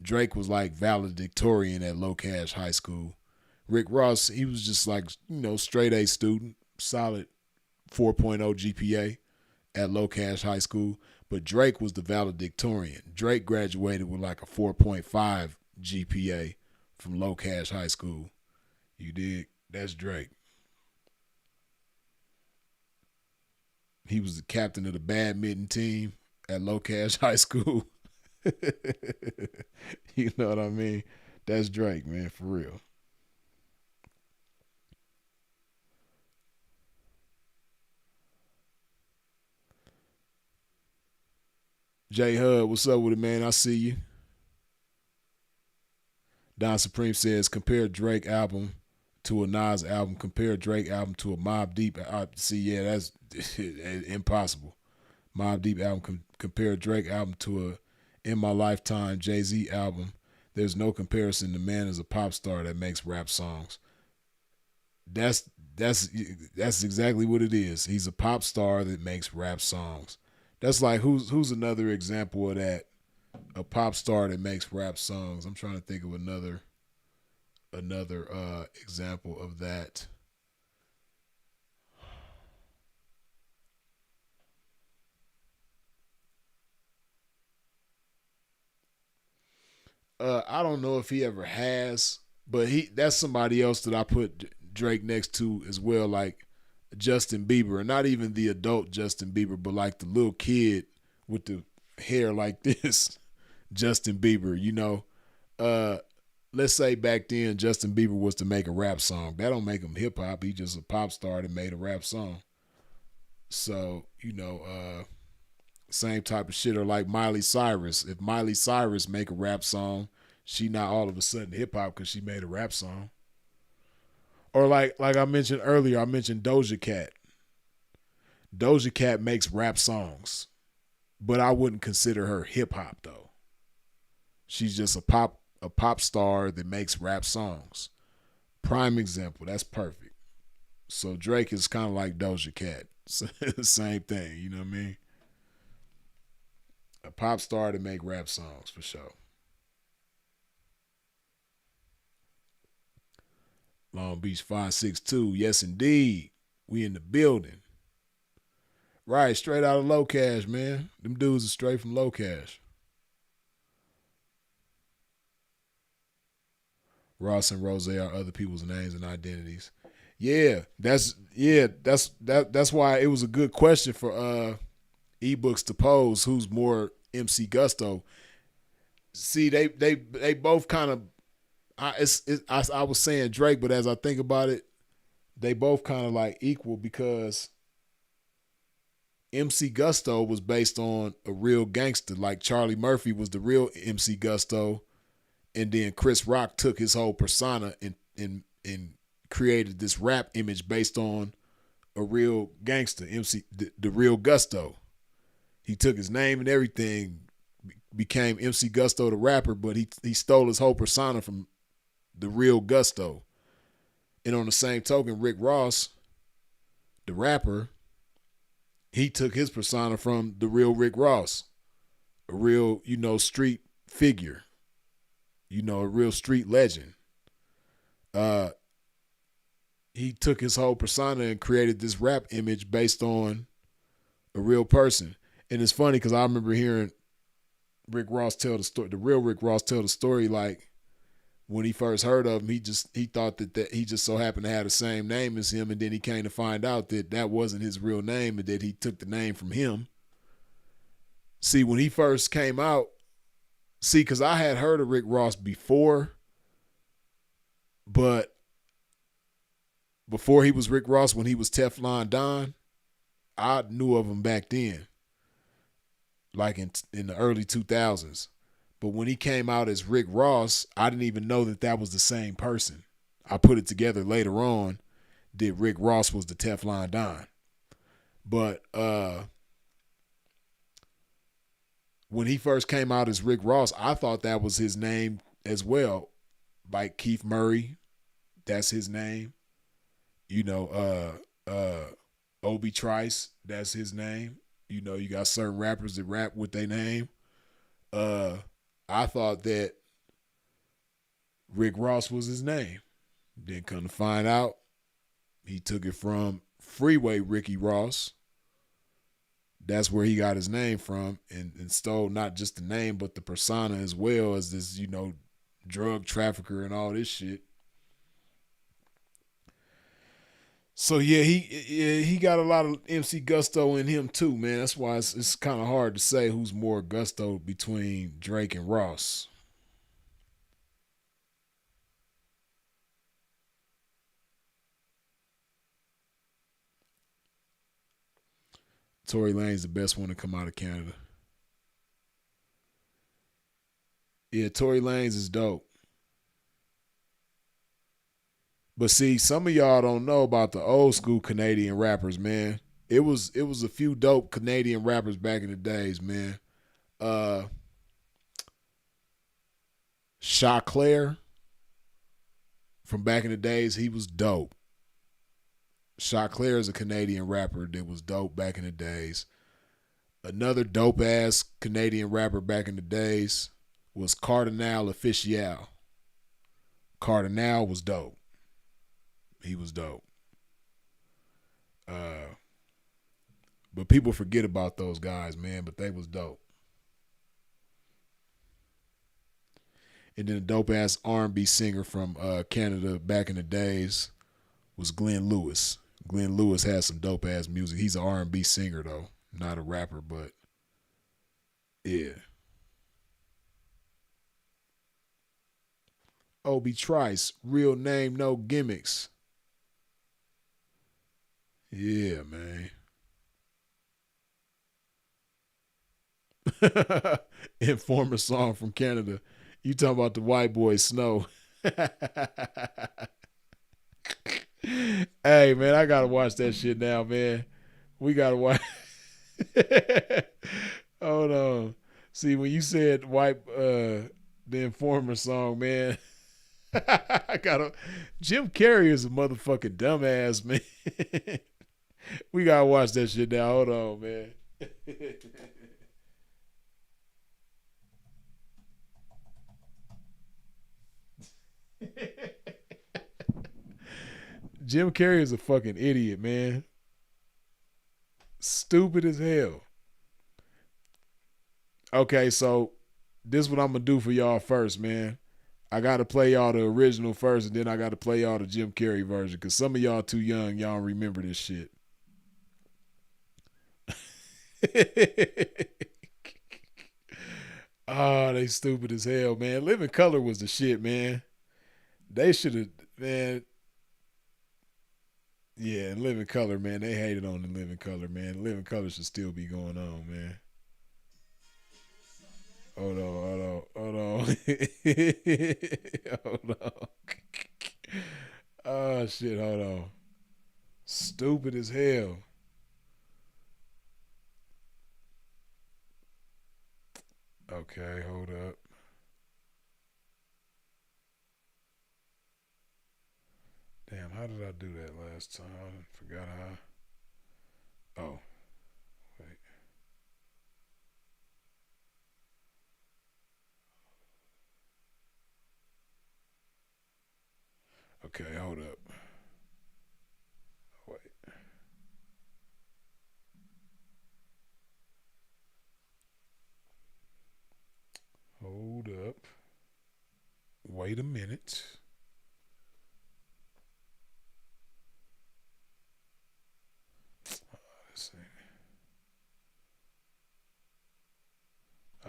Drake was like valedictorian at Low Cash High School. Rick Ross, he was just like, straight A student, solid 4.0 GPA at Low Cash High School. But Drake was the valedictorian. Drake graduated with like a 4.5 GPA from Low Cash High School. You dig? That's Drake. He was the captain of the badminton team at Low Cash High School. You know what I mean? That's Drake, man, for real. J Hud, what's up with it, man? I see you. Don Supreme says, compare Drake album to a Nas album. Compare Drake album to a Mobb Deep. See, yeah, that's impossible. Mobb Deep album. Compare Drake album to a In My Lifetime Jay-Z album. There's no comparison. The man is a pop star that makes rap songs. That's exactly what it is. He's a pop star that makes rap songs. That's like who's another example of that? A pop star that makes rap songs. I'm trying to think of another example of that. I don't know if he ever has, but that's somebody else that I put Drake next to as well, like Justin Bieber, and not even the adult Justin Bieber, but like the little kid with the hair like this, Justin Bieber. Let's say back then Justin Bieber was to make a rap song. That don't make him hip hop. He's just a pop star that made a rap song. So, same type of shit. Or like Miley Cyrus. If Miley Cyrus make a rap song, she not all of a sudden hip hop because she made a rap song. Or like I mentioned earlier, I mentioned Doja Cat. Doja Cat makes rap songs, but I wouldn't consider her hip hop though. She's just a pop star that makes rap songs. Prime example. That's perfect. So Drake is kind of like Doja Cat. Same thing. You know what I mean? A pop star to make rap songs for sure. Long Beach 562. Yes, indeed. We in the building. Right, straight out of Low Cash, man. Them dudes are straight from Low Cash. Ross and Rose are other people's names and identities. That's why it was a good question for ebooks to pose. Who's more MC Gusto? See, they both kind of. I was saying Drake, but as I think about it, they both kind of like equal because MC Gusto was based on a real gangster. Like Charlie Murphy was the real MC Gusto, and then Chris Rock took his whole persona and created this rap image based on a real gangster, the real Gusto. He took his name and everything, became MC Gusto the rapper, but he stole his whole persona from the real Gusto. And on the same token, Rick Ross, the rapper, he took his persona from the real Rick Ross, a real, street figure, a real street legend. He took his whole persona and created this rap image based on a real person. And it's funny because I remember hearing Rick Ross tell the story, the real Rick Ross tell the story, like when he first heard of him, he thought that he just so happened to have the same name as him, and then he came to find out that wasn't his real name and that he took the name from him. See, when he first came out, because I had heard of Rick Ross before, but before he was Rick Ross, when he was Teflon Don, I knew of him back then, like in the early 2000s. But when he came out as Rick Ross, I didn't even know that was the same person. I put it together later on that Rick Ross was the Teflon Don. But when he first came out as Rick Ross, I thought that was his name as well. Like Keith Murray, that's his name. Obi Trice, that's his name. You got certain rappers that rap with their name. I thought that Rick Ross was his name. Then come to find out, he took it from Freeway Ricky Ross. That's where he got his name from, and stole not just the name, but the persona as well as this, drug trafficker and all this shit. So yeah, he got a lot of MC Gusto in him too, man. That's why it's kind of hard to say who's more Gusto between Drake and Ross. Tory Lane's the best one to come out of Canada. Yeah, Tory Lanez is dope. But see, some of y'all don't know about the old school Canadian rappers, man. It was a few dope Canadian rappers back in the days, man. Chaclair from back in the days, he was dope. Chaclair is a Canadian rapper that was dope back in the days. Another dope ass Canadian rapper back in the days was Cardinal Official. Cardinal was dope. He was dope. But people forget about those guys, man, but they was dope. And then a dope ass R&B singer from Canada back in the days was Glenn Lewis. Glenn Lewis has some dope ass music. He's an R&B singer though, not a rapper, but yeah. Obi Trice, real name, no gimmicks. Yeah, man. Informer song from Canada. You talking about the white boy Snow. Hey, man, I got to watch that shit now, man. We got to watch. Hold on. See, when you said the Informer song, man, I got to. Jim Carrey is a motherfucking dumbass, man. We got to watch that shit now. Hold on, man. Jim Carrey is a fucking idiot, man. Stupid as hell. Okay, so this is what I'm gonna do for y'all first, man. I gotta play y'all the original first, and then I gotta play y'all the Jim Carrey version, because some of y'all too young, y'all don't remember this shit. Oh, they stupid as hell, man. Living Color was the shit, man. They should have, man. Yeah, and Living Color, man. They hated on the Living Color, man. Living Color should still be going on, man. Hold on. Hold on. Oh, shit, hold on. Stupid as hell. Okay, hold up. Damn, how did I do that last time? I forgot how. Oh, wait. Okay, hold up. Wait. Hold up. Wait a minute. Let's see.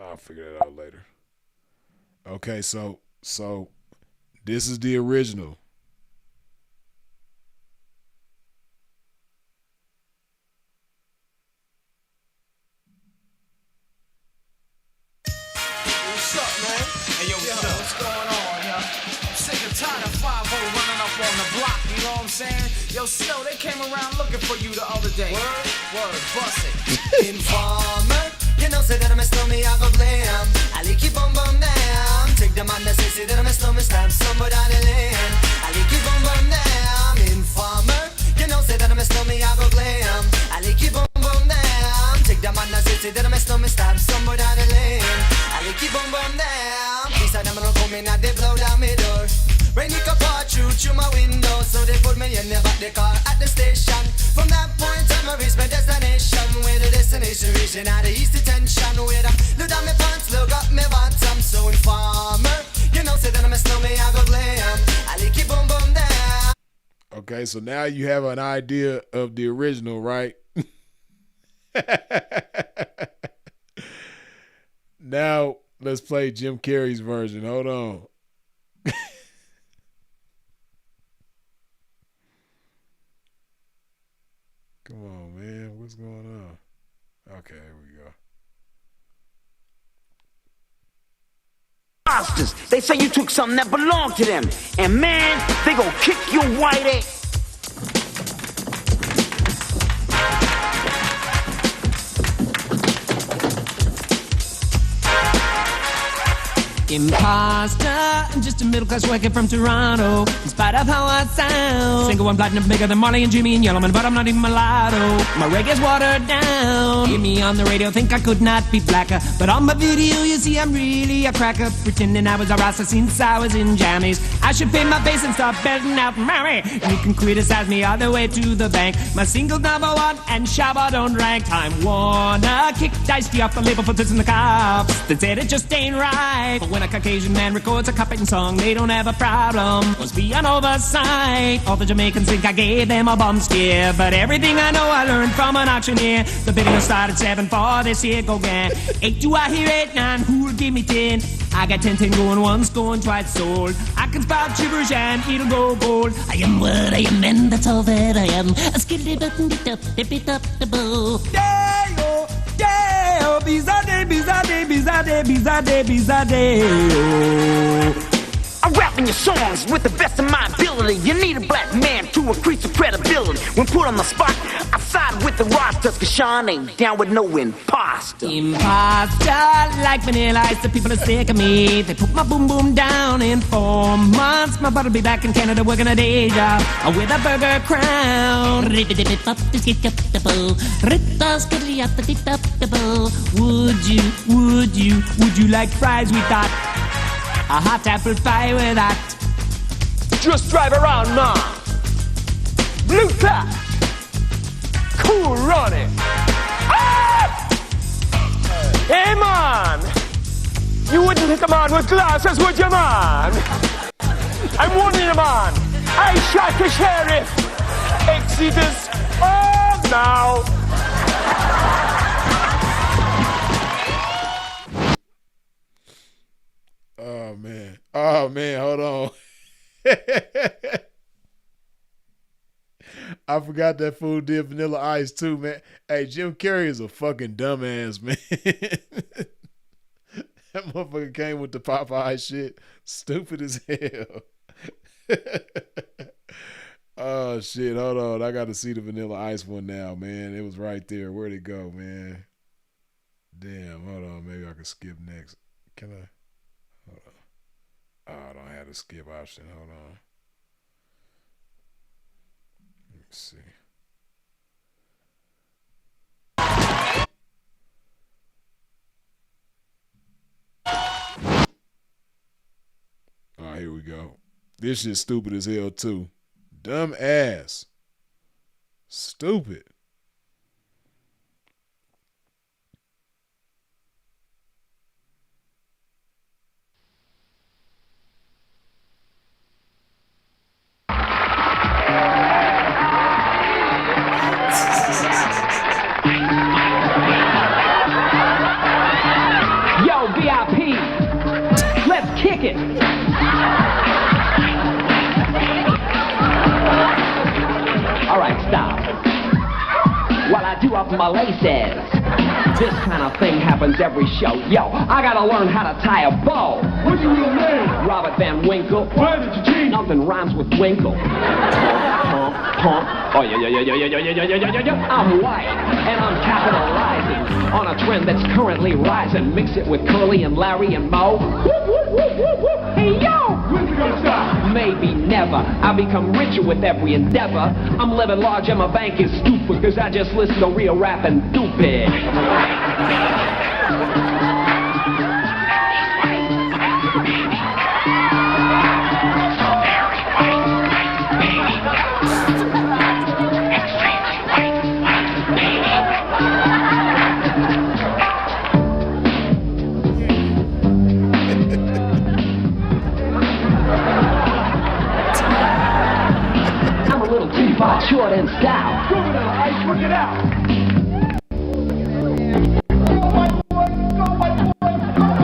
I'll figure that out later. Okay, so this is the original. What's up, man? Hey, yo, what's going on, yo? I'm sick and tired of 5-0 running up on the block, you know what I'm saying? Yo, Snow, they came around looking for you the other day. Word, bust it. Informer, you know, say that I'm a snowman, I go blam. I like you bum bum down. Take the man that say that I'm a snowman, stab somebody down the lane. I like you bum bum down. Informer, you know, say that I'm a snowman, I go blam. I like you bum bum down. Take the man that say that I'm a snowman, stab somebody down the lane. I like you bum bum down. These are them gonna come in and they blow down my door. Rain it come part through my window, so they put me in the back the car at the station. From that point on, I reached my destination. Where the destination region out of east detention. Where I look down my pants, look up my bottom. So informer, you know, say that I'm a snowman, I go glam. I like it boom boom down. Okay, so now you have an idea of the original, right? Now let's play Jim Carrey's version. Hold on. Come on, man. What's going on? Okay, here we go. Monsters. They say you took something that belonged to them. And man, they gon' kick your white ass. Imposter, I'm just a middle-class worker from Toronto. In spite of how I sound, single one platinum bigger than Marley and Jimmy and Yellowman, but I'm not even mulatto. My reggae's watered down. Hear me on the radio, think I could not be blacker, but on my video, you see I'm really a cracker. Pretending I was a Rasta since I was in jammies. I should pay my face and start belting out Mary. You can criticize me all the way to the bank. My single #1 and Shabba don't rank. Time wanna kick Dicey off the label for this in the cops. They said it just ain't right. But when a Caucasian man records a carpeting song, they don't have a problem. Must be an oversight. All the Jamaicans think I gave them a bum scare, but everything I know I learned from an auctioneer. The bidding will start at 7 for this here go gang. 8 do I hear 8, 9, who'll give me 10? I got 10 going once, going twice sold. I can spout gibberish and it'll go gold. I am what I am and that's all that I am. A skitty button dip up the bow. Day-o, day-o, bizade, bizade, bizade, bizade, bizade, oh. I rap in your songs with the best of my ability. You need a black man to increase your credibility. When put on the spot, I side with the rosters, cause Sean ain't down with no imposter. Imposter, like Vanilla Ice, the people are sick of me. They put my boom boom down in 4 months. My brother'll be back in Canada working a day job with a burger crown. Would you like fries with that? A hot apple pie with that. Just drive around now. Blue top. Cool running. Ah! Hey man, you wouldn't hit the man with glasses, would you, man? I'm warning you, man. I shot the sheriff. Exodus. Oh, now. Oh man, hold on. I forgot that fool did Vanilla Ice too, man. Hey, Jim Carrey is a fucking dumbass, man. That motherfucker came with the Popeye shit. Stupid as hell. Oh shit, hold on. I gotta see the Vanilla Ice one now, man. It was right there. Where'd it go, man? Damn, hold on. Maybe I can skip next. Can I? Hold on. Oh, I don't have the skip option. Hold on. Let me see. Oh, here we go. This shit's stupid as hell, too. Dumb ass. Stupid. Yo, VIP, let's kick it. All right, stop. While I do up my laces, this kind of thing happens every show. Yo, I gotta learn how to tie a bow. What's your real name? Robert Van Winkle. Why did you change? Nothing rhymes with Winkle. Oh, yeah. I'm white, and I'm capitalizing on a trend that's currently rising. Mix it with Curly and Larry and Moe. Hey, yo! When's it gonna stop? Maybe never. I become richer with every endeavor. I'm living large and my bank is stupid, cause I just listen to real rap and stupid. Short and stout. Work it out.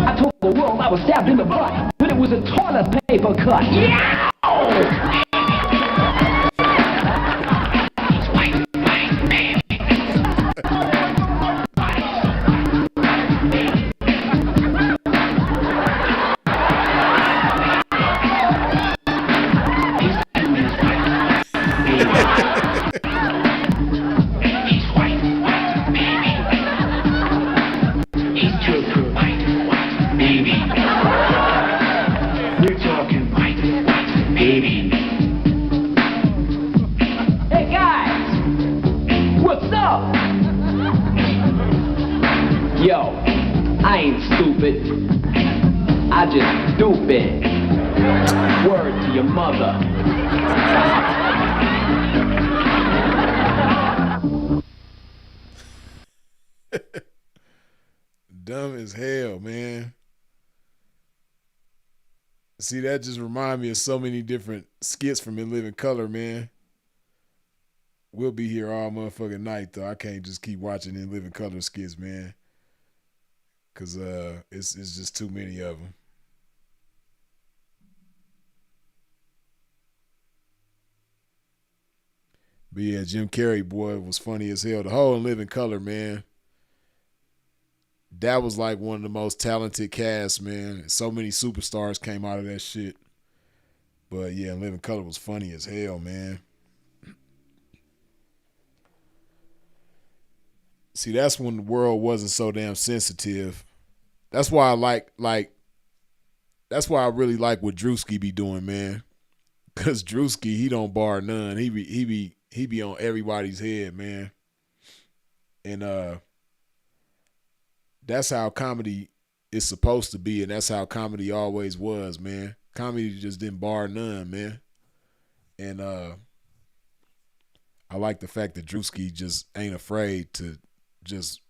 I told the world I was stabbed in the butt, but it was a toilet paper cut. Yeah! Dumb as hell, man. See, that just reminds me of so many different skits from In Living Color, man. We'll be here all motherfucking night, though. I can't just keep watching In Living Color skits, man. Because it's just too many of them. But yeah, Jim Carrey, boy, was funny as hell. The whole In Living Color, man. That was like one of the most talented casts, man. So many superstars came out of that shit. But yeah, In Living Color was funny as hell, man. See, that's when the world wasn't so damn sensitive. That's why that's why I really like what Drewski be doing, man. Cause Drewski, he don't bar none. He be on everybody's head, man. And that's how comedy is supposed to be, and that's how comedy always was, man. Comedy just didn't bar none, man. And I like the fact that Drewski just ain't afraid to just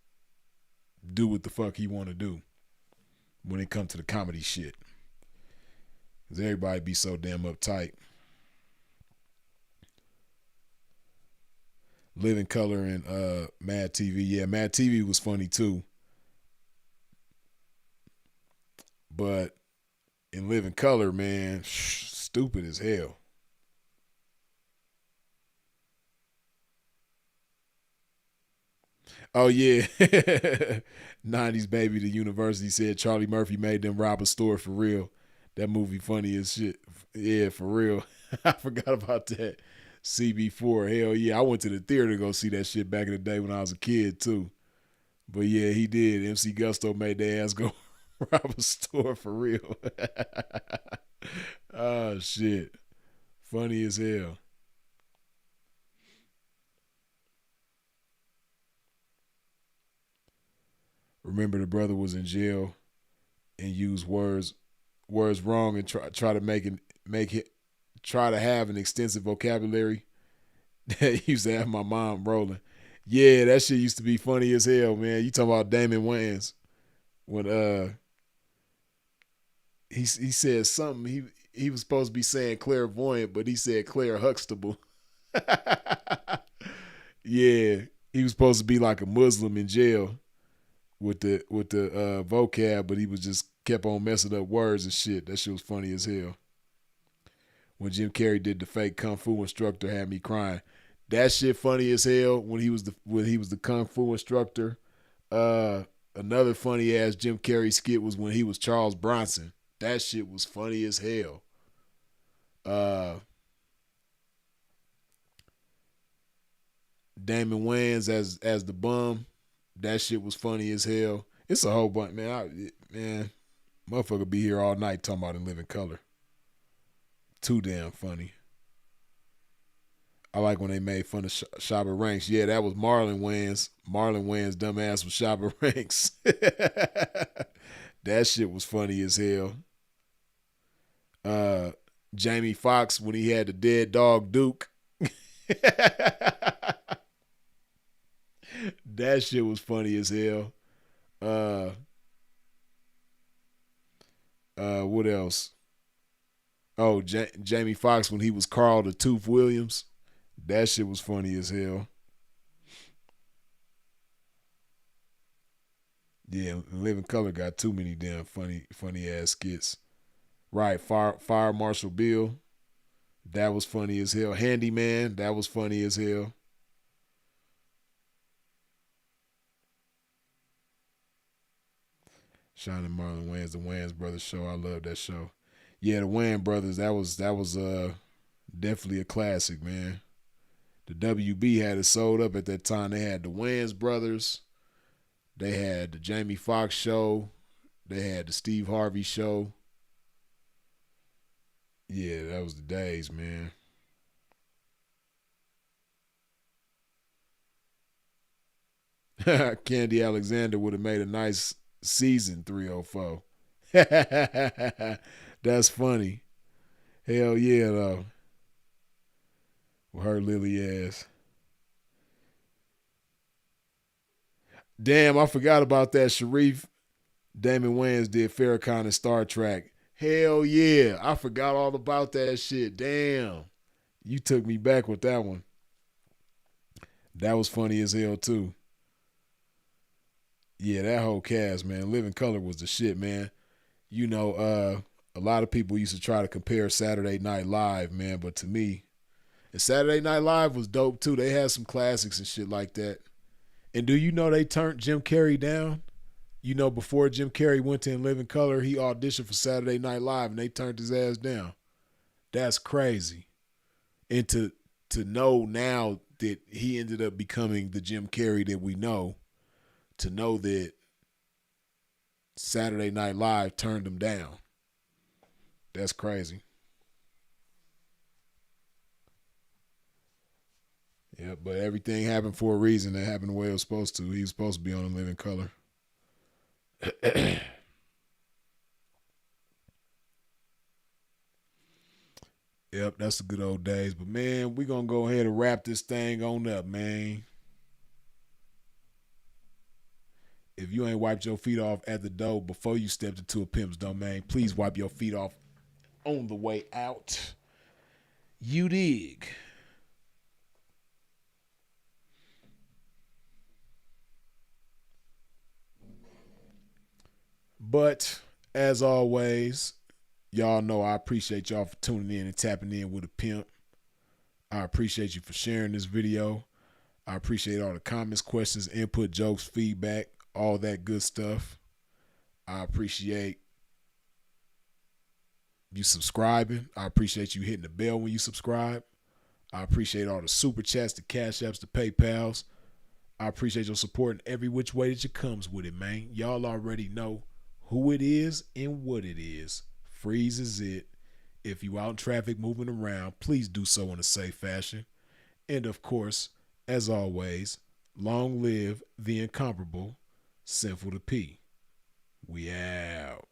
do what the fuck he want to do. when it comes to the comedy shit. Because everybody be so damn uptight. Living Color and Mad TV. Yeah, Mad TV was funny too. But in Living Color, man, stupid as hell. Oh yeah. 90s Baby, the university said Charlie Murphy made them rob a store for real. That movie funny as shit. Yeah, for real. I forgot about that. CB4, hell yeah. I went to the theater to go see that shit back in the day when I was a kid too. But yeah, he did. MC Gusto made their ass go rob a store for real. Oh shit. Funny as hell. Remember the brother was in jail and used words wrong and try to try to have an extensive vocabulary. That used to have my mom rolling. Yeah, that shit used to be funny as hell, man. You talking about Damon Wayans when he said something, he was supposed to be saying clairvoyant, but he said Claire Huxtable. Yeah, he was supposed to be like a Muslim in jail with the vocab, but he was just kept on messing up words and shit. That shit was funny as hell. When Jim Carrey did the fake kung fu instructor, had me crying. That shit funny as hell when he was the kung fu instructor. Another funny ass Jim Carrey skit was when he was Charles Bronson. That shit was funny as hell. Damon Wayans as the bum. That shit was funny as hell. It's a whole bunch, man. Motherfucker be here all night talking about In Living Color. Too damn funny. I like when they made fun of Shabba Ranks. Yeah, that was Marlon Wayans. Marlon Wayans' dumbass was Shabba Ranks. That shit was funny as hell. Jamie Foxx when he had the dead dog Duke. That shit was funny as hell. What else? Oh, Jamie Foxx when he was Carl the Tooth Williams. That shit was funny as hell. Yeah, Living Color got too many damn funny ass skits. Right, Fire Marshal Bill. That was funny as hell. Handyman, that was funny as hell. Sean and Marlon Wayans, the Wayans Brothers show. I love that show. Yeah, the Wayans Brothers, that was definitely a classic, man. The WB had it sold up at that time. They had the Wayans Brothers. They had the Jamie Foxx show. They had the Steve Harvey show. Yeah, that was the days, man. Candy Alexander would have made a nice season 304. That's funny. Hell yeah, though. With her lily ass. Damn, I forgot about that. Sharif Damon Wayans did Farrakhan in Star Trek. Hell yeah. I forgot all about that shit. Damn. You took me back with that one. That was funny as hell, too. Yeah, that whole cast, man. Living Color was the shit, man. You know, a lot of people used to try to compare Saturday Night Live, man, but to me, and Saturday Night Live was dope, too. They had some classics and shit like that. And do you know they turned Jim Carrey down? You know, before Jim Carrey went to In Living Color, he auditioned for Saturday Night Live, and they turned his ass down. That's crazy. And to know now that he ended up becoming the Jim Carrey that we know, to know that Saturday Night Live turned him down. That's crazy. Yeah, but everything happened for a reason. It happened the way it was supposed to. He was supposed to be on In Living Color. Yep, that's the good old days. But, man, we're going to go ahead and wrap this thing on up, man. if you ain't wiped your feet off at the door before you stepped into a pimp's domain, please wipe your feet off on the way out. You dig? But as always, y'all know I appreciate y'all for tuning in and tapping in with a pimp. I appreciate you for sharing this video. I appreciate all the comments, questions, input, jokes, feedback, all that good stuff. I appreciate you subscribing. I appreciate you hitting the bell when you subscribe. I appreciate all the super chats, the cash apps, the PayPals. I appreciate your support in every which way that you comes with it, man. Y'all already know who it is and what it is. Freeze is it. If you out in traffic moving around, please do so in a safe fashion. And of course, as always, long live the incomparable Sinful to P. We out.